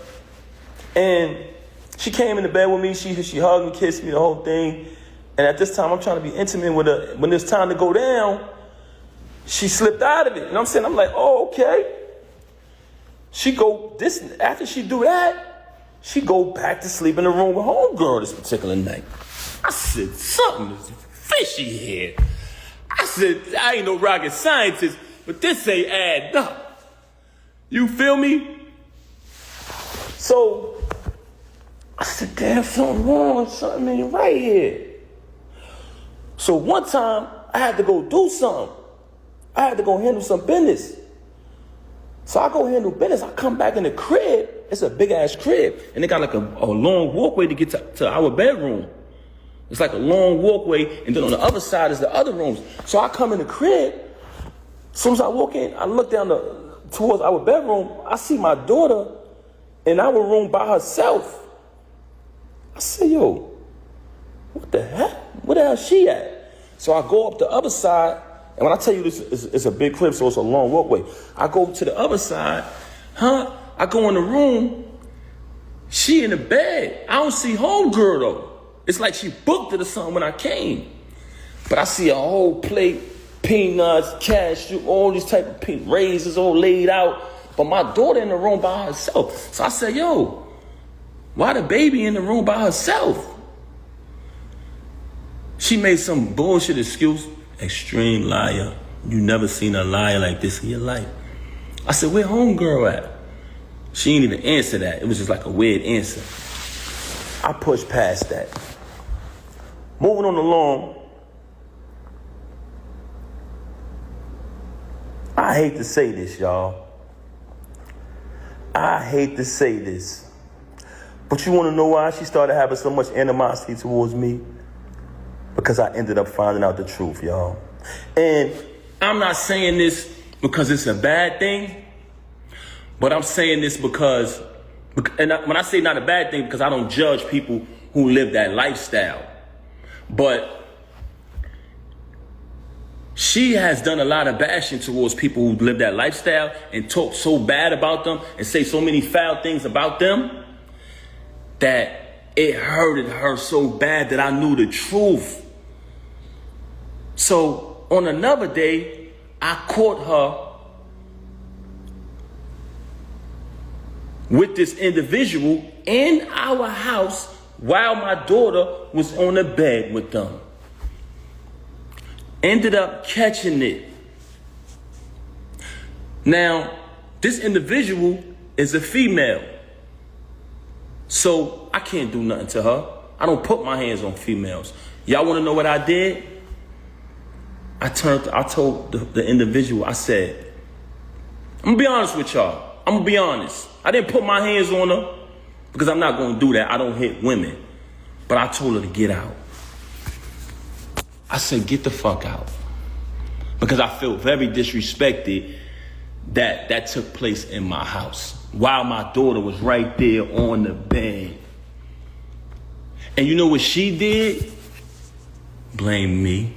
And she came in the bed with me. She hugged me, kissed me, the whole thing. And at this time, I'm trying to be intimate with her. When it's time to go down, she slipped out of it. You know what I'm saying? I'm like, oh, okay. After she do that, she go back to sleep in the room with homegirl this particular night. I said, something is fishy here. I said, I ain't no rocket scientist, but this ain't adding up. You feel me? So I said, damn, something wrong, something ain't right here. So one time I had to go do something. I had to go handle some business. So I go handle business. I come back in the crib. It's a big ass crib. And they got like a long walkway to get to our bedroom. It's like a long walkway. And then on the other side is the other rooms. So I come in the crib. As soon as I walk in, I look down towards our bedroom. I see my daughter in our room by herself. I say, yo, what the hell? Where the hell is she at? So I go up the other side. And when I tell you this is a big crib, so it's a long walkway. I go to the other side, I go in the room, she in the bed. I don't see homegirl though. It's like she booked it or something when I came. But I see a whole plate, peanuts, cashew, all these type of raisins all laid out. But my daughter in the room by herself. So I said, yo, why the baby in the room by herself? She made some bullshit excuse. Extreme liar. You never seen a liar like this in your life. I said, where homegirl at? She didn't even answer that. It was just like a weird answer. I pushed past that. Moving on along. I hate to say this, y'all. I hate to say this. But you want to know why she started having so much animosity towards me? Because I ended up finding out the truth, y'all. And I'm not saying this because it's a bad thing, but I'm saying this because, when I say not a bad thing, because I don't judge people who live that lifestyle. But she has done a lot of bashing towards people who live that lifestyle and talk so bad about them and say so many foul things about them that it hurted her so bad that I knew the truth. So on another day, I caught her with this individual in our house while my daughter was on the bed with them. Ended up catching it. Now, this individual is a female. So I can't do nothing to her. I don't put my hands on females. Y'all want to know what I did? I told the individual, I said, I'm going to be honest with y'all. I'm going to be honest. I didn't put my hands on her because I'm not going to do that. I don't hit women. But I told her to get out. I said, get the fuck out. Because I felt very disrespected that took place in my house while my daughter was right there on the bed. And you know what she did? Blame me.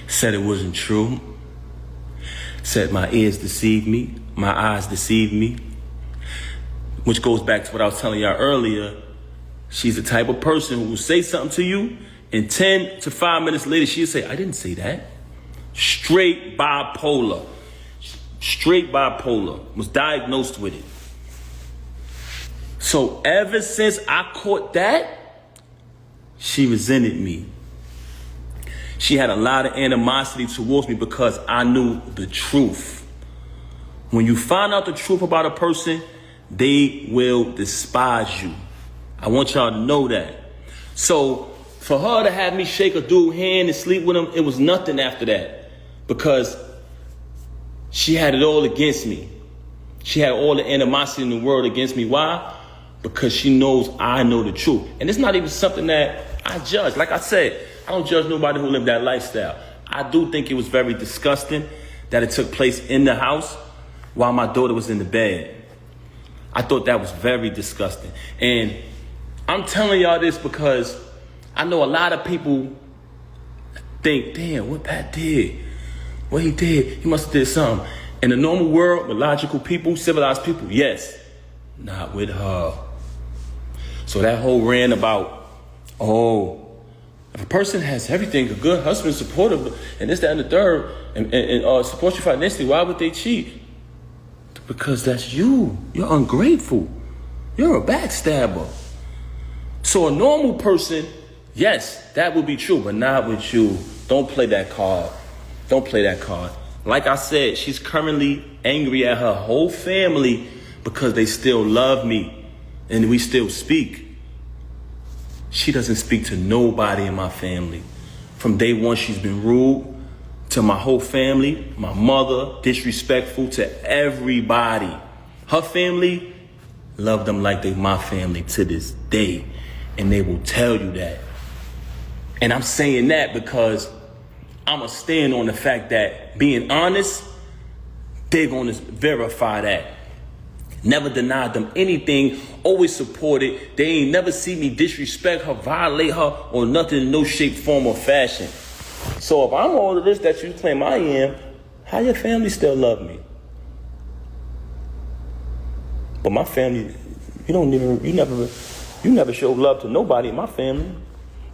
Said it wasn't true. Said my ears deceived me. My eyes deceived me. Which goes back to what I was telling y'all earlier. She's the type of person who will say something to you and 10 to 5 minutes later she'll say, I didn't say that. Straight bipolar. Straight bipolar. Was diagnosed with it. So ever since I caught that, she resented me. She had a lot of animosity towards me because I knew the truth. When you find out the truth about a person, they will despise you. I want y'all to know that. So for her to have me shake a dude's hand and sleep with him, it was nothing after that. Because she had it all against me. She had all the animosity in the world against me. Why? Because she knows I know the truth. And it's not even something that I judge. Like I said, I don't judge nobody who lived that lifestyle. I do think it was very disgusting that it took place in the house while my daughter was in the bed. I thought that was very disgusting. And I'm telling y'all this because I know a lot of people think, damn, what Pat did? What he did? He must have did something. In the normal world, with logical people, civilized people, yes. Not with her. So that whole rant about, if a person has everything, a good husband, supportive, and this, that, and the third, and supports you financially, why would they cheat? Because that's you. You're ungrateful. You're a backstabber. So a normal person, yes, that would be true, but not with you. Don't play that card. Don't play that card. Like I said, she's currently angry at her whole family because they still love me and we still speak. She doesn't speak to nobody in my family. From day one, she's been rude to my whole family, my mother, disrespectful to everybody. Her family, love them like they my family to this day. And they will tell you that. And I'm saying that because I'm going to stand on the fact that being honest, they're going to verify that. Never denied them anything, always supported. They ain't never see me disrespect her, violate her, or nothing in no shape, form, or fashion. So if I'm all of this that you claim I am, how your family still love me? But my family, you never showed love to nobody in my family.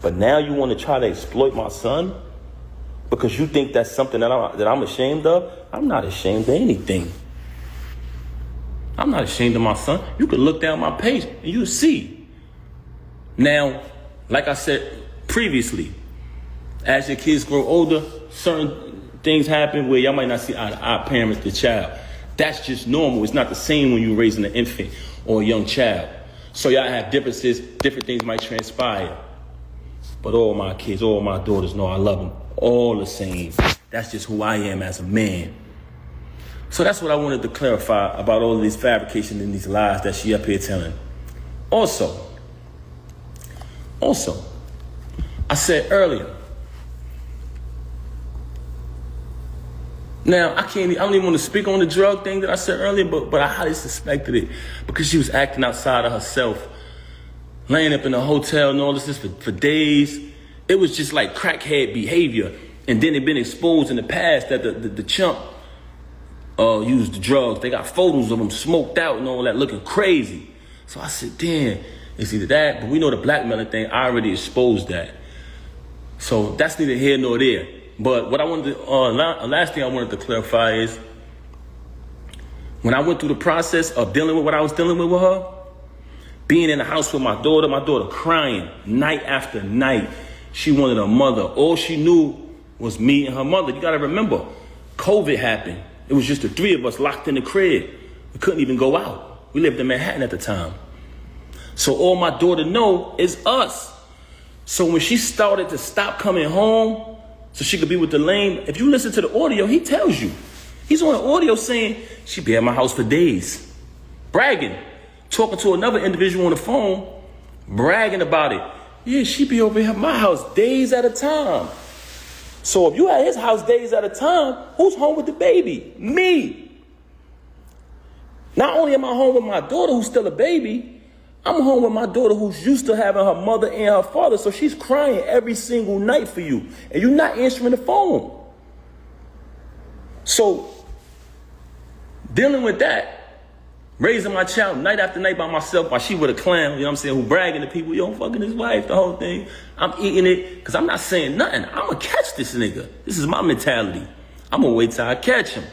But now you want to try to exploit my son because you think that's something that I'm ashamed of? I'm not ashamed of anything. I'm not ashamed of my son. You can look down my page and you'll see. Now, like I said previously, as your kids grow older, certain things happen where y'all might not see eye to eye parents the child. That's just normal. It's not the same when you're raising an infant or a young child. So y'all have differences, different things might transpire. But all my kids, all my daughters know I love them all the same. That's just who I am as a man. So that's what I wanted to clarify about all of these fabrications and these lies that she up here telling. Also, I said earlier, now I don't even want to speak on the drug thing that I said earlier, but I highly suspected it because she was acting outside of herself, laying up in a hotel and all this for days. It was just like crackhead behavior. And then it been exposed in the past that the chump used the drugs. They got photos of them smoked out and all that, looking crazy. So I said, damn, it's either that, but we know the blackmailing thing, I already exposed that. So that's neither here nor there. But what I wanted to, last thing I wanted to clarify is, when I went through the process of dealing with what I was dealing with her, being in the house with my daughter crying night after night. She wanted a mother. All she knew was me and her mother. You gotta remember, COVID happened. It was just the three of us locked in the crib. We couldn't even go out. We lived in Manhattan at the time. So all my daughter know is us. So when she started to stop coming home so she could be with the lame, if you listen to the audio, he tells you. He's on the audio saying she'd be at my house for days, bragging, talking to another individual on the phone, bragging about it. Yeah, she'd be over here at my house days at a time. So if you at his house days at a time, who's home with the baby? Me. Not only am I home with my daughter who's still a baby, I'm home with my daughter who's used to having her mother and her father. So she's crying every single night for you. And you're not answering the phone. So dealing with that, raising my child night after night by myself while she with a clown, you know what I'm saying, who bragging to people, yo, I'm fucking his wife, the whole thing. I'm eating it because I'm not saying nothing. I'm going to catch this nigga. This is my mentality. I'm going to wait till I catch him.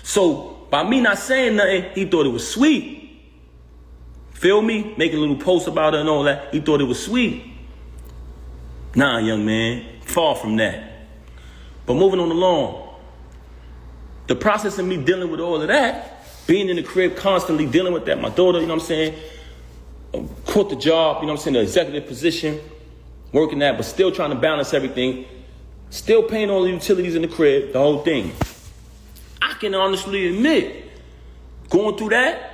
So by me not saying nothing, he thought it was sweet. Feel me? Making a little post about it and all that. He thought it was sweet. Nah, young man. Far from that. But moving on along, the process of me dealing with all of that, being in the crib, constantly dealing with that. My daughter, you know what I'm saying, quit the job, you know what I'm saying, the executive position, working that, but still trying to balance everything, still paying all the utilities in the crib, the whole thing. I can honestly admit, going through that,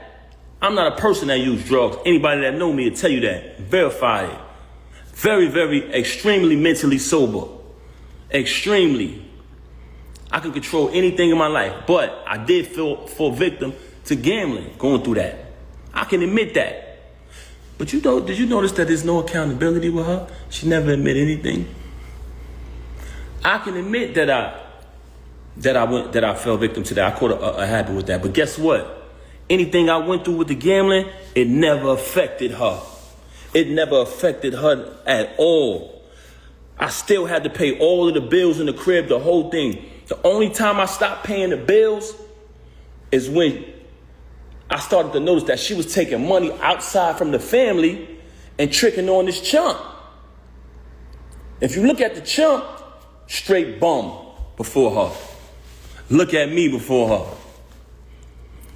I'm not a person that uses drugs. Anybody that know me will tell you that. Verify it. Very, very, extremely mentally sober. Extremely. I can control anything in my life, but I did fall victim to gambling, going through that. I can admit that. But did you notice that there's no accountability with her? She never admit anything. I can admit that I fell victim to that. I caught a habit with that. But guess what? Anything I went through with the gambling, it never affected her. It never affected her at all. I still had to pay all of the bills in the crib, the whole thing. The only time I stopped paying the bills is when I started to notice that she was taking money outside from the family and tricking on this chump. If you look at the chump, straight bum before her. Look at me before her.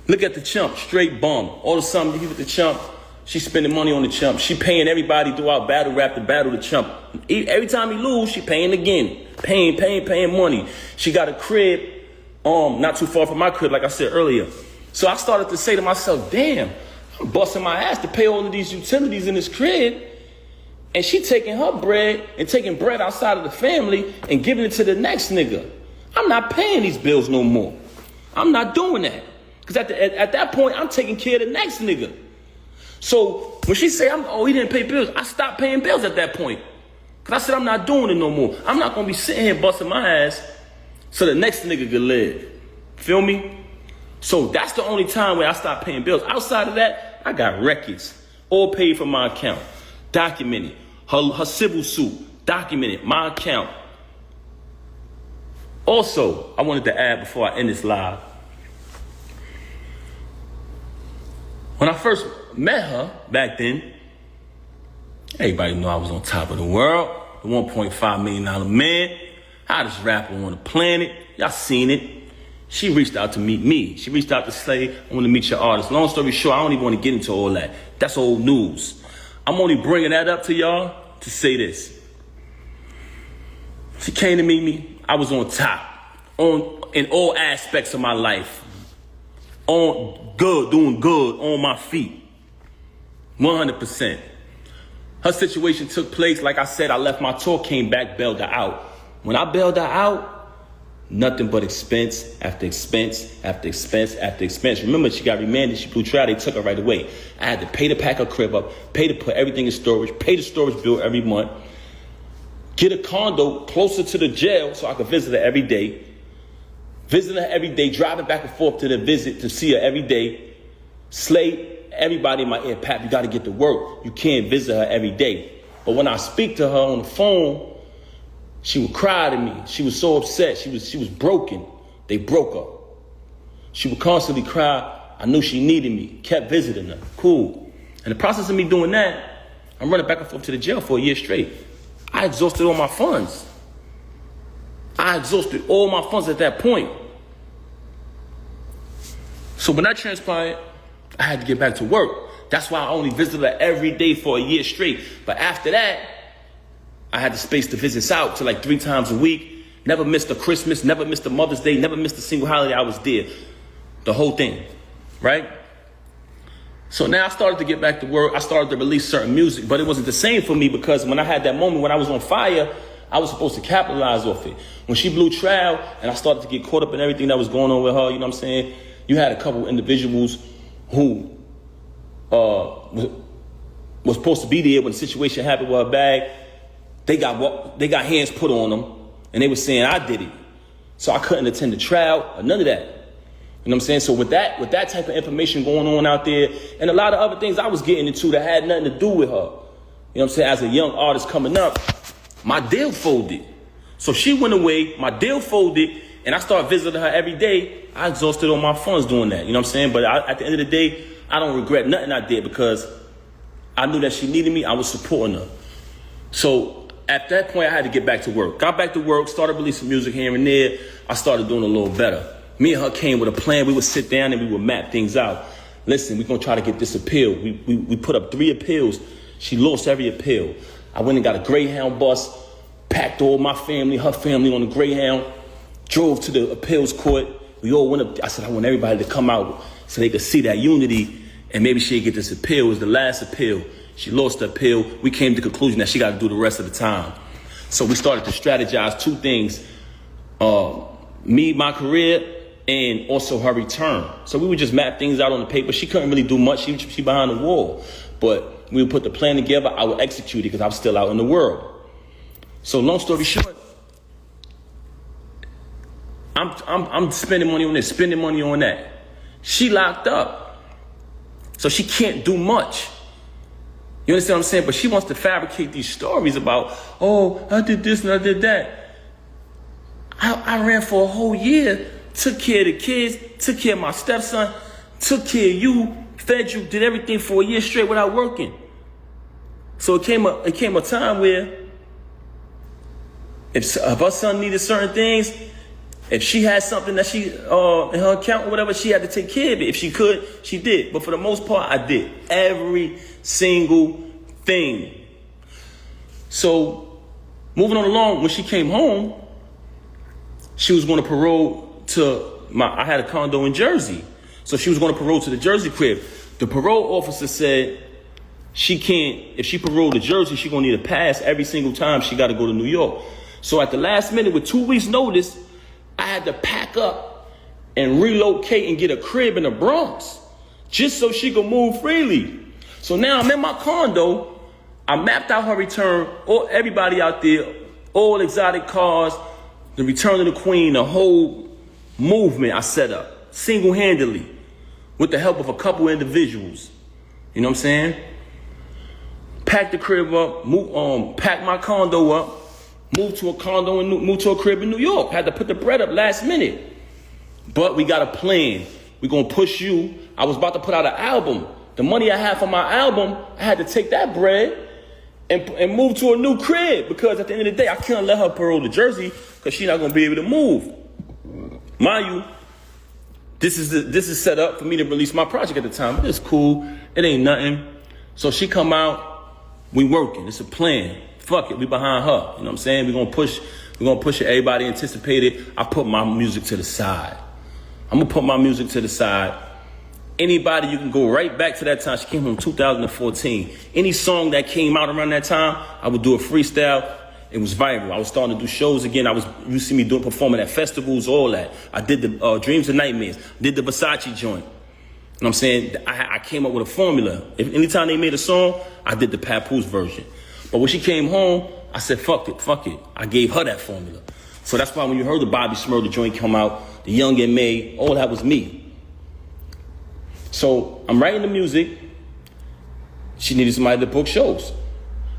Look at the chump, straight bum. All of a sudden, you with the chump, she's spending money on the chump. She paying everybody throughout battle rap to battle the chump. Every time he lose, she paying again. Paying money. She got a crib, not too far from my crib, like I said earlier. So I started to say to myself, damn, I'm busting my ass to pay all of these utilities in this crib. And she taking her bread and taking bread outside of the family and giving it to the next nigga. I'm not paying these bills no more. I'm not doing that. Because at that point, I'm taking care of the next nigga. So when she say, he didn't pay bills, I stopped paying bills at that point. Because I said, I'm not doing it no more. I'm not going to be sitting here busting my ass so the next nigga could live. Feel me? So that's the only time where I stopped paying bills. Outside of that, I got records, all paid from my account, documented. Her civil suit, documented, my account. Also, I wanted to add before I end this live, when I first met her back then, everybody knew I was on top of the world, the $1.5 million man, hottest rapper on the planet. Y'all seen it. She reached out to meet me. She reached out to say, I want to meet your artist. Long story short, I don't even want to get into all that. That's old news. I'm only bringing that up to y'all to say this. She came to meet me. I was on top, in all aspects of my life. Doing good, on my feet. 100%. Her situation took place, like I said, I left my tour, came back, bailed her out. When I bailed her out, nothing but expense after expense after expense after expense. Remember, she got remanded, she blew trial, they took her right away. I had to pay to pack her crib up, pay to put everything in storage, pay the storage bill every month, get a condo closer to the jail so I could visit her every day. Visiting her every day, driving back and forth to the visit to see her every day. Slay everybody in my ear, Pap, you got to get to work. You can't visit her every day. But when I speak to her on the phone, she would cry to me. She was so upset. She was broken. They broke her. She would constantly cry. I knew she needed me. Kept visiting her. Cool. In the process of me doing that, I'm running back and forth to the jail for a year straight. I exhausted all my funds. I exhausted all my funds at that point. So when that transpired, I had to get back to work. That's why I only visited her every day for a year straight. But after that, I had the space to visit out to like 3 times a week. Never missed a Christmas, never missed a Mother's Day, never missed a single holiday. I was there. The whole thing, right? So now I started to get back to work. I started to release certain music, but it wasn't the same for me because when I had that moment when I was on fire, I was supposed to capitalize off it. When she blew trial and I started to get caught up in everything that was going on with her, you know what I'm saying? You had a couple individuals who was supposed to be there when the situation happened with her bag. They got hands put on them and they were saying I did it. So I couldn't attend the trial or none of that. You know what I'm saying? So with that type of information going on out there and a lot of other things I was getting into that had nothing to do with her. You know what I'm saying? As a young artist coming up, my deal folded. So she went away, my deal folded, and I started visiting her every day. I exhausted all my funds doing that. You know what I'm saying? But at the end of the day, I don't regret nothing I did because I knew that she needed me. I was supporting her. So at that point, I had to get back to work. Got back to work, started releasing music here and there. I started doing a little better. Me and her came with a plan. We would sit down and we would map things out. Listen, we're going to try to get this appeal. We put up 3 appeals. She lost every appeal. I went and got a Greyhound bus, packed all my family, her family on the Greyhound, drove to the appeals court. We all went up. I said, I want everybody to come out so they could see that unity and maybe she'd get this appeal. It was the last appeal. She lost the appeal. We came to the conclusion that she got to do the rest of the time. So we started to strategize 2 things. Me, my career, and also her return. So we would just map things out on the paper. She couldn't really do much. She behind the wall. But we would put the plan together. I would execute it because I'm still out in the world. So long story short, I'm spending money on this, spending money on that. She locked up. So she can't do much. You understand what I'm saying? But she wants to fabricate these stories about, oh, I did this and I did that. I ran for a whole year, took care of the kids, took care of my stepson, took care of you, fed you, did everything for a year straight without working. So it came a time where if her son needed certain things, If she had something that she in her account or whatever, she had to take care of it. If she could, she did. But for the most part, I did every single thing. So moving on along, when she came home, she was going to parole to I had a condo in Jersey. So she was going to parole to the Jersey crib. The parole officer said she can't, if she parole to Jersey, she's going to need a pass every single time she got to go to New York. So at the last minute, with 2 weeks notice, I had to pack up and relocate and get a crib in the Bronx just so she could move freely. So now I'm in my condo. I mapped out her return, everybody out there, all exotic cars, the return of the queen, the whole movement I set up single-handedly with the help of a couple individuals. You know what I'm saying? Pack the crib up, pack my condo up, moved to a condo and moved to a crib in New York. Had to put the bread up last minute. But we got a plan. We're going to push you. I was about to put out an album. The money I had for my album, I had to take that bread and move to a new crib, because at the end of the day, I couldn't let her parole to Jersey because she's not going to be able to move. Mind you, this is set up for me to release my project at the time. It's cool. It ain't nothing. So she come out. We working. It's a plan. Fuck it, we behind her. You know what I'm saying? We're gonna push it. Everybody anticipated. I put my music to the side. I'm gonna put my music to the side. Anybody, you can go right back to that time. She came home in 2014. Any song that came out around that time, I would do a freestyle. It was viral. I was starting to do shows again. You see me performing at festivals, all that. I did the Dreams and Nightmares, did the Versace joint. You know what I'm saying? I came up with a formula. Anytime they made a song, I did the Papoose version. But when she came home, I said, fuck it. I gave her that formula. So that's why when you heard the Bobby Smurda joint come out, the Young and May, all that was me. So I'm writing the music. She needed somebody to book shows.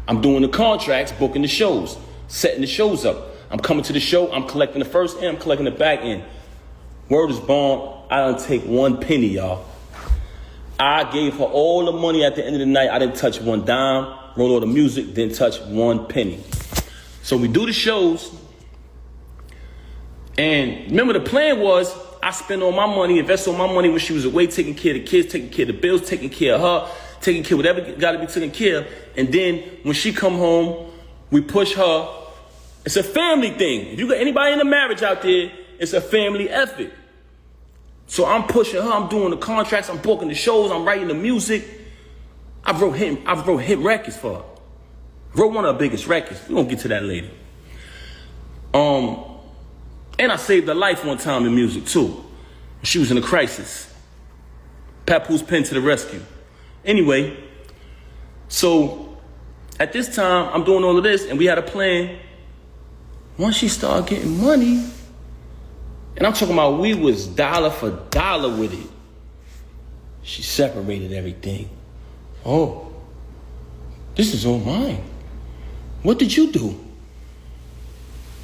I'm doing the contracts, booking the shows, setting the shows up. I'm coming to the show. I'm collecting the first end. I'm collecting the back end. Word is born. I don't take one penny, y'all. I gave her all the money at the end of the night. I didn't touch one dime. Wrote all the music, didn't touch one penny. So we do the shows. And remember, the plan was I spend all my money, invest all my money when she was away, taking care of the kids, taking care of the bills, taking care of her, taking care of whatever got to be taken care of. And then when she come home, we push her. It's a family thing. If you got anybody in a marriage out there, it's a family effort. So I'm pushing her. I'm doing the contracts. I'm booking the shows. I'm writing the music. I wrote hit records for her. Wrote one of her biggest records. We're going to get to that later. And I saved her life one time in music too. She was in a crisis. Papoose pen to the rescue. Anyway, so at this time, I'm doing all of this, and we had a plan. Once she started getting money, and I'm talking about we was dollar for dollar with it, she separated everything. Oh, this is all mine. What did you do?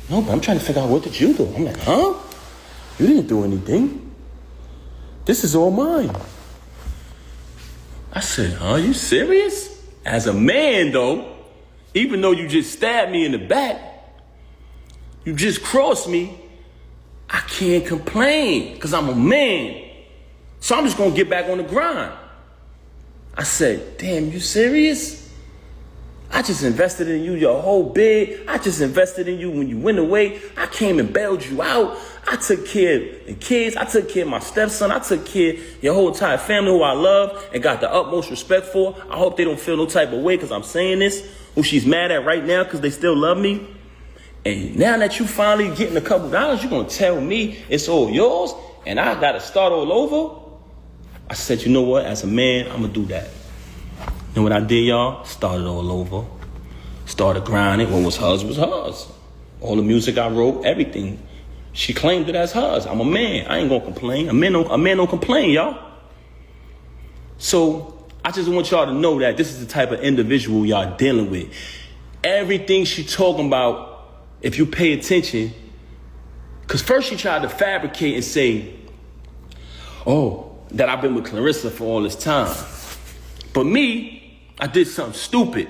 No, but I'm trying to figure out, what did you do? I'm like, huh? You didn't do anything. This is all mine. I said, are you serious? As a man, though, even though you just stabbed me in the back, you just crossed me, I can't complain because I'm a man. So I'm just going to get back on the grind. I said, damn, you serious? I just invested in you your whole bid. I just invested in you when you went away. I came and bailed you out. I took care of the kids. I took care of my stepson. I took care of your whole entire family who I love and got the utmost respect for. I hope they don't feel no type of way because I'm saying this, who she's mad at right now because they still love me. And now that you finally getting a couple dollars, you're going to tell me it's all yours and I got to start all over? I said, you know what? As a man, I'm going to do that. And what I did, y'all, started all over. Started grinding. What was hers was hers. All the music I wrote, everything. She claimed it as hers. I'm a man. I ain't going to complain. A man don't complain, y'all. So I just want y'all to know that this is the type of individual y'all dealing with. Everything she talking about, if you pay attention, because first she tried to fabricate and say, oh, that I've been with Clarissa for all this time. But me, I did something stupid.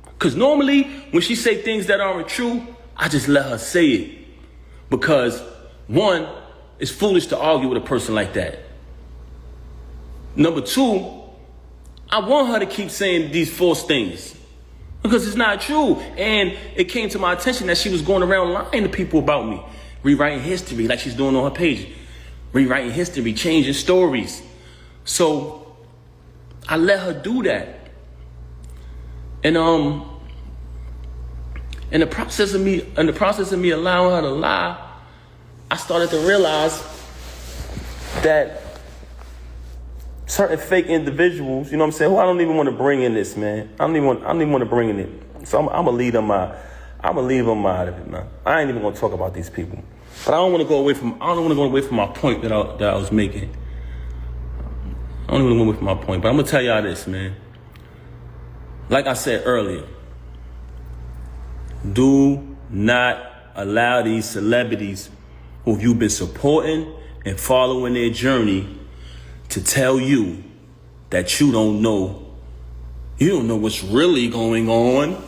Because normally, when she say things that aren't true, I just let her say it. Because One, it's foolish to argue with a person like that. Number two, I want her to keep saying these false things because it's not true. And it came to my attention that she was going around lying to people about me, rewriting history like she's doing on her page, rewriting history, changing stories. So I let her do that. And in the process of me allowing her to lie, I started to realize that certain fake individuals, you know what I'm saying, who I don't even want to bring in this, man. I don't even want to bring in it. So I'm gonna leave them out of it, man. I ain't even gonna talk about these people. But I don't want to go away from my point that I was making. I don't even want to go away from my point, but I'm gonna tell y'all this, man. Like I said earlier, do not allow these celebrities who you've been supporting and following their journey to tell you that you don't know what's really going on.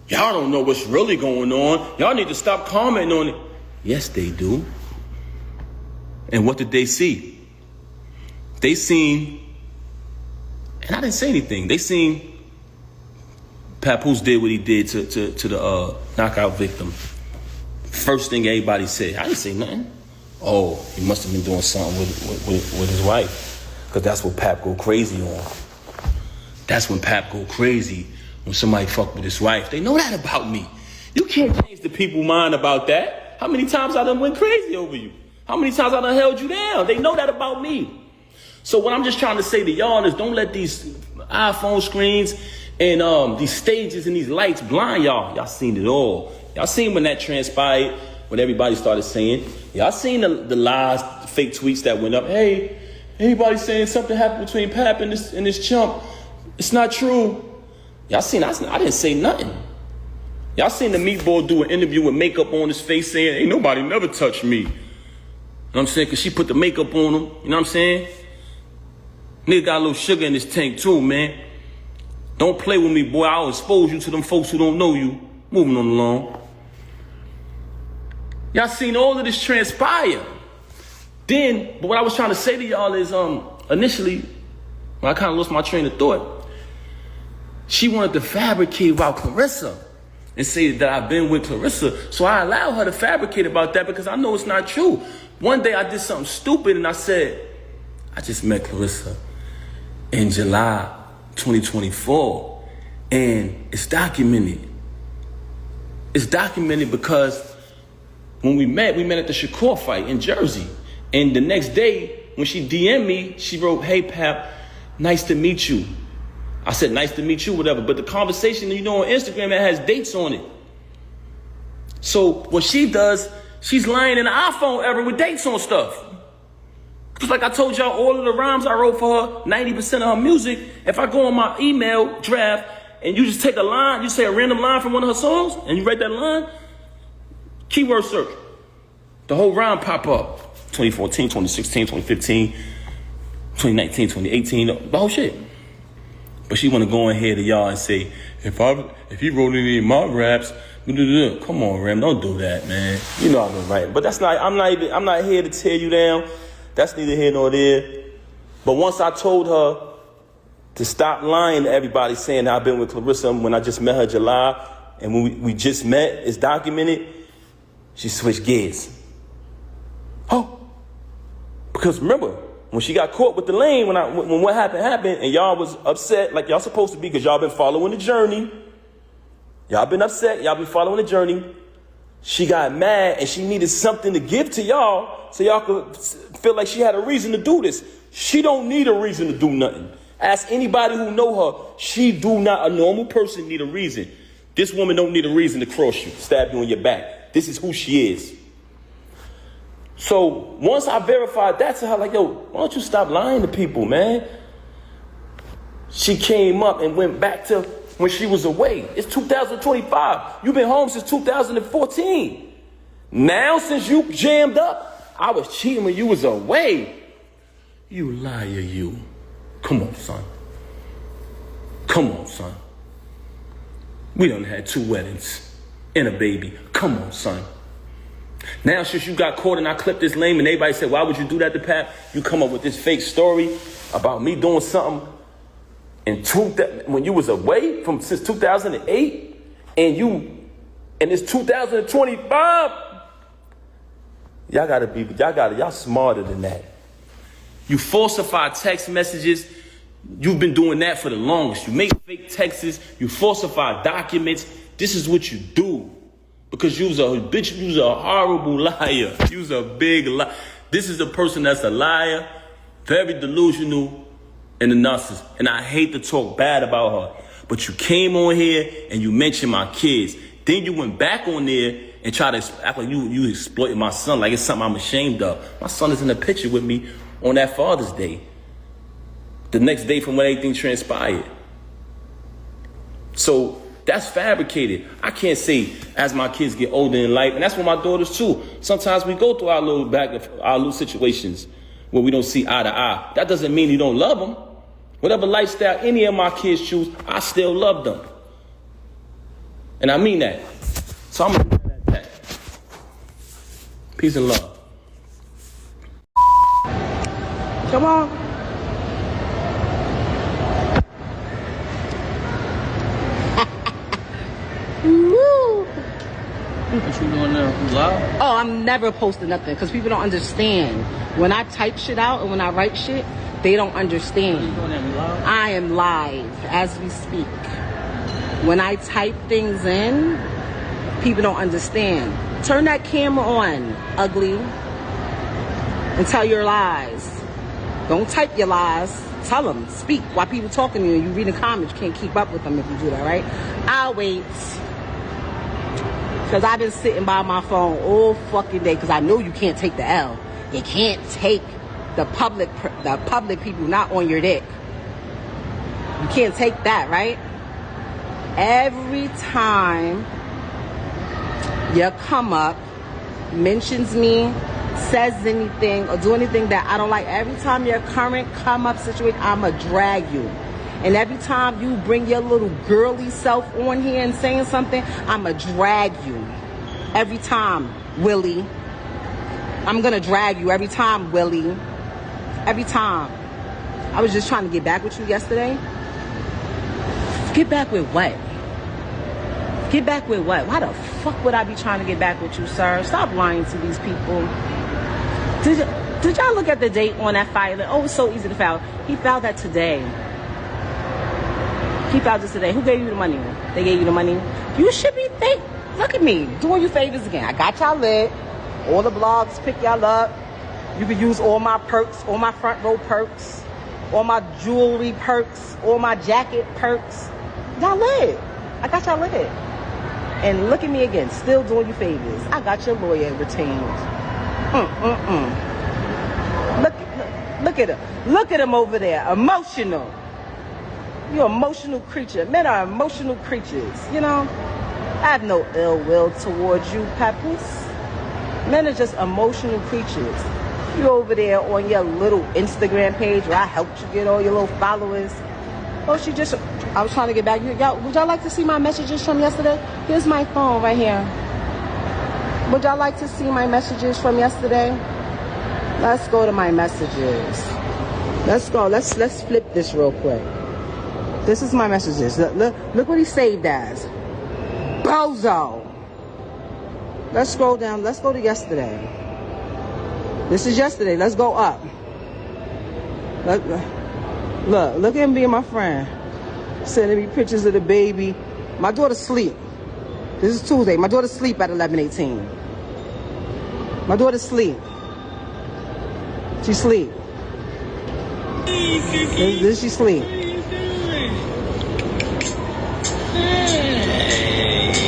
Y'all don't know what's really going on. Y'all need to stop commenting on it. Yes, they do. And what did they see? They seen, and I didn't say anything, they seen Papoose did what he did to the knockout victim. First thing everybody said, I didn't say nothing. Oh, he must have been doing something with his wife. Because that's what Pap go crazy on. That's when Pap go crazy, when somebody fuck with his wife. They know that about me. You can't change the people's mind about that. How many times I done went crazy over you? How many times I done held you down? They know that about me. So what I'm just trying to say to y'all is don't let these iPhone screens and these stages and these lights blind y'all. Y'all seen it all. Y'all seen when that transpired, when everybody started saying. Y'all seen the lies, the fake tweets that went up. Hey, anybody saying something happened between Pap and this chump? It's not true. Y'all seen, I didn't say nothing. Y'all seen the meatball do an interview with makeup on his face saying, ain't nobody never touched me. You know what I'm saying? Because she put the makeup on him. You know what I'm saying? Nigga got a little sugar in his tank too, man. Don't play with me, boy. I'll expose you to them folks who don't know you. Moving on along. Y'all seen all of this transpire. Then, but what I was trying to say to y'all is, initially, when I kind of lost my train of thought, she wanted to fabricate about Clarissa and say that I've been with Clarissa. So I allowed her to fabricate about that because I know it's not true. One day I did something stupid and I said, I just met Clarissa in July 2024, and it's documented. It's documented because when we met at the Shakur fight in Jersey. And the next day, when she DM'd me, she wrote, hey, Pap, nice to meet you. I said, nice to meet you, whatever. But the conversation, on Instagram, it has dates on it. So what she does, she's lying in the iPhone era with dates on stuff. Just like I told y'all, all of the rhymes I wrote for her, 90% of her music, if I go on my email draft and you just take a line, you say a random line from one of her songs, and you write that line, keyword search, the whole rhyme pop up. 2014, 2016, 2015, 2019, 2018, the whole shit. But she want to go in here to y'all and say, if he wrote any of my raps, come on, Rem, don't do that, man. You know I've been writing. But that's not, I'm not here to tear you down. That's neither here nor there. But once I told her to stop lying to everybody saying I've been with Clarissa when I just met her July, and when we just met, it's documented, she switched gears. Oh, because remember, when she got caught with the lane, when what happened, and y'all was upset like y'all supposed to be because y'all been following the journey. Y'all been upset, y'all been following the journey. She got mad and she needed something to give to y'all so y'all could feel like she had a reason to do this. She don't need a reason to do nothing. Ask anybody who know her, a normal person need a reason. This woman don't need a reason to cross you, stab you in your back. This is who she is. So once I verified that to her, like, yo, why don't you stop lying to people, man? She came up and went back to when she was away. It's 2025. You've been home since 2014. Now, since you jammed up, I was cheating when you was away. You liar, you. Come on, son. Come on, son. We done had 2 weddings and a baby. Come on, son. Now, since you got caught and I clipped this lame and everybody said, why would you do that to Pap? You come up with this fake story about me doing something when you was away since 2008 and it's 2025. Y'all smarter than that. You falsify text messages. You've been doing that for the longest. You make fake texts. You falsify documents. This is what you do. Because you's a bitch, you's a horrible liar. You's a big liar. This is a person that's a liar, very delusional, and a narcissist. And I hate to talk bad about her. But you came on here and you mentioned my kids. Then you went back on there and tried to act like you exploited my son, like it's something I'm ashamed of. My son is in the picture with me on that Father's Day. The next day from when everything transpired. So that's fabricated. I can't say as my kids get older in life, and that's with my daughters too. Sometimes we go through our little situations where we don't see eye to eye. That doesn't mean you don't love them. Whatever lifestyle any of my kids choose, I still love them. And I mean that. So I'm gonna leave it at that. Peace and love. Come on. Woo. What you doing there? You live? Oh, I'm never posting nothing because people don't understand. When I type shit out and when I write shit, they don't understand. You doing there? You live? I am live as we speak. When I type things in, people don't understand. Turn that camera on, ugly, and tell your lies. Don't type your lies. Tell them. Speak. While people talking to you, you read the comments, you can't keep up with them if you do that, right? I'll wait. Because I've been sitting by my phone all fucking day because I know you can't take the L. You can't take the public people not on your dick. You can't take that, right? Every time you come up, mentions me, says anything, or do anything that I don't like, every time your current come up situation, I'ma drag you. And every time you bring your little girly self on here and saying something, I'ma drag you. Every time, Willie. I'm gonna drag you every time, Willie. Every time. I was just trying to get back with you yesterday. Get back with what? Get back with what? Why the fuck would I be trying to get back with you, sir? Stop lying to these people. Did y'all look at the date on that filing? Oh, it's so easy to file. He filed that today. He filed this today. Who gave you the money? They gave you the money. You should be thankful. Look at me, doing you favors again. I got y'all lit. All the blogs pick y'all up. You can use all my perks, all my front row perks, all my jewelry perks, all my jacket perks. Y'all lit. I got y'all lit. And look at me again, still doing you favors. I got your lawyer retained. Look at him. Look at him over there. Emotional. You're an emotional creature. Men are emotional creatures, you know? I have no ill will towards you, Papoose. Men are just emotional creatures. You over there on your little Instagram page where I helped you get all your little followers. Oh, I was trying to get back. Would y'all like to see my messages from yesterday? Here's my phone right here. Would y'all like to see my messages from yesterday? Let's go to my messages. Let's go. Let's flip this real quick. This is my messages. Look what he saved as. Bozo. Let's scroll down. Let's go to yesterday. This is yesterday. Let's go up. Look at him being my friend. Sending me pictures of the baby. My daughter's asleep. This is Tuesday. My daughter's asleep at 11:18. My daughter's asleep. She's asleep. This she sleep.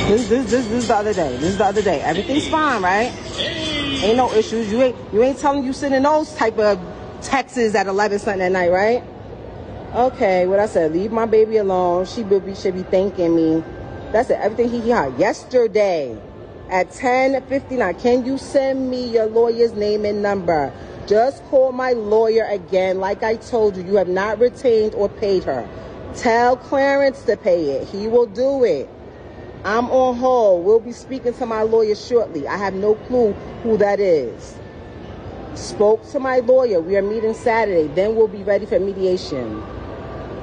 This is the other day. This is the other day. Everything's fine, right? Ain't no issues. You ain't telling you sending those type of texts at 11 something at night, right? Okay, what I said, leave my baby alone. She should be thanking me. That's it. Everything he had yesterday at 10:59. Can you send me your lawyer's name and number? Just call my lawyer again. Like I told you, you have not retained or paid her. Tell Clarence to pay it. He will do it. I'm on hold. We'll be speaking to my lawyer shortly. I have no clue who that is. Spoke to my lawyer. We are meeting Saturday. Then we'll be ready for mediation.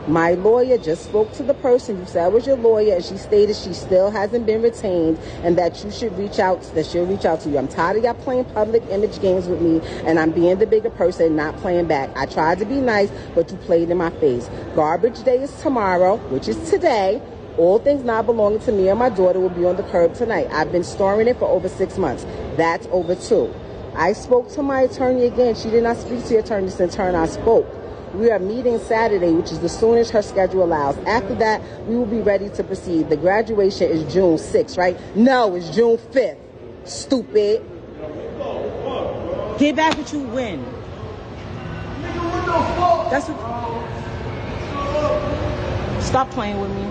My lawyer just spoke to the person who said was your lawyer, and she stated she still hasn't been retained and that you should reach out, that she'll reach out to you. I'm tired of y'all playing public image games with me, and I'm being the bigger person, not playing back. I tried to be nice, but you played in my face. Garbage day is tomorrow, which is today. All things not belonging to me and my daughter will be on the curb tonight. I've been storing it for over 6 months. That's over 2. I spoke to my attorney again. She did not speak to your attorney since her and I spoke. We are meeting Saturday, which is the soonest her schedule allows. After that, we will be ready to proceed. The graduation is June 6th, right? No, it's June 5th. Stupid. Get back what you win. That's what. Stop playing with me.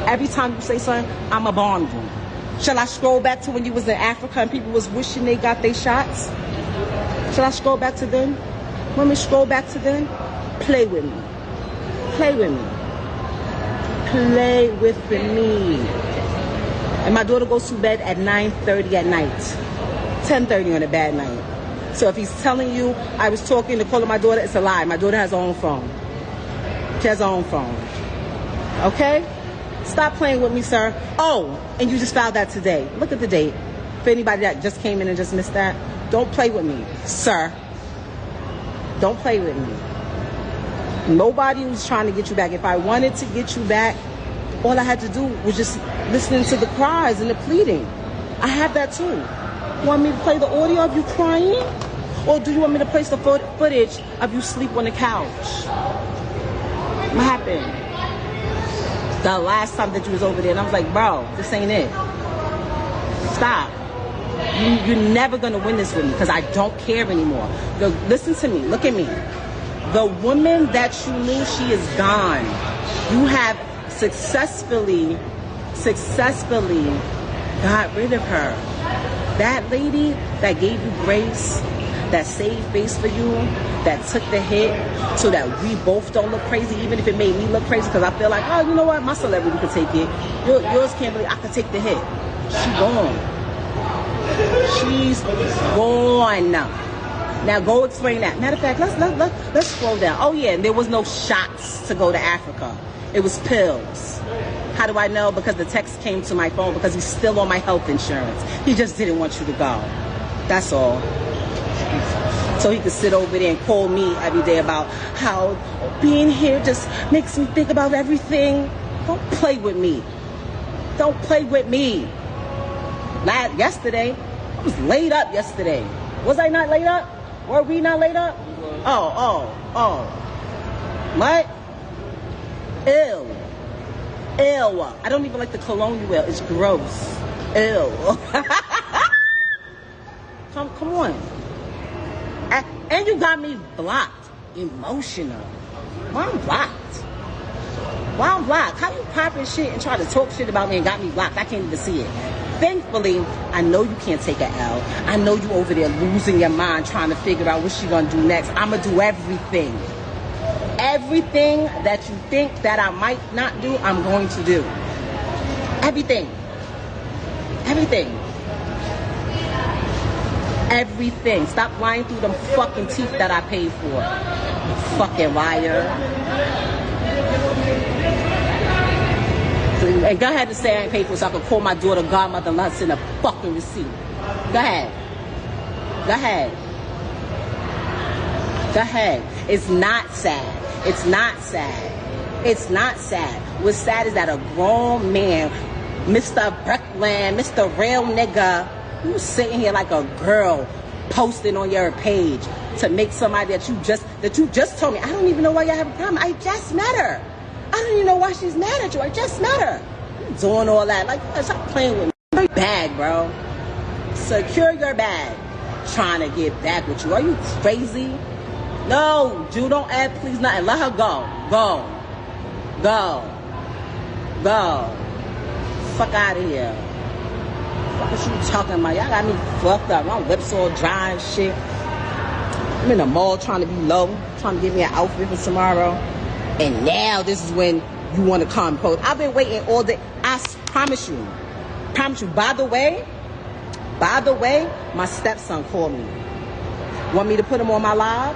Every time you say something, I'ma bomb you. Shall I scroll back to when you was in Africa and people was wishing they got their shots? Shall I scroll back to then? Want me to scroll back to then? Play with me. Play with me. Play with me. And my daughter goes to bed at 9:30 at night. 10:30 on a bad night. So if he's telling you I was talking to calling my daughter, it's a lie. My daughter has her own phone. She has her own phone. Okay? Stop playing with me, sir. Oh, and you just filed that today. Look at the date. For anybody that just came in and just missed that, don't play with me, sir. Don't play with me. Nobody was trying to get you back. If I wanted to get you back, all I had to do was just listening to the cries and the pleading. I have that too. You want me to play the audio of you crying? Or do you want me to place the footage of you sleep on the couch? What happened? The last time that you was over there, and I was like, bro, this ain't it. Stop. You're never going to win this with me because I don't care anymore. Listen to me. Look at me. The woman that you knew, she is gone. You have successfully got rid of her. That lady that gave you grace, that saved face for you, that took the hit so that we both don't look crazy, even if it made me look crazy because I feel like, oh, you know what? My celebrity could take it. Yours can't believe I could take the hit. She gone. She's gone. Now go explain that. Matter of fact, let's scroll down. Oh yeah, and there was no shots to go to Africa. It was pills. How do I know? Because the text came to my phone because he's still on my health insurance. He just didn't want you to go. That's all. So he could sit over there and call me every day about how being here just makes me think about everything. Don't play with me. Don't play with me. Yesterday, I was laid up yesterday. Was I not laid up? Were we not laid up? Oh. What? Ew. I don't even like the cologne you wear. It's gross. Ew. Come on. And you got me blocked. Emotional. Why I'm blocked? How you popping shit and try to talk shit about me and got me blocked? I can't even see it. Thankfully, I know you can't take an L. I know you over there losing your mind trying to figure out what she gonna do next. I'm gonna do everything. Everything that you think that I might not do, I'm going to do. Everything. Stop lying through them fucking teeth that I paid for. You fucking liar. And go ahead and say I ain't paid for it so I can call my daughter godmother and send a fucking receipt. Go ahead. It's not sad. What's sad is that a grown man, Mr. Brooklyn, Mr. Real Nigga, you sitting here like a girl posting on your page to make somebody that you just told me. I don't even know why y'all have a problem. I just met her. I don't even know why she's mad at you. I just met her. You doing all that. Like, stop playing with me. Secure your bag, bro. Secure your bag. Trying to get back with you. Are you crazy? No, Jew, don't add please nothing. Let her go. Go. Fuck out of here. What is you talking about? Y'all got me fucked up. My lips all dry and shit. I'm in the mall trying to be low. Trying to get me an outfit for tomorrow. And now this is when you want to come post. I've been waiting all day. I Promise you. Promise you. By the way, my stepson called me. Want me to put him on my live?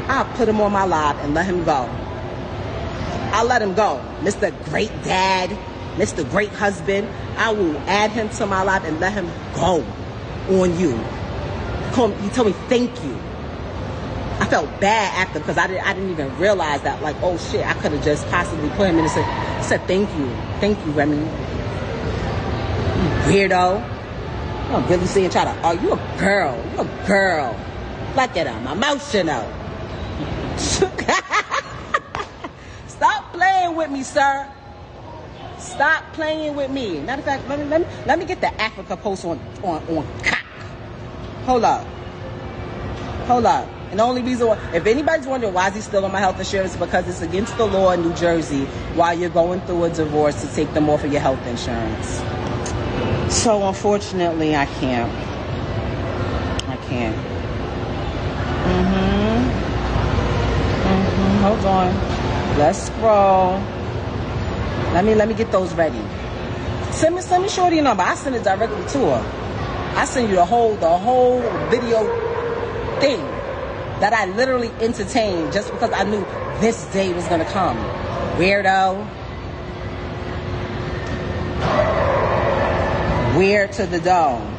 I'll put him on my live and let him go. I'll let him go. Mr. Great Dad, Mr. Great Husband. I will add him to my live and let him go on you. He told me thank you. I felt bad after because I didn't even realize that, like, oh shit, I could have just possibly put him in and said thank you. Thank you, Remy. You weirdo. I'm really saying oh, you a girl. You a girl. Look at him, emotional. Stop playing with me, sir. Stop playing with me. Matter of fact, let me get the Africa post on cock. Hold up. And the only reason why, if anybody's wondering why is he still on my health insurance, because it's against the law in New Jersey while you're going through a divorce to take them off of your health insurance. So unfortunately, I can't. Hold on. Let's scroll. Let me get those ready. Send me Shorty a number. I send it directly to her. I send you the whole video thing that I literally entertained just because I knew this day was gonna come. Weirdo. Weird to the dome.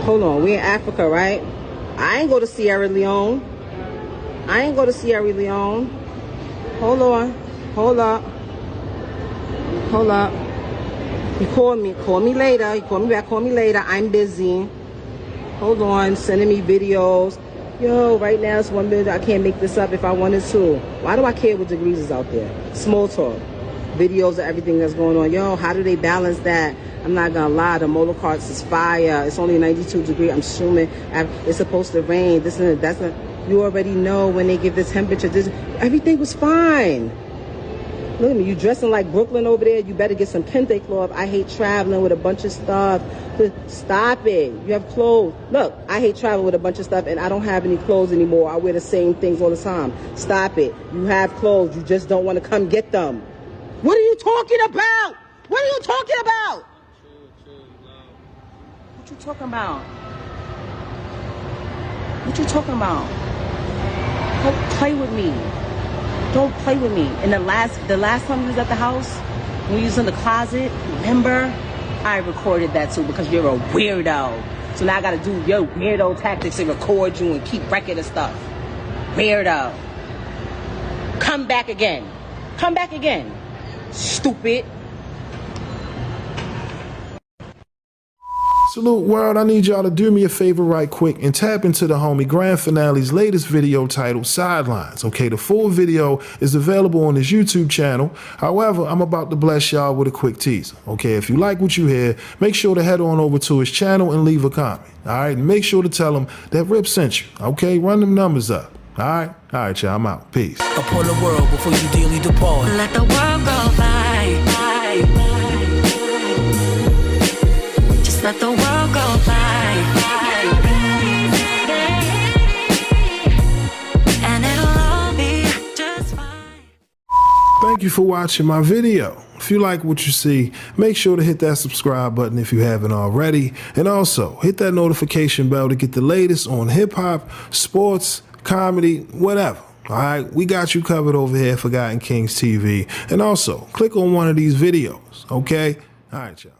Hold on. We in Africa, right? I ain't go to Sierra Leone. Hold up. He called me later. He called me back, I'm busy. Hold on, sending me videos. Yo, right now it's 1 minute. I can't make this up if I wanted to. Why do I care what degrees is out there? Small talk. Videos of everything that's going on. Yo, how do they balance that? I'm not gonna lie, the molar carts is fire. It's only 92 degrees. I'm assuming it's supposed to rain. This and that's not. You already know when they give the temperature. Everything was fine. Look at me, you dressing like Brooklyn over there. You better get some kente cloth. I hate traveling with a bunch of stuff. Stop it. You have clothes. Look, I hate traveling with a bunch of stuff and I don't have any clothes anymore. I wear the same things all the time. Stop it. You have clothes. You just don't want to come get them. What are you talking about? What are you talking about? What you talking about? Don't play with me. Don't play with me. And the last time you was at the house, when you was in the closet, remember? I recorded that too because you're a weirdo. So now I gotta do your weirdo tactics and record you and keep record of stuff. Weirdo. Come back again. Stupid. Salute world, I need y'all to do me a favor right quick and tap into the homie Grand Finale's latest video titled Sidelines. Okay, the full video is available on his YouTube channel. However, I'm about to bless y'all with a quick teaser. Okay, if you like what you hear, make sure to head on over to his channel and leave a comment. Alright, and make sure to tell him that Rip sent you. Okay, run them numbers up. Alright, y'all, I'm out. Peace. Upon the world before you dearly depart. Let the world go by. Just let the world go by. And it'll all be just fine. Thank you for watching my video. If you like what you see, make sure to hit that subscribe button if you haven't already. And also, hit that notification bell to get the latest on hip-hop, sports, comedy, whatever. All right, we got you covered over here at Forgotten Kings TV. And also, click on one of these videos, okay? All right, y'all.